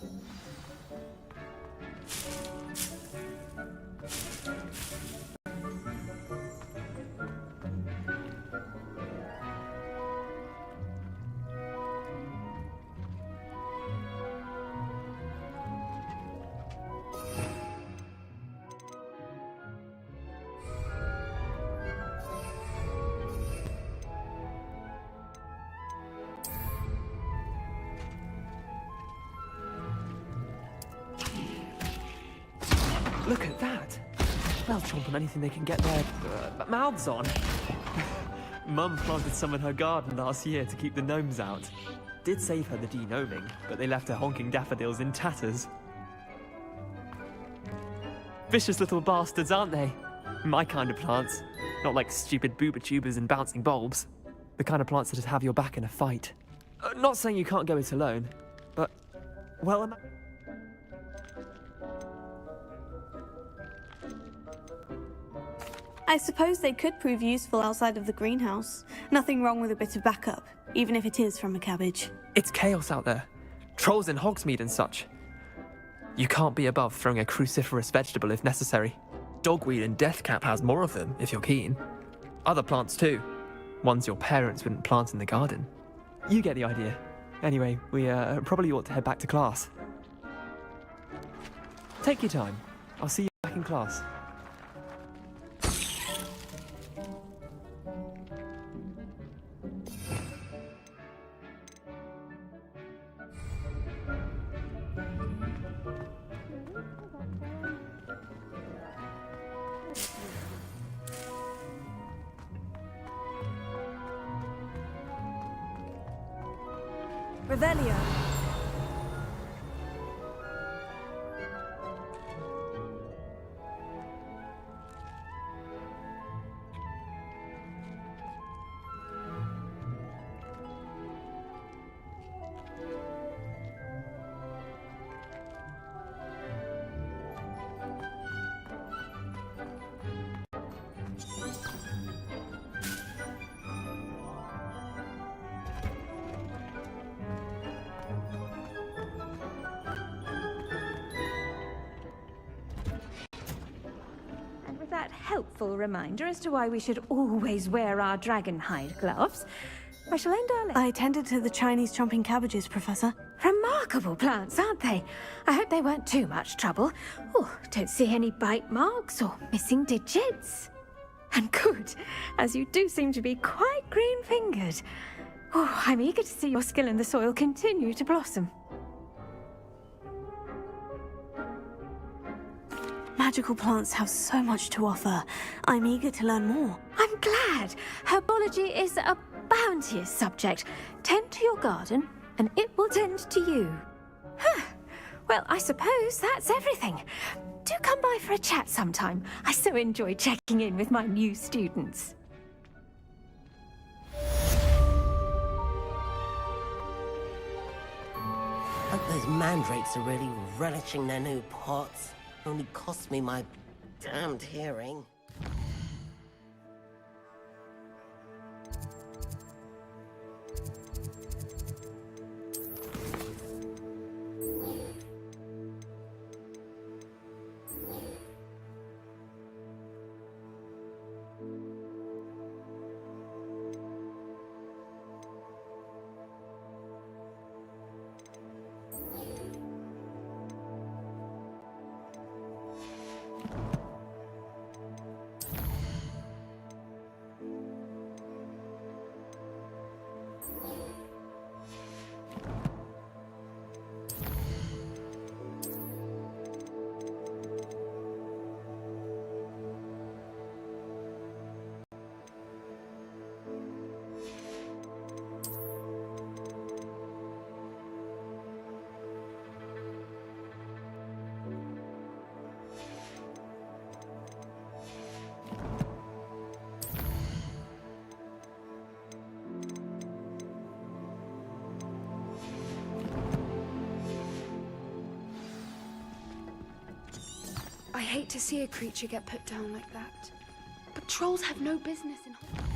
Look at that! They'll chomp on anything they can get their mouths on. Mum planted some in her garden last year to keep the gnomes out. Did save her the de-gnoming, but they left her honking daffodils in tatters. Vicious little bastards, aren't they? My kind of plants. Not like stupid booba tubers and bouncing bulbs. The kind of plants that'd have your back in a fight. Not saying you can't go it alone, but, well, I suppose they could prove useful outside of the greenhouse. Nothing wrong with a bit of backup, even if it is from a cabbage. It's chaos out there. Trolls in Hogsmeade and such. You can't be above throwing a cruciferous vegetable if necessary. Dogweed and deathcap has more of them, if you're keen. Other plants too. Ones your parents wouldn't plant in the garden. You get the idea. Anyway, we probably ought to head back to class. Take your time. I'll see you back in class. Revelio. That helpful reminder as to why we should always wear our dragon hide gloves, I shall end our lesson. I attended to the Chinese chomping cabbages, Professor. Remarkable plants, aren't they? I hope they weren't too much trouble. Oh, don't see any bite marks or missing digits. And good, as you do seem to be quite green-fingered. Oh, I'm eager to see your skill in the soil continue to blossom. Magical plants have so much to offer. I'm eager to learn more. I'm glad. Herbology is a bounteous subject. Tend to your garden, and it will tend to you. Well, I suppose that's everything. Do come by for a chat sometime. I so enjoy checking in with my new students. Hope those mandrakes are really relishing their new pots. Only cost me my damned hearing. I hate to see a creature get put down like that. But trolls have no business in Hogwarts.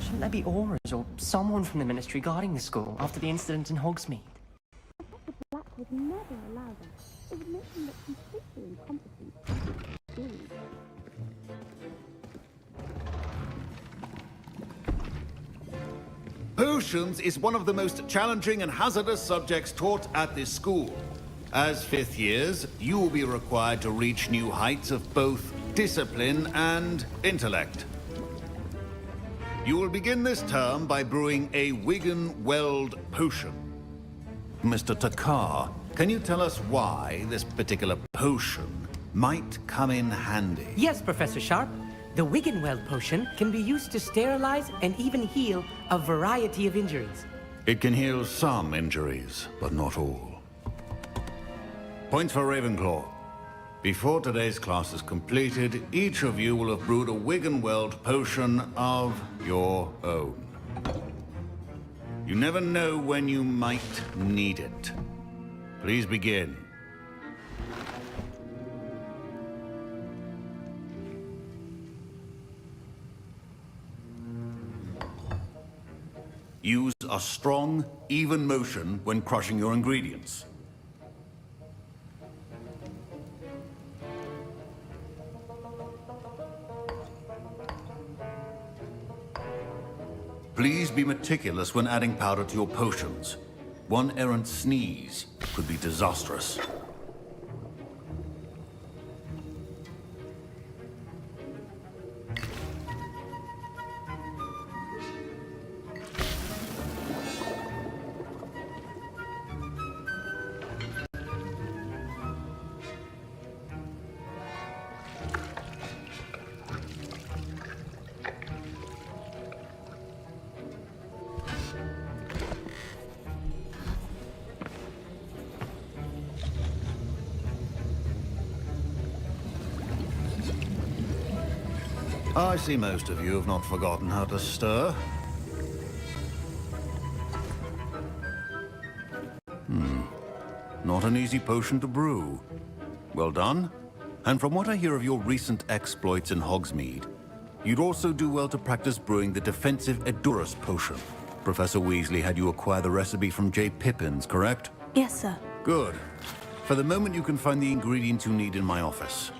Shouldn't there be auras or someone from the Ministry guarding the school after the incident in Hogsmeade? The Black would never allow that. It would make them look completely incompetent. Potions is one of the most challenging and hazardous subjects taught at this school. As fifth years, you will be required to reach new heights of both discipline and intellect. You will begin this term by brewing a Wigan-Weld potion. Mr. Takar, can you tell us why this particular potion might come in handy? Yes, Professor Sharp. The Wigan-Weld potion can be used to sterilize and even heal a variety of injuries. It can heal some injuries, but not all. Points for Ravenclaw. Before today's class is completed, each of you will have brewed a Wigan-Weld potion of your own. You never know when you might need it. Please begin. Use a strong, even motion when crushing your ingredients. Please be meticulous when adding powder to your potions. One errant sneeze could be disastrous. I see most of you have not forgotten how to stir. Not an easy potion to brew. Well done. And from what I hear of your recent exploits in Hogsmeade, you'd also do well to practice brewing the defensive Edurus potion. Professor Weasley had you acquire the recipe from J. Pippins, correct? Yes, sir. Good. For the moment, you can find the ingredients you need in my office.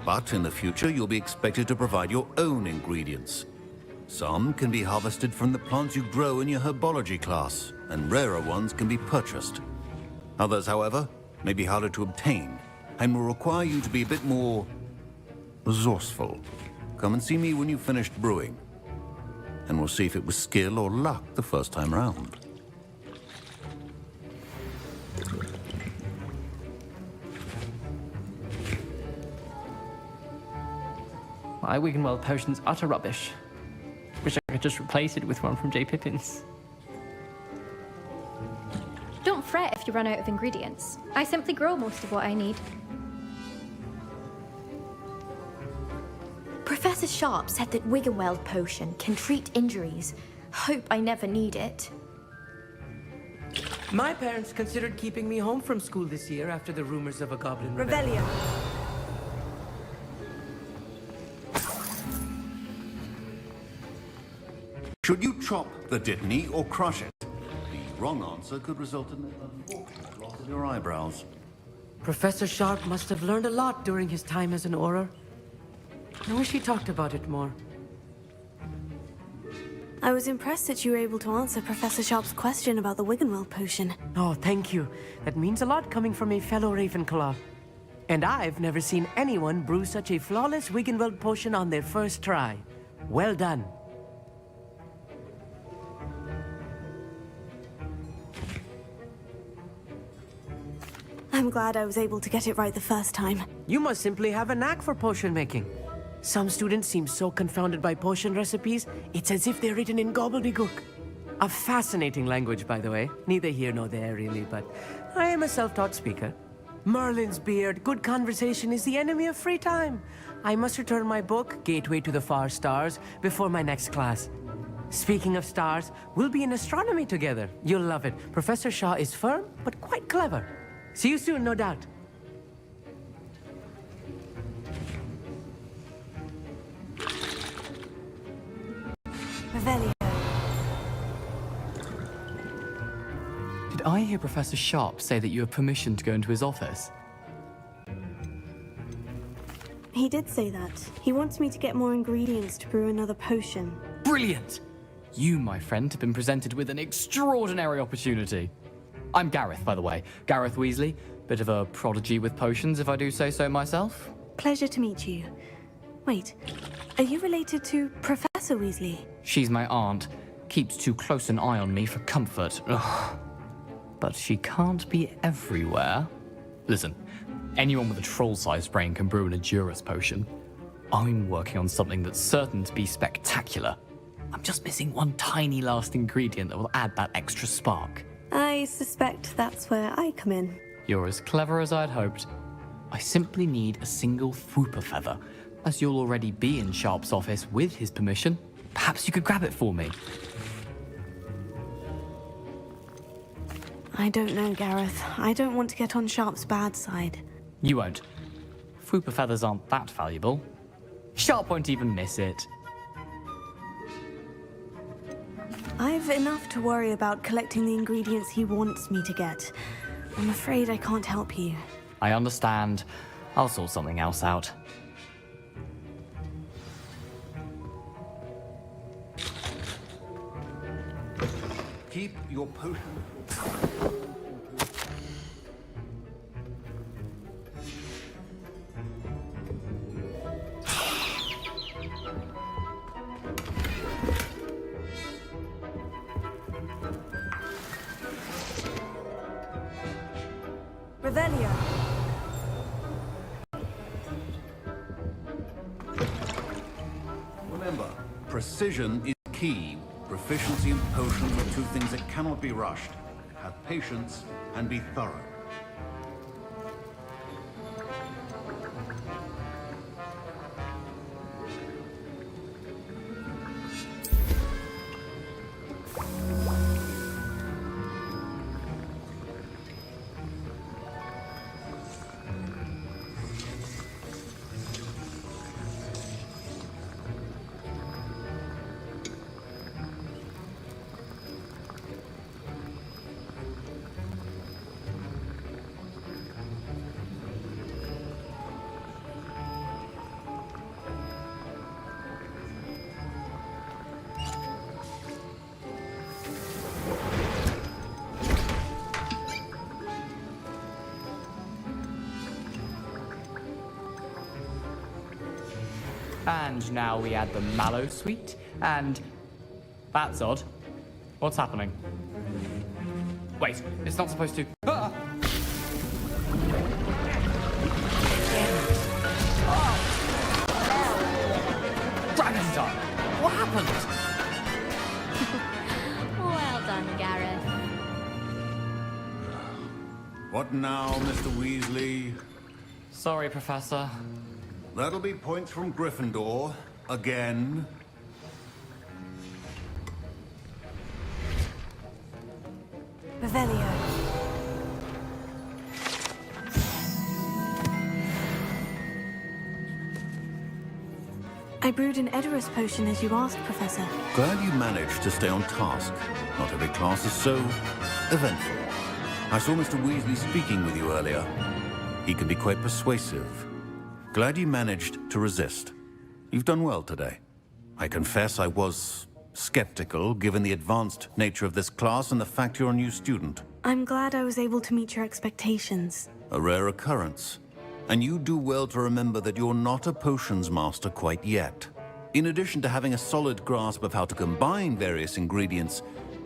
But in the future, you'll be expected to provide your own ingredients. Some can be harvested from the plants you grow in your herbology class, and rarer ones can be purchased. Others, however, may be harder to obtain, and will require you to be a bit more resourceful. Come and see me when you've finished brewing, and we'll see if it was skill or luck the first time round. My Wigan-Weld potion's utter rubbish. Wish I could just replace it with one from J. Pippins. Don't fret if you run out of ingredients. I simply grow most of what I need. Professor Sharp said that Wigan-Weld potion can treat injuries. Hope I never need it. My parents considered keeping me home from school this year after the rumors of a goblin Rebellion. Should you chop the Dittany or crush it? The wrong answer could result in an unfortunate loss of your eyebrows. Professor Sharp must have learned a lot during his time as an Auror. I wish he talked about it more. I was impressed that you were able to answer Professor Sharp's question about the Wigan-Weld potion. Oh, thank you. That means a lot coming from a fellow Ravenclaw. And I've never seen anyone brew such a flawless Wigan-Weld potion on their first try. Well done. I'm glad I was able to get it right the first time. You must simply have a knack for potion making. Some students seem so confounded by potion recipes, it's as if they're written in gobbledygook. A fascinating language, by the way. Neither here nor there, really, but I am a self-taught speaker. Merlin's beard, good conversation is the enemy of free time. I must return my book, Gateway to the Far Stars, before my next class. Speaking of stars, we'll be in astronomy together. You'll love it. Professor Shaw is firm, but quite clever. See you soon, no doubt. Revelio. Did I hear Professor Sharp say that you have permission to go into his office? He did say that. He wants me to get more ingredients to brew another potion. Brilliant! You, my friend, have been presented with an extraordinary opportunity. I'm Gareth, by the way. Gareth Weasley. Bit of a prodigy with potions, if I do say so myself. Pleasure to meet you. Wait, are you related to Professor Weasley? She's my aunt. Keeps too close an eye on me for comfort. Ugh. But she can't be everywhere. Listen, anyone with a troll-sized brain can brew an Edurus potion. I'm working on something that's certain to be spectacular. I'm just missing one tiny last ingredient that will add that extra spark. I suspect that's where I come in. You're as clever as I'd hoped. I simply need a single Fwooper feather. As you'll already be in Sharp's office with his permission, perhaps you could grab it for me. I don't know, Gareth. I don't want to get on Sharp's bad side. You won't. Fwooper feathers aren't that valuable. Sharp won't even miss it. I've enough to worry about collecting the ingredients he wants me to get. I'm afraid I can't help you. I understand. I'll sort something else out. Keep your potion. Revelio. Remember, precision is key. Proficiency and potions are two things that cannot be rushed. Have patience and be thorough. And now we add the mallow sweet, and... That's odd. What's happening? Wait, it's not supposed to... Ah! Dragon time! What happened? Well done, Gareth. What now, Mr. Weasley? Sorry, Professor. That'll be points from Gryffindor. Again. Revelio. I brewed an Edurus potion as you asked, Professor. Glad you managed to stay on task. Not every class is so eventful. I saw Mr. Weasley speaking with you earlier. He can be quite persuasive. Glad you managed to resist. You've done well today. I confess I was skeptical, given the advanced nature of this class and the fact you're a new student. I'm glad I was able to meet your expectations. A rare occurrence. And you do well to remember that you're not a potions master quite yet. In addition to having a solid grasp of how to combine various ingredients,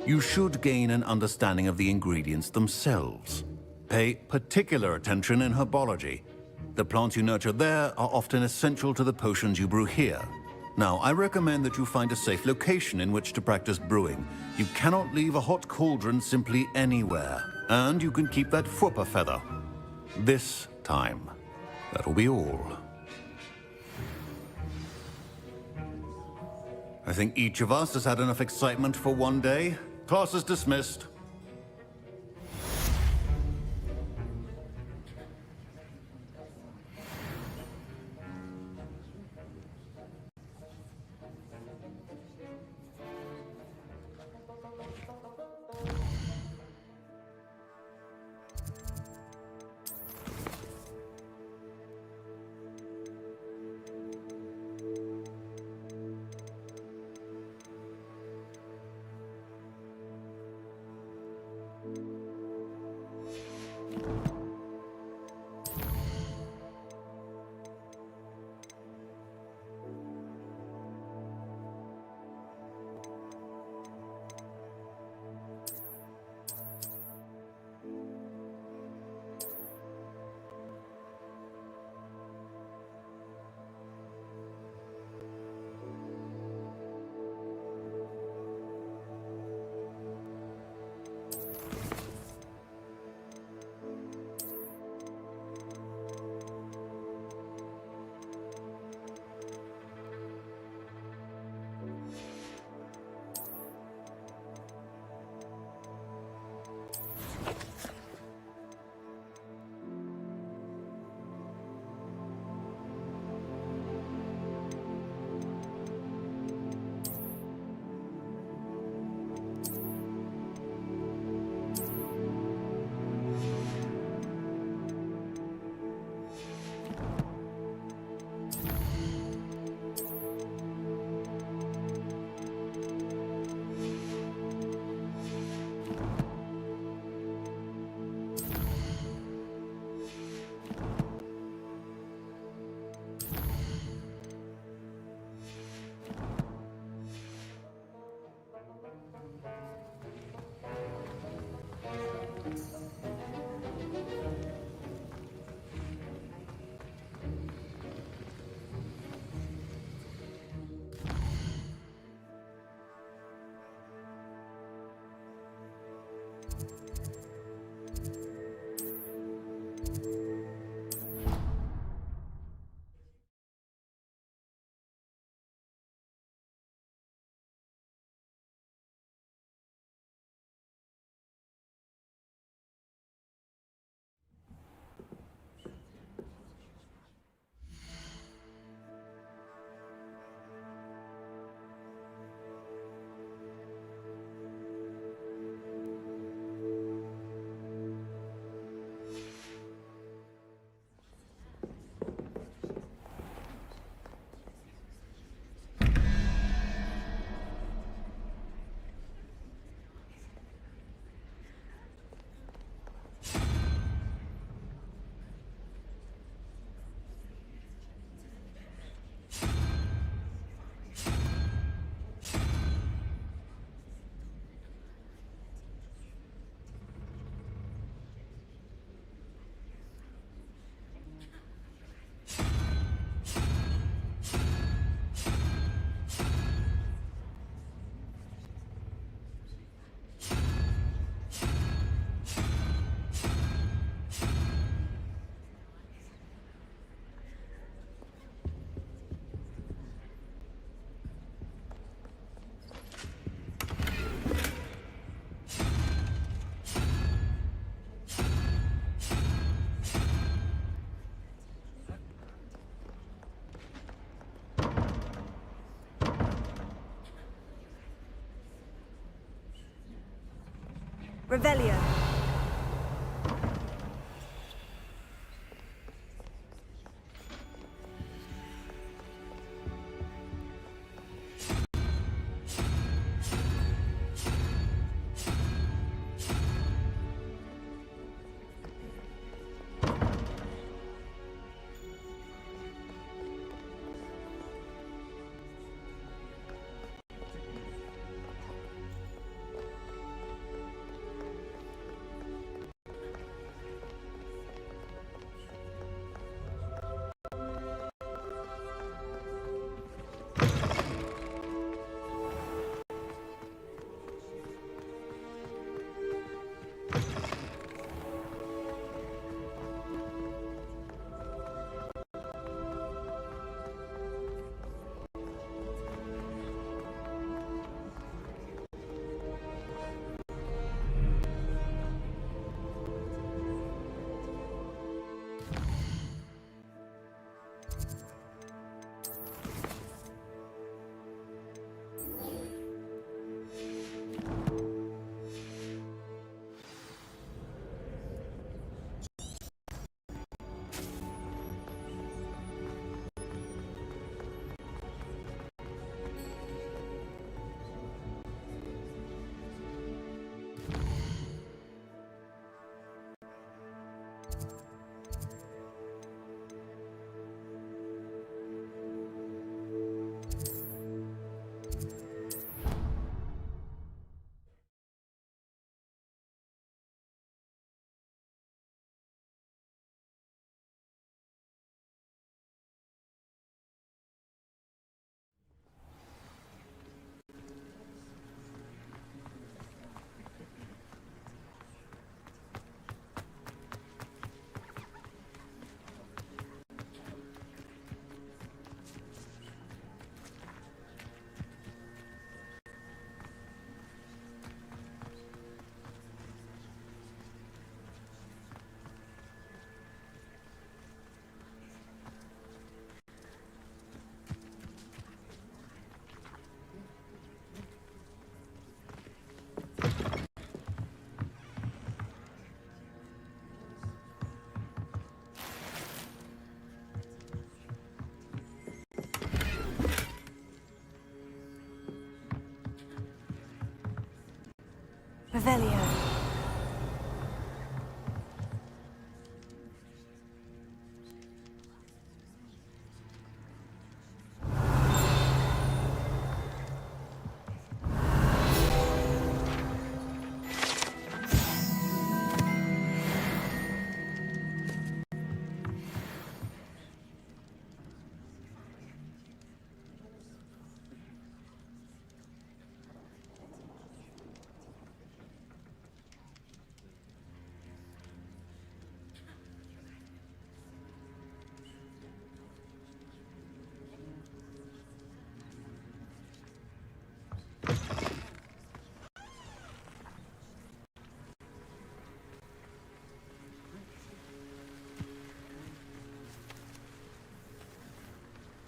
you should gain an understanding of the ingredients themselves. Pay particular attention in herbology. The plants you nurture there are often essential to the potions you brew here. Now, I recommend that you find a safe location in which to practice brewing. You cannot leave a hot cauldron simply anywhere. And you can keep that Fwooper feather. This time. That'll be all. I think each of us has had enough excitement for one day. Class is dismissed. Revelio. Revelio.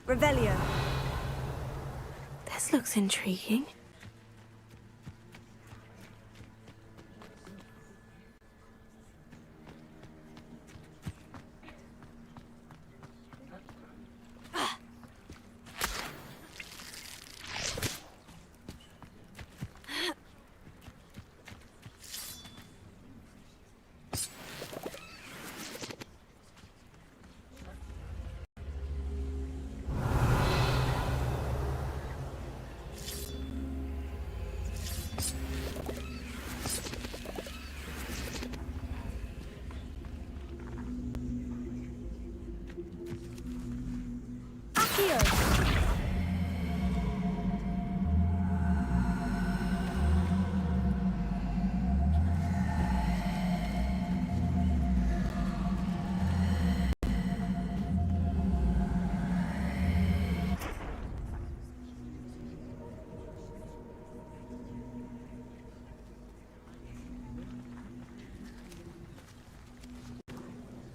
Revelio. This looks intriguing.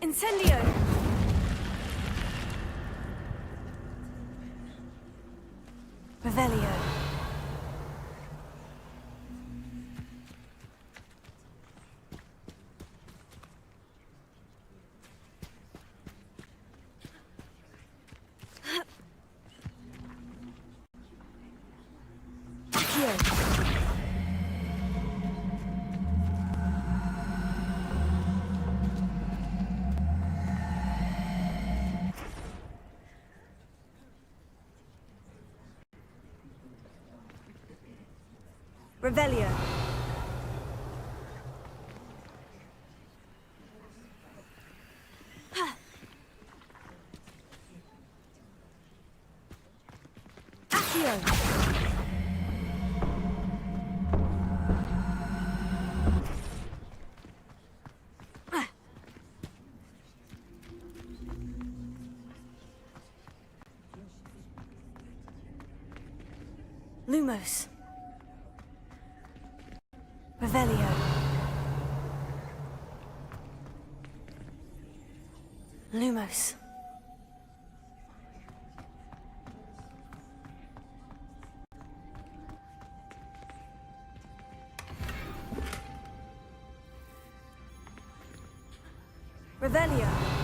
Incendio! Revelio. Revelio. Accio. Lumos. Revelio. Lumos. Revelio.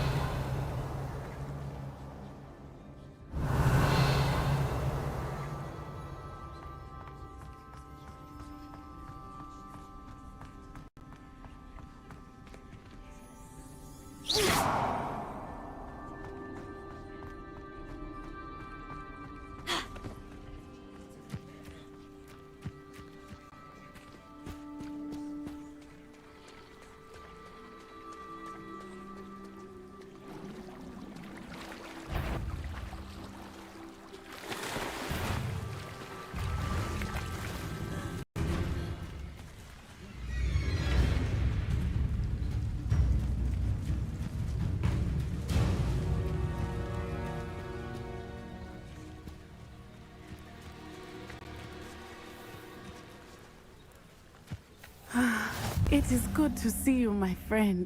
It is good to see you, my friend.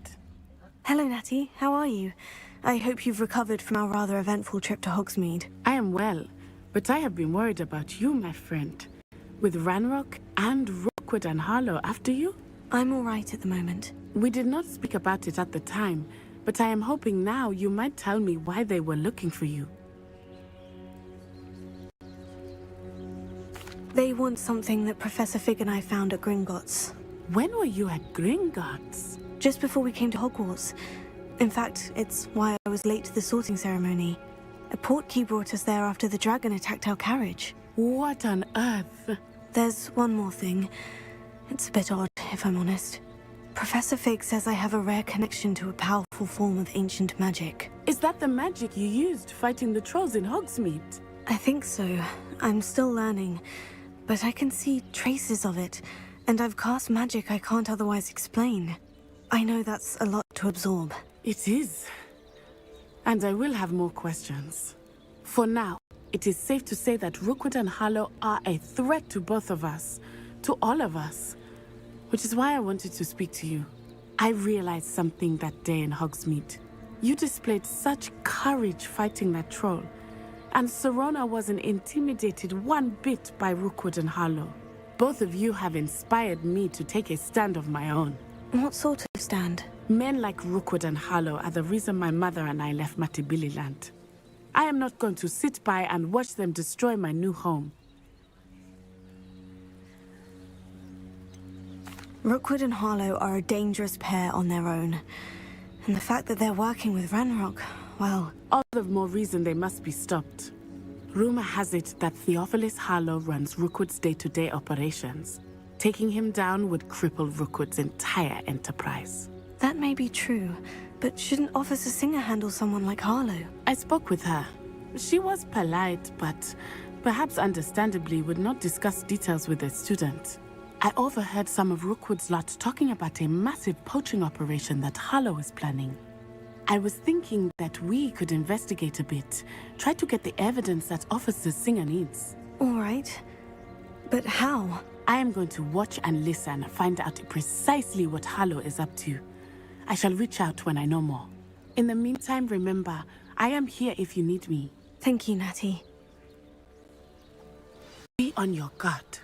Hello, Natty. How are you? I hope you've recovered from our rather eventful trip to Hogsmeade. I am well, but I have been worried about you, my friend. With Ranrock and Rookwood and Harlow after you? I'm all right at the moment. We did not speak about it at the time, but I am hoping now you might tell me why they were looking for you. They want something that Professor Fig and I found at Gringotts. When were you at Gringotts? Just before we came to Hogwarts. In fact, it's why I was late to the sorting ceremony. A portkey brought us there after the dragon attacked our carriage. What on earth? There's one more thing. It's a bit odd, if I'm honest. Professor Fig says I have a rare connection to a powerful form of ancient magic. Is that the magic you used fighting the trolls in Hogsmeade? I think so. I'm still learning, but I can see traces of it, and I've cast magic I can't otherwise explain. I know that's a lot to absorb. It is. And I will have more questions. For now, it is safe to say that Rookwood and Harlow are a threat to both of us, to all of us. Which is why I wanted to speak to you. I realized something that day in Hogsmeade. You displayed such courage fighting that troll, and Serona wasn't intimidated one bit by Rookwood and Harlow. Both of you have inspired me to take a stand of my own. What sort of stand? Men like Rookwood and Harlow are the reason my mother and I left Matabeleland. I am not going to sit by and watch them destroy my new home. Rookwood and Harlow are a dangerous pair on their own. And the fact that they're working with Ranrock, well... All the more reason they must be stopped. Rumor has it that Theophilus Harlow runs Rookwood's day-to-day operations. Taking him down would cripple Rookwood's entire enterprise. That may be true, but shouldn't Officer Singer handle someone like Harlow? I spoke with her. She was polite, but perhaps understandably would not discuss details with a student. I overheard some of Rookwood's lot talking about a massive poaching operation that Harlow is planning. I was thinking that we could investigate a bit, try to get the evidence that Officer Singer needs. All right. But how? I am going to watch and listen, find out precisely what Harlow is up to. I shall reach out when I know more. In the meantime, remember, I am here if you need me. Thank you, Natty. Be on your guard.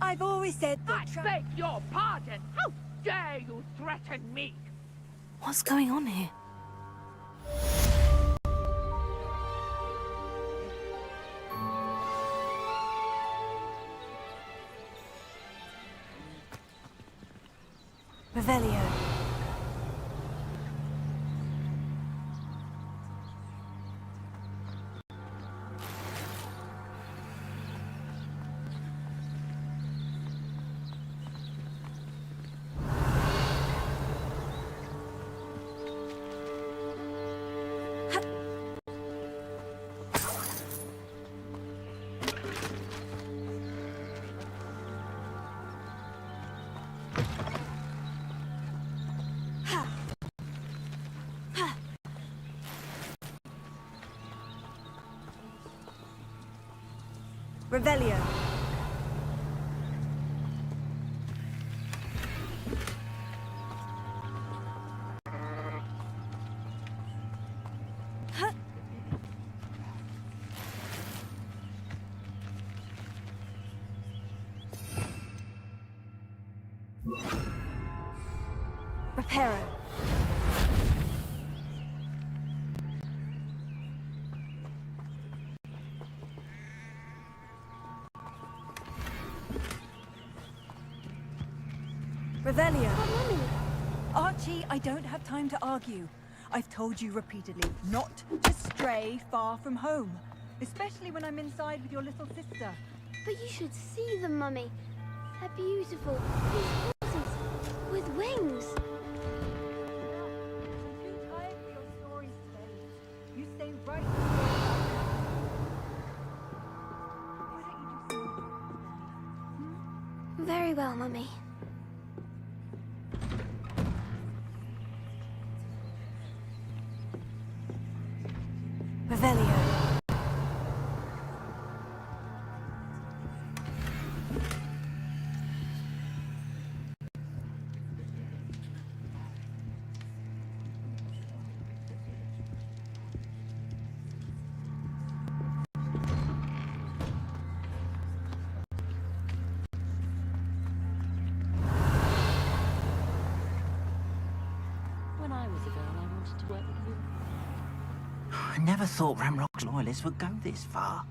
I've always said that... I beg your pardon! How dare you threaten me? What's going on here? Revelio. Revelio. Reparo. Revelio. Archie, I don't have time to argue. I've told you repeatedly not to stray far from home, especially when I'm inside with your little sister. But you should see them, Mummy. They're beautiful. These horses with wings. I'm too tired for your stories today. You stay right here. Why don't you do something? Very well, Mummy. Revelio. When I was a girl, I wanted to work with you. I never thought Ramrock's loyalists would go this far.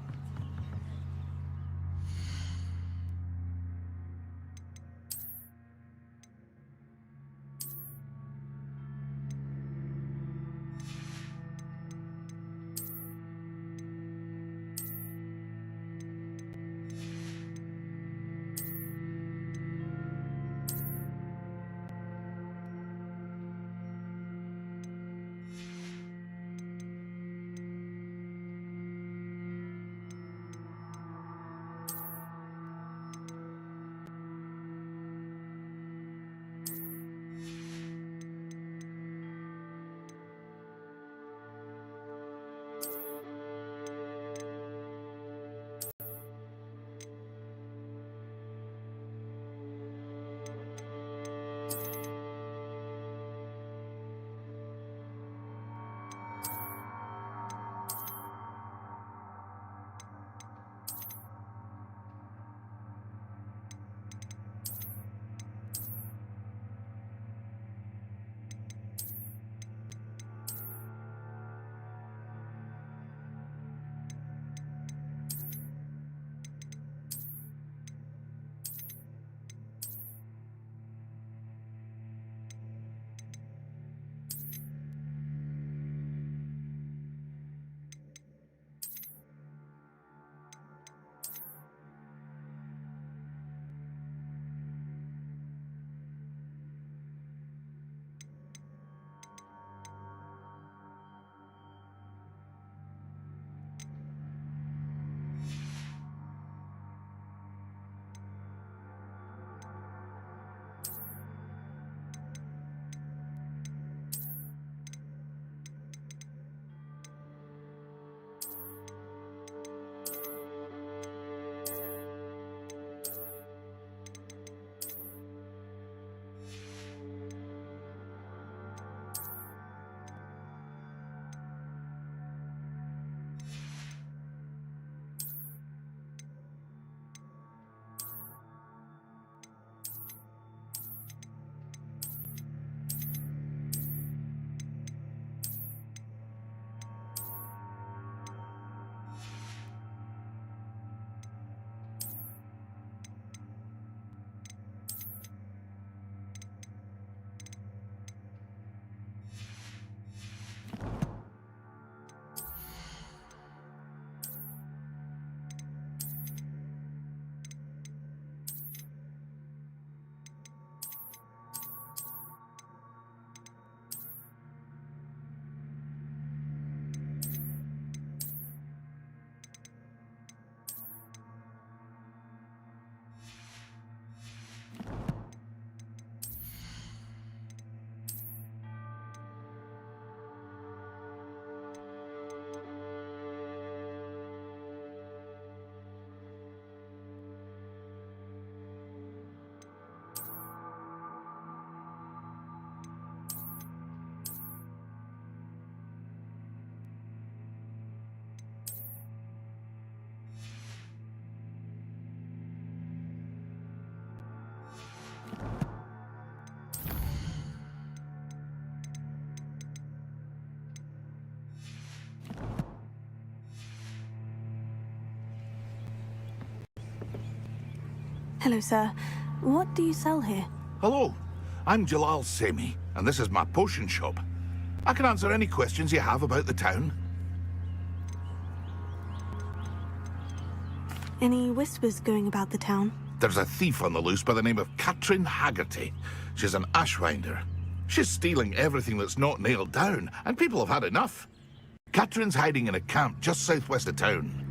Hello, sir. What do you sell here? Hello, I'm Jalal Semi, and this is my potion shop. I can answer any questions you have about the town. Any whispers going about the town? There's a thief on the loose by the name of Katrin Haggerty. She's an ashwinder. She's stealing everything that's not nailed down, and people have had enough. Katrin's hiding in a camp just southwest of town.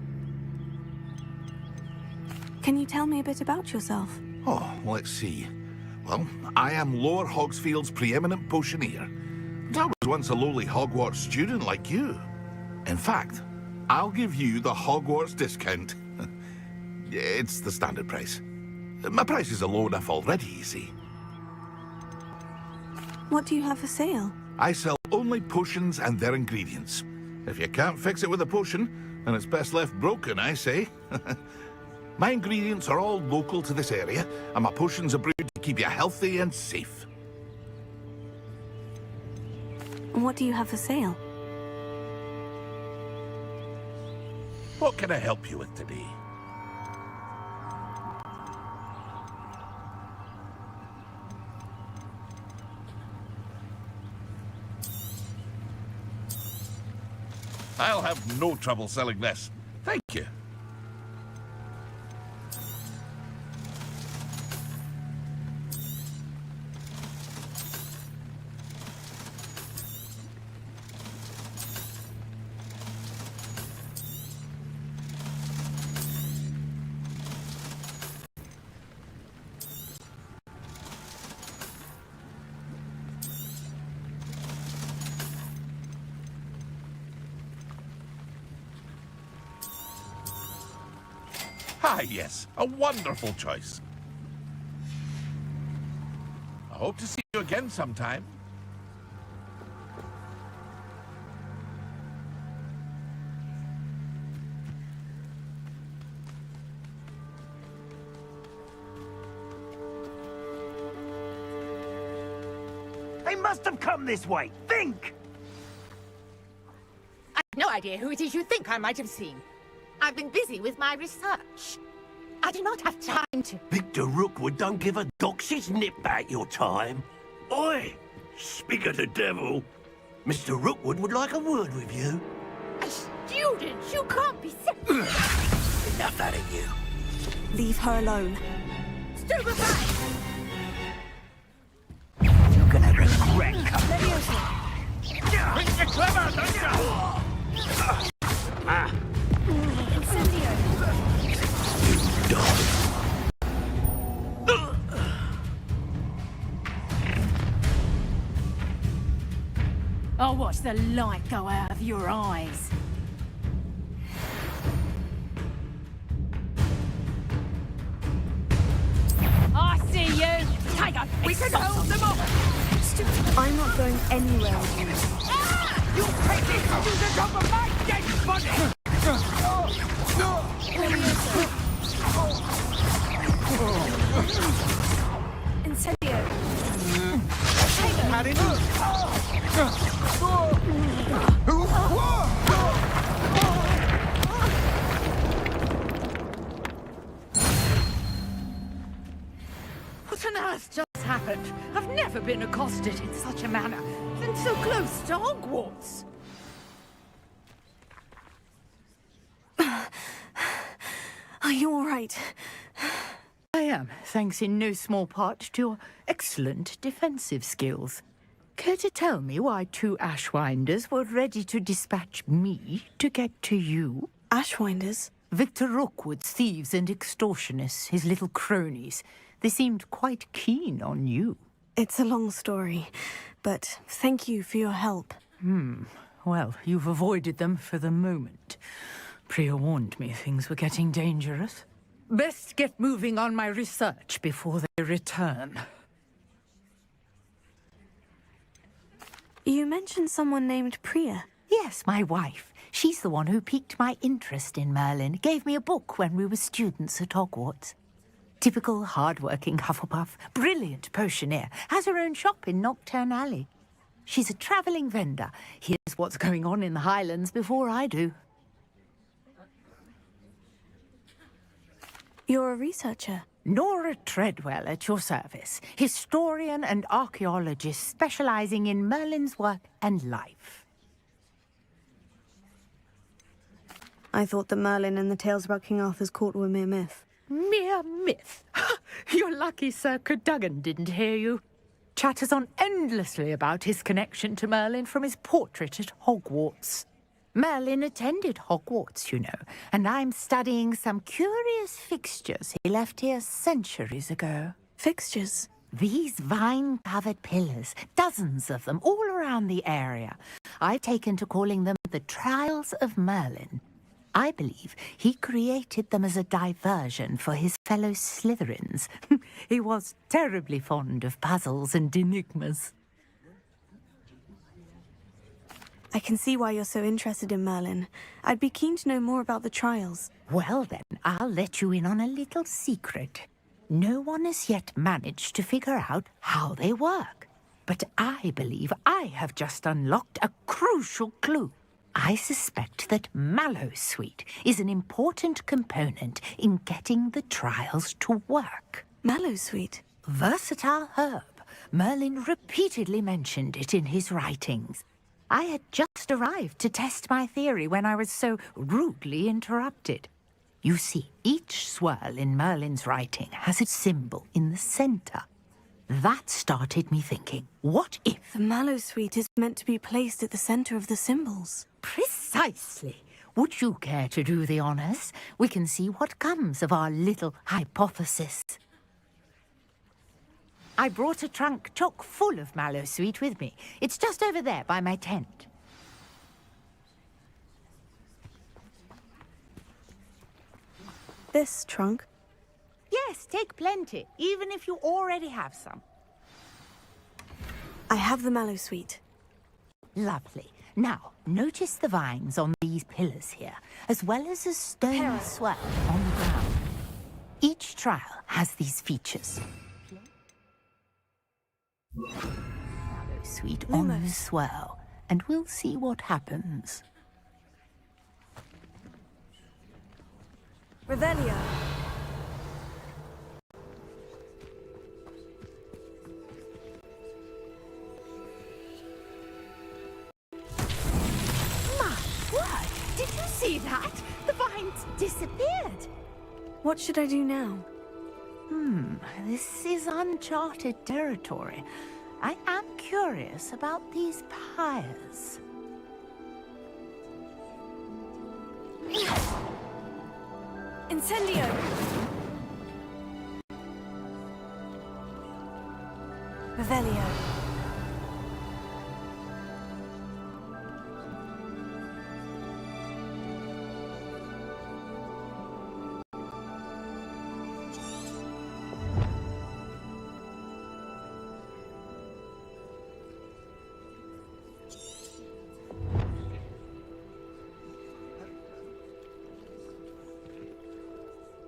Can you tell me a bit about yourself? Oh, let's see. Well, I am Lower Hogsfield's preeminent potioneer. And I was once a lowly Hogwarts student like you. In fact, I'll give you the Hogwarts discount. It's the standard price. My prices are low enough already, you see. What do you have for sale? I sell only potions and their ingredients. If you can't fix it with a potion, then it's best left broken, I say. My ingredients are all local to this area, and my potions are brewed to keep you healthy and safe. What do you have for sale? What can I help you with today? I'll have no trouble selling this. Thank you. Ah, yes, a wonderful choice. I hope to see you again sometime. They must have come this way. Think! I've no idea who it is you think I might have seen. I've been busy with my research. I do not have time to... Victor Rookwood don't give a doxy's nip about your time. Oi! Speak of the devil. Mr. Rookwood would like a word with you. A student? You can't be... Enough out of you. Leave her alone. Stupefy! You're gonna regret coming. Think you're clever, don't you? Incendio. I'll watch the light go out of your eyes. I see you! Take a... We can hold them off! I'm not going anywhere with you. You take it to the top of my dead body! Incendio. Had enough! What on earth just happened? I've never been accosted in such a manner, and so close to Hogwarts. Are you all right? I am, thanks in no small part to your excellent defensive skills. Care to tell me why two Ashwinders were ready to dispatch me to get to you? Ashwinders? Victor Rookwood's thieves and extortionists, his little cronies. They seemed quite keen on you. It's a long story, but thank you for your help. Well, you've avoided them for the moment. Priya warned me things were getting dangerous. Best get moving on my research before they return. You mentioned someone named Priya. Yes, my wife. She's the one who piqued my interest in Merlin. Gave me a book when we were students at Hogwarts. Typical hard-working Hufflepuff, brilliant potioneer, has her own shop in Nocturne Alley. She's a travelling vendor. Here's what's going on in the Highlands before I do. You're a researcher? Nora Treadwell at your service, historian and archaeologist specialising in Merlin's work and life. I thought that Merlin and the tales about King Arthur's court were mere myth. Mere myth? You're lucky Sir Cadogan didn't hear you. Chatters on endlessly about his connection to Merlin from his portrait at Hogwarts. Merlin attended Hogwarts, you know, and I'm studying some curious fixtures he left here centuries ago. Fixtures? These vine-covered pillars, dozens of them, all around the area. I've taken to calling them the Trials of Merlin. I believe he created them as a diversion for his fellow Slytherins. He was terribly fond of puzzles and enigmas. I can see why you're so interested in Merlin. I'd be keen to know more about the trials. Well then, I'll let you in on a little secret. No one has yet managed to figure out how they work. But I believe I have just unlocked a crucial clue. I suspect that Mallowsweet is an important component in getting the trials to work. Mallowsweet? Versatile herb. Merlin repeatedly mentioned it in his writings. I had just arrived to test my theory when I was so rudely interrupted. You see, each swirl in Merlin's writing has a symbol in the centre. That started me thinking, what if... The Mallowsweet is meant to be placed at the centre of the symbols. Precisely. Would you care to do the honours? We can see what comes of our little hypothesis. I brought a trunk chock full of Mallowsweet with me. It's just over there by my tent. This trunk? Yes, take plenty, even if you already have some. I have the Mallowsweet. Lovely. Now, notice the vines on these pillars here, as well as a stone swell on the ground. Each trial has these features. Mallowsweet on the swell, and we'll see what happens. Revelio. Did you see that? The vines disappeared. What should I do now? This is uncharted territory. I am curious about these pyres. Incendio! Revelio.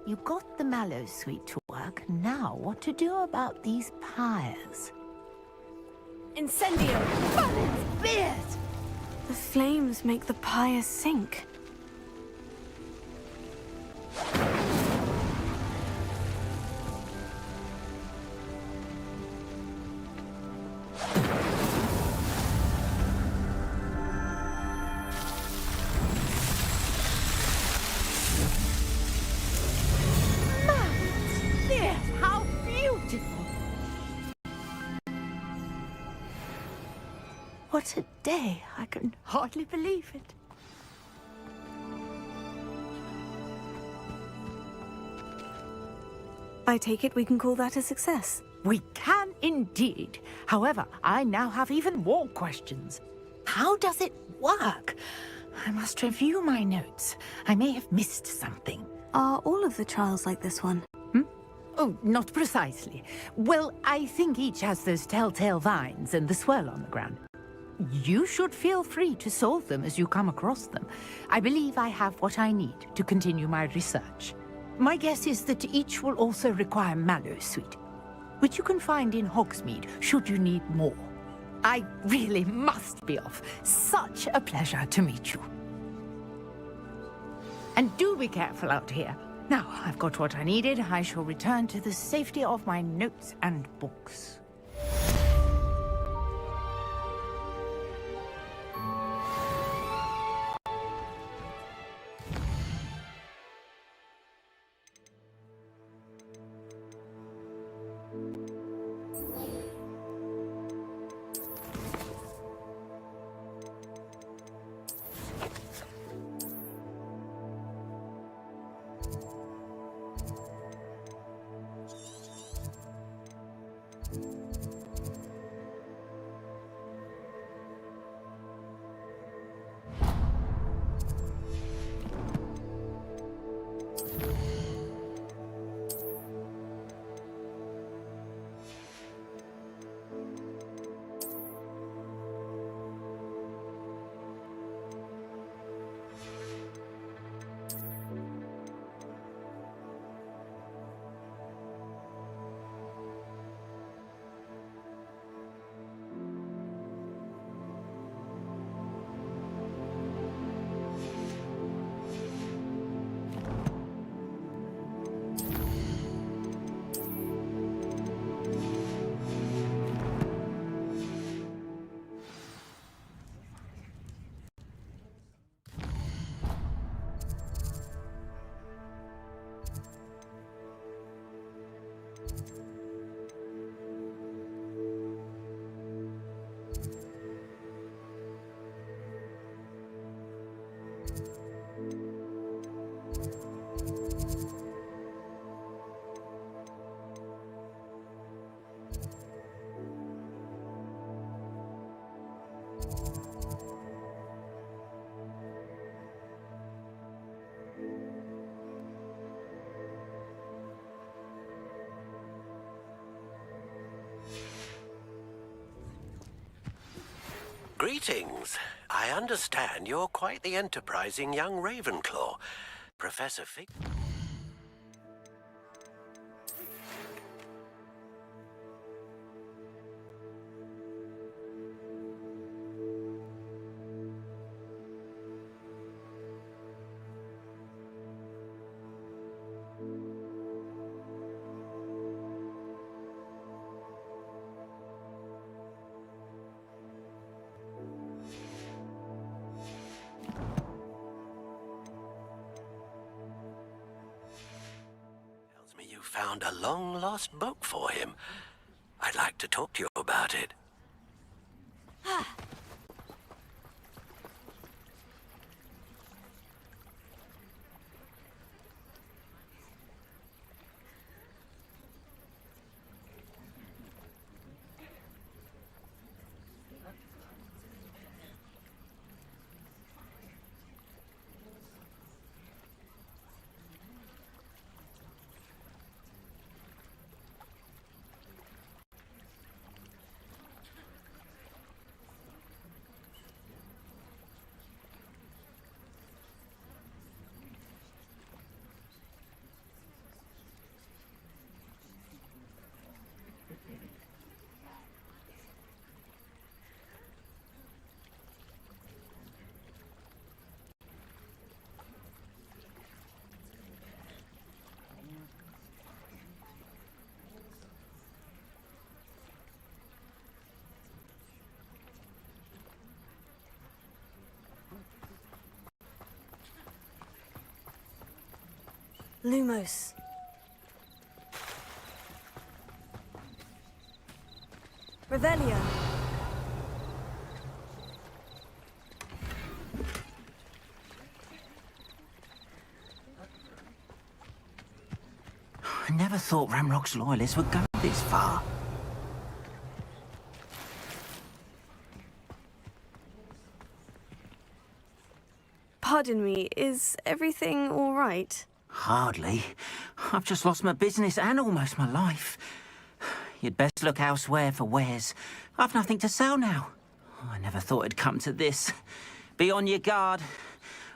You got the Mallowsweet to work. Now, what to do about these pyres? Incendio! Merlin's beard! The flames make the pyre sink. How beautiful! What a day! I can hardly believe it. I take it we can call that a success. We can indeed. However, I now have even more questions. How does it work? I must review my notes. I may have missed something. Are all of the trials like this one? Oh, not precisely. Well, I think each has those telltale vines and the swirl on the ground. You should feel free to solve them as you come across them. I believe I have what I need to continue my research. My guess is that each will also require mallow sweet, which you can find in Hogsmeade should you need more. I really must be off. Such a pleasure to meet you. And do be careful out here. Now, I've got what I needed. I shall return to the safety of my notes and books. Greetings. I understand you're quite the enterprising young Ravenclaw. Professor Fig... found a long-lost book for him. I'd like to talk to you about it. Lumos. Revelio. I never thought Ramrock's loyalists would go this far. Pardon me, is everything all right? Hardly. I've just lost my business and almost my life. You'd best look elsewhere for wares. I've nothing to sell now. I never thought it'd come to this. Be on your guard.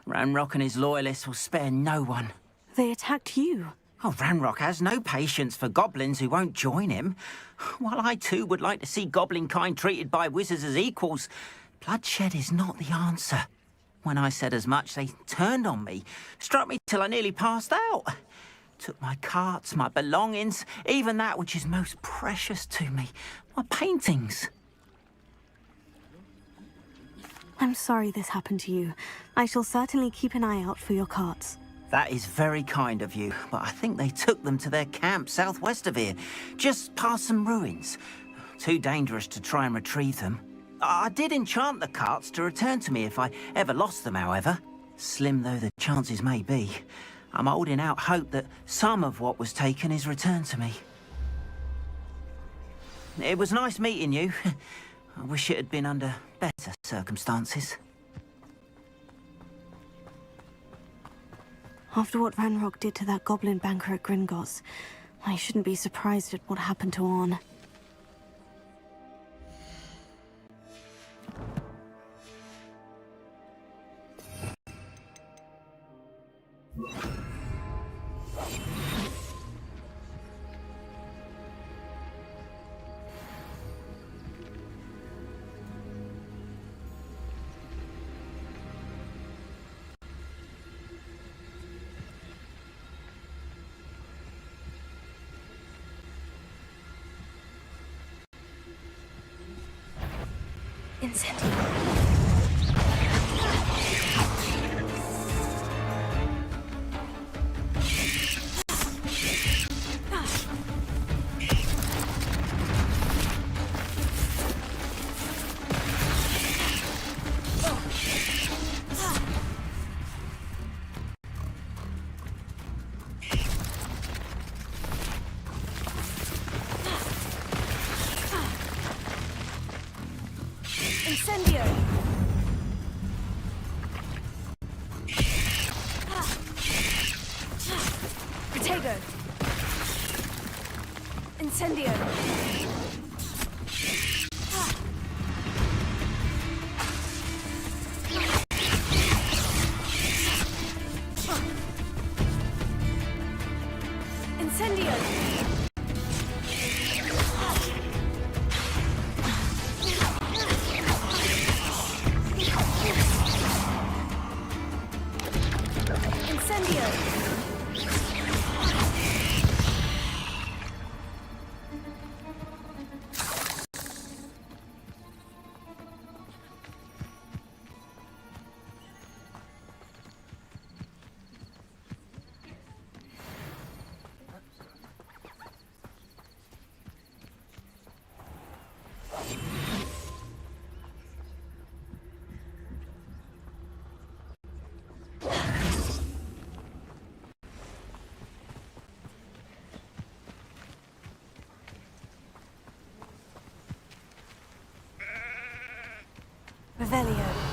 Ramrock and his loyalists will spare no one. They attacked you. Oh, Ranrock has no patience for goblins who won't join him. While I too would like to see goblin kind treated by wizards as equals, bloodshed is not the answer. When I said as much, they turned on me, struck me till I nearly passed out. Took my carts, my belongings, even that which is most precious to me, my paintings. I'm sorry this happened to you. I shall certainly keep an eye out for your carts. That is very kind of you, but I think they took them to their camp southwest of here, just past some ruins. Too dangerous to try and retrieve them. I did enchant the carts to return to me if I ever lost them, however. Slim though the chances may be, I'm holding out hope that some of what was taken is returned to me. It was nice meeting you. I wish it had been under better circumstances. After what Ranrock did to that goblin banker at Gringotts, I shouldn't be surprised at what happened to Orn. Incendio. Incendio! Potato! Incendio! Incendio! Revelio.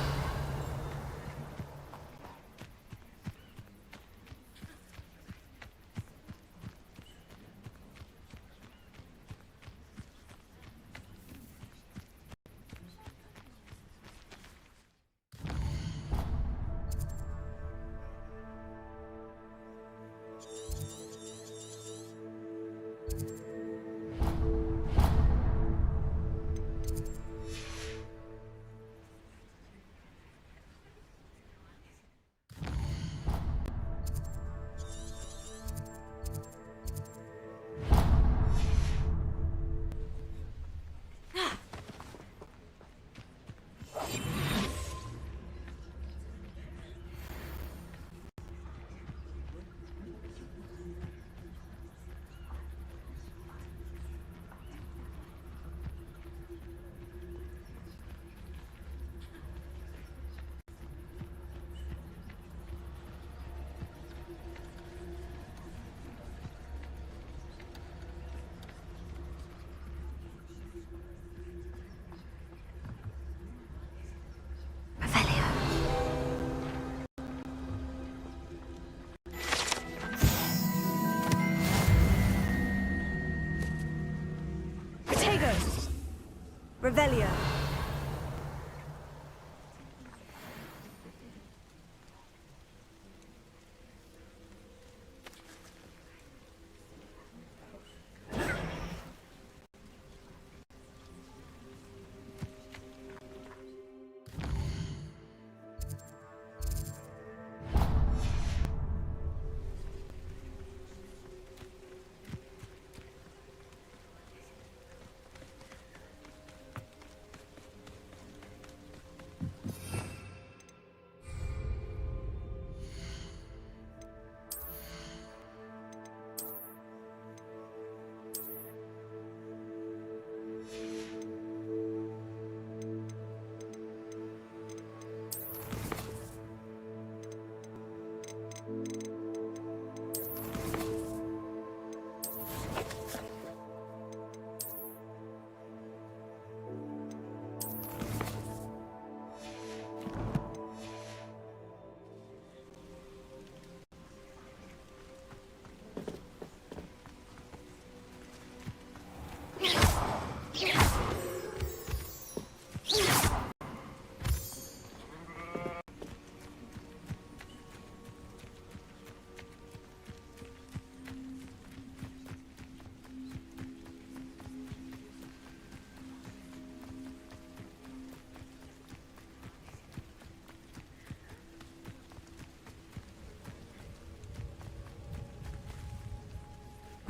Revelio.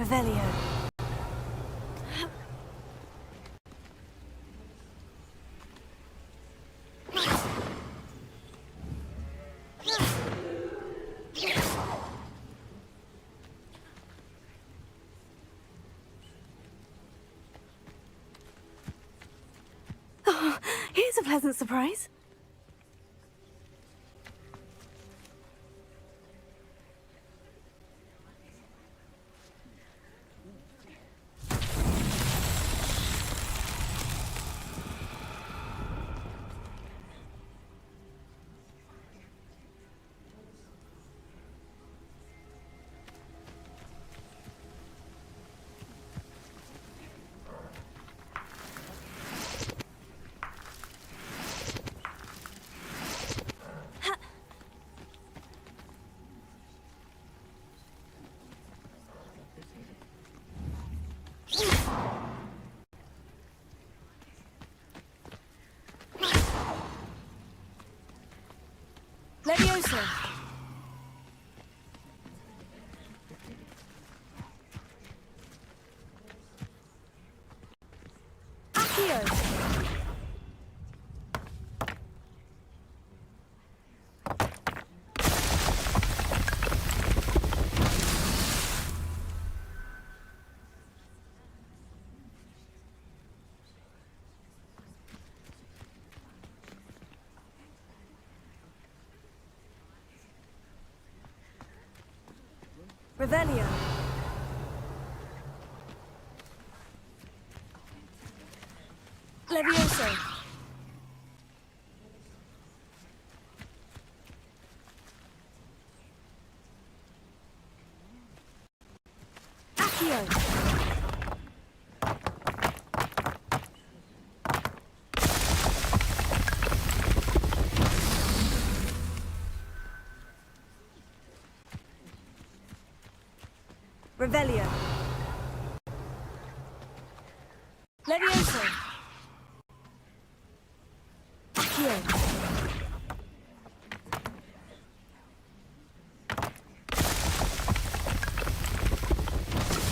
Revelio. Oh, here's a pleasant surprise. Leviosa. Accio. Revelio. Levioso. Accio. Revelio. Levioso. Accio.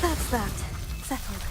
That's that. Settled.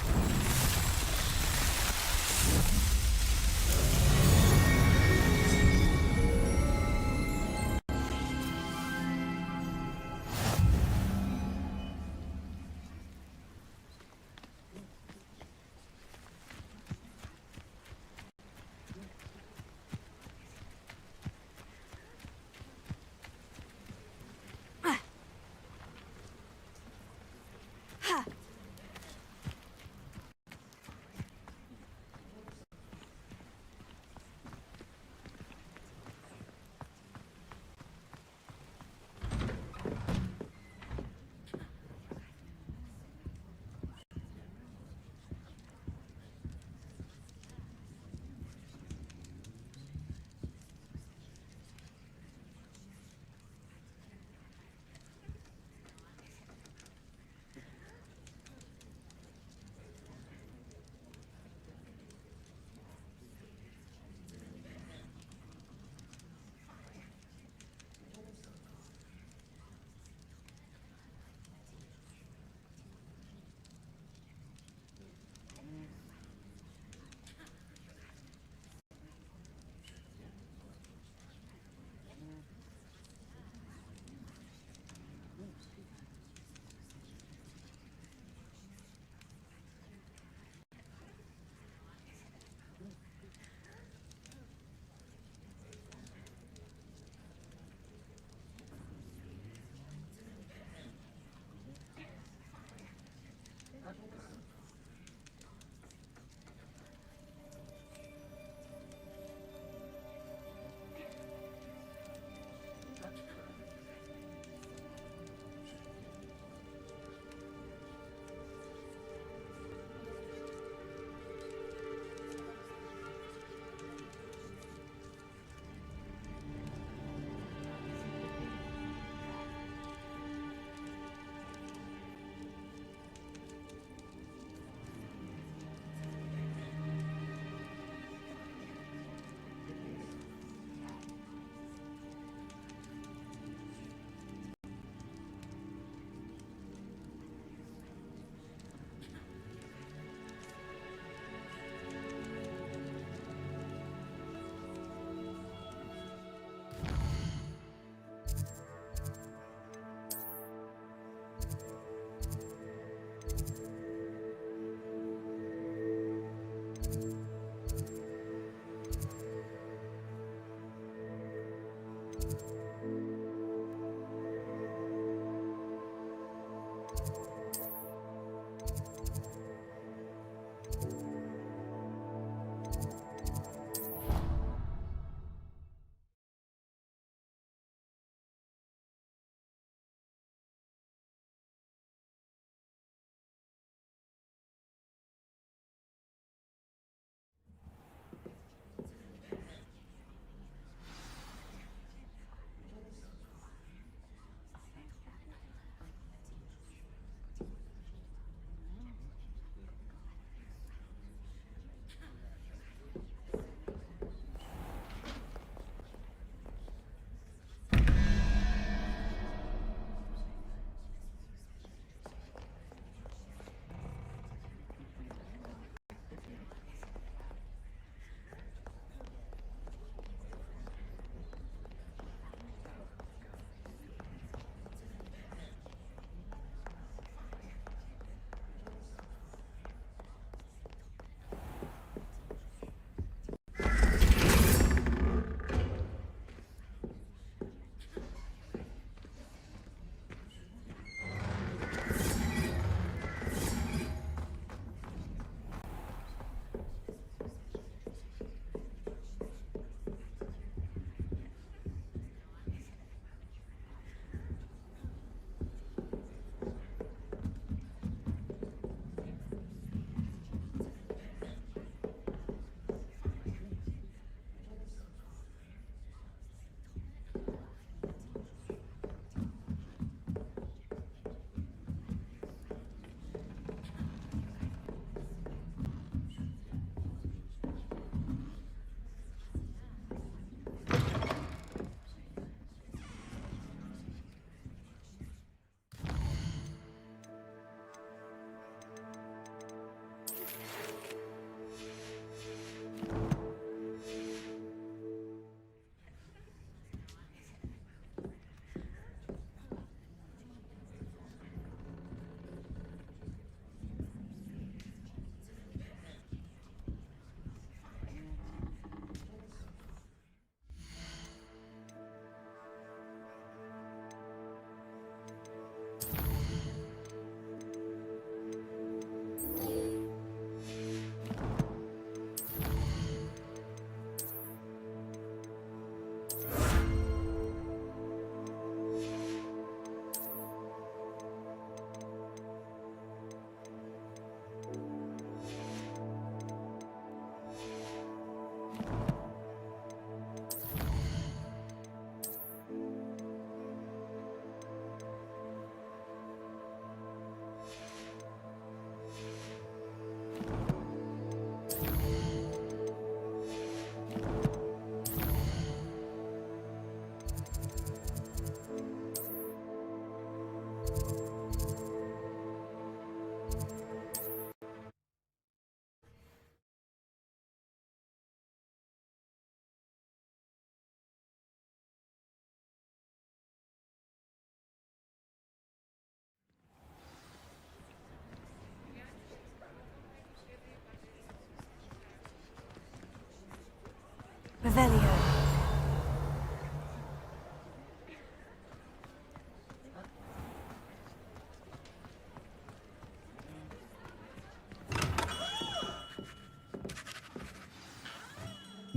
Revelio.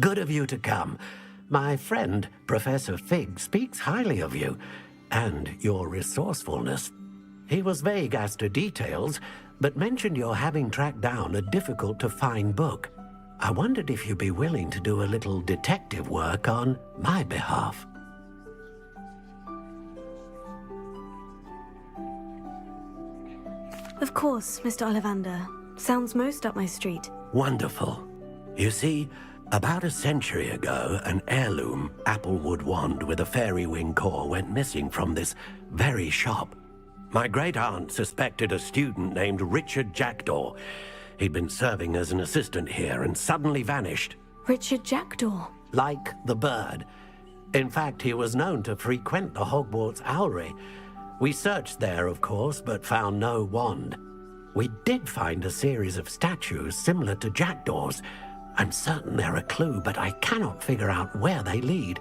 Good of you to come. My friend, Professor Fig, speaks highly of you and your resourcefulness. He was vague as to details, but mentioned your having tracked down a difficult-to-find book. I wondered if you'd be willing to do a little detective work on my behalf. Of course, Mr. Ollivander. Sounds most up my street. Wonderful. You see, about a century ago, an heirloom applewood wand with a fairy wing core went missing from this very shop. My great-aunt suspected a student named Richard Jackdaw. He'd been serving as an assistant here and suddenly vanished. Richard Jackdaw? Like the bird. In fact, he was known to frequent the Hogwarts Owlery. We searched there, of course, but found no wand. We did find a series of statues similar to Jackdaw's. I'm certain they're a clue, but I cannot figure out where they lead.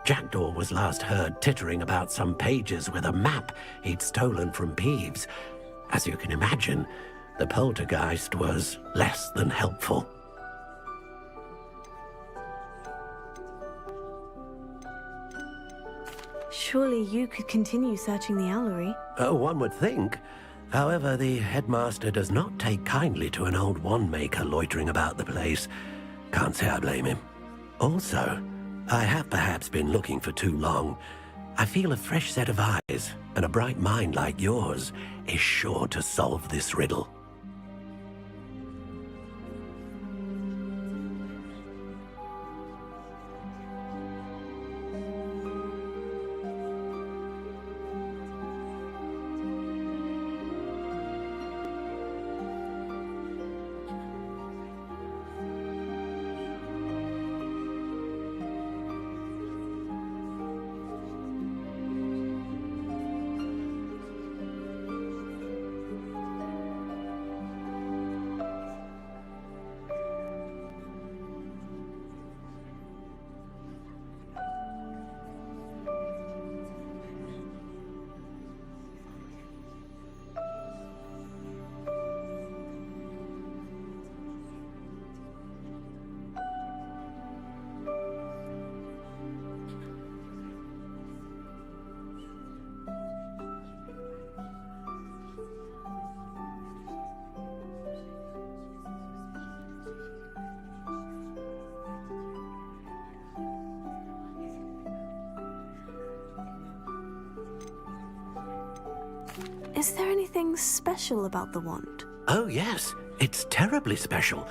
Jackdaw was last heard tittering about some pages with a map he'd stolen from Peeves. As you can imagine, the poltergeist was less than helpful. Surely you could continue searching the Owlery. Oh, one would think. However, the headmaster does not take kindly to an old wand-maker loitering about the place. Can't say I blame him. Also, I have perhaps been looking for too long. I feel a fresh set of eyes, and a bright mind like yours is sure to solve this riddle. Is there anything special about the wand? Oh, yes. It's terribly special.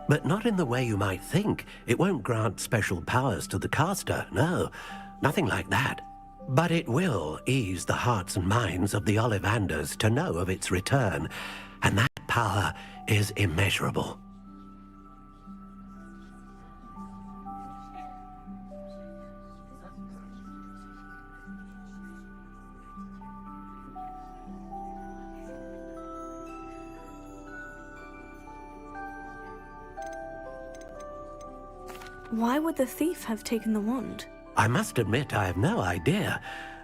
But not in the way you might think. It won't grant special powers to the caster, no. Nothing like that. But it will ease the hearts and minds of the Ollivanders to know of its return. And that power is immeasurable. Why would the thief have taken the wand? I must admit I have no idea.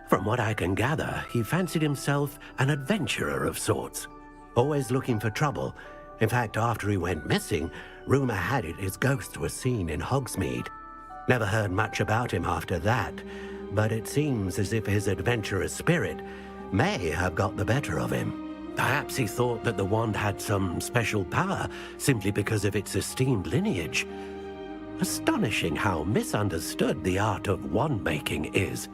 From what I can gather, he fancied himself an adventurer of sorts. Always looking for trouble. In fact, after he went missing, rumour had it his ghost was seen in Hogsmeade. Never heard much about him after that, but it seems as if his adventurous spirit may have got the better of him. Perhaps he thought that the wand had some special power simply because of its esteemed lineage. Astonishing how misunderstood the art of wand-making is.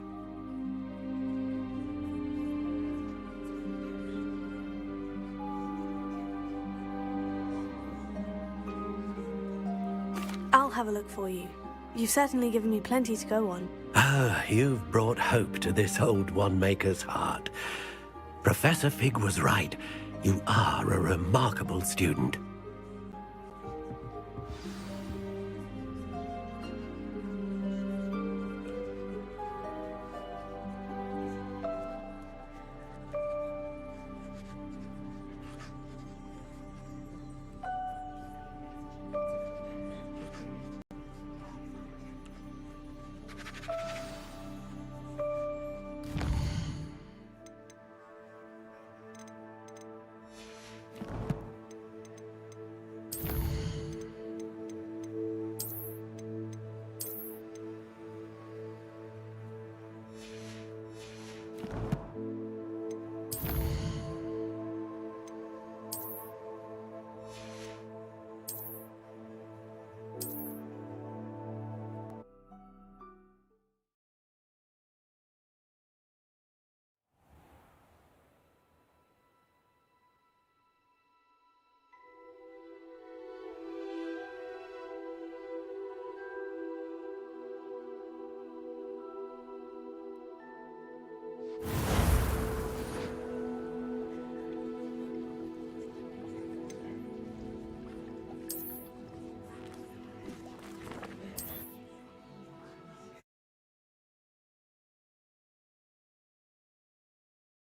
I'll have a look for you. You've certainly given me plenty to go on. Ah, you've brought hope to this old wand-maker's heart. Professor Fig was right. You are a remarkable student.